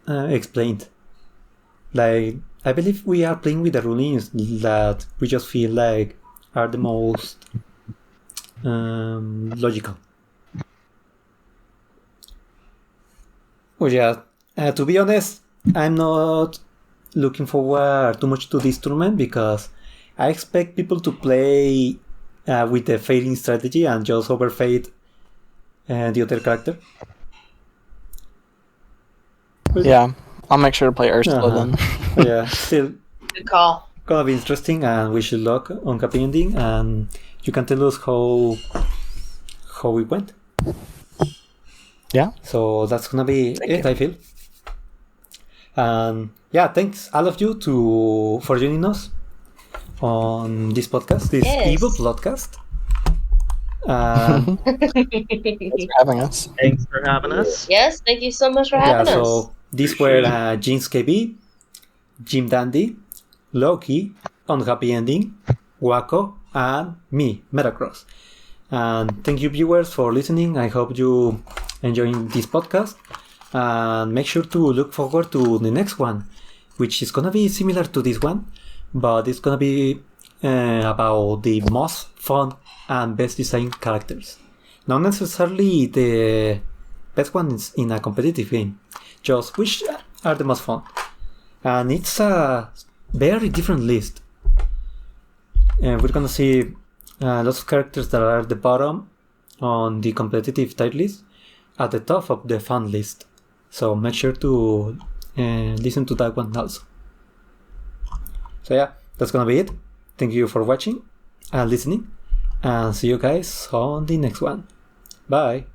explained. Like, I believe we are playing with the rulings that we just feel like are the most logical. Well, yeah, to be honest, I'm not looking forward too much to this tournament, because I expect people to play with the fading strategy and just overfade the other character. Yeah, I'll make sure to play Ursula then. Yeah, still Good call. gonna be interesting, and wish you luck on UnhappyEnding, and you can tell us how it went. Yeah. So that's gonna be it, I feel. And yeah, thanks all of you for joining us on this podcast, this evil podcast. Thanks for having us. Thanks for having us. Yes, thank you so much for having us. So these were Jeans KB, Jim Dandy, Loki, Unhappy Ending, Waco, and me, MetaCross. And thank you, viewers, for listening. I hope you enjoying this podcast. And make sure to look forward to the next one, which is gonna be similar to this one, but it's gonna be about the most fun and best designed characters. Not necessarily the best ones in a competitive game, just which are the most fun. And it's a very different list. We're gonna see lots of characters that are at the bottom on the competitive tier list, at the top of the fun list. So make sure to listen to that one also. So yeah, that's gonna be it. Thank you for watching and listening, and see you guys on the next one. Bye.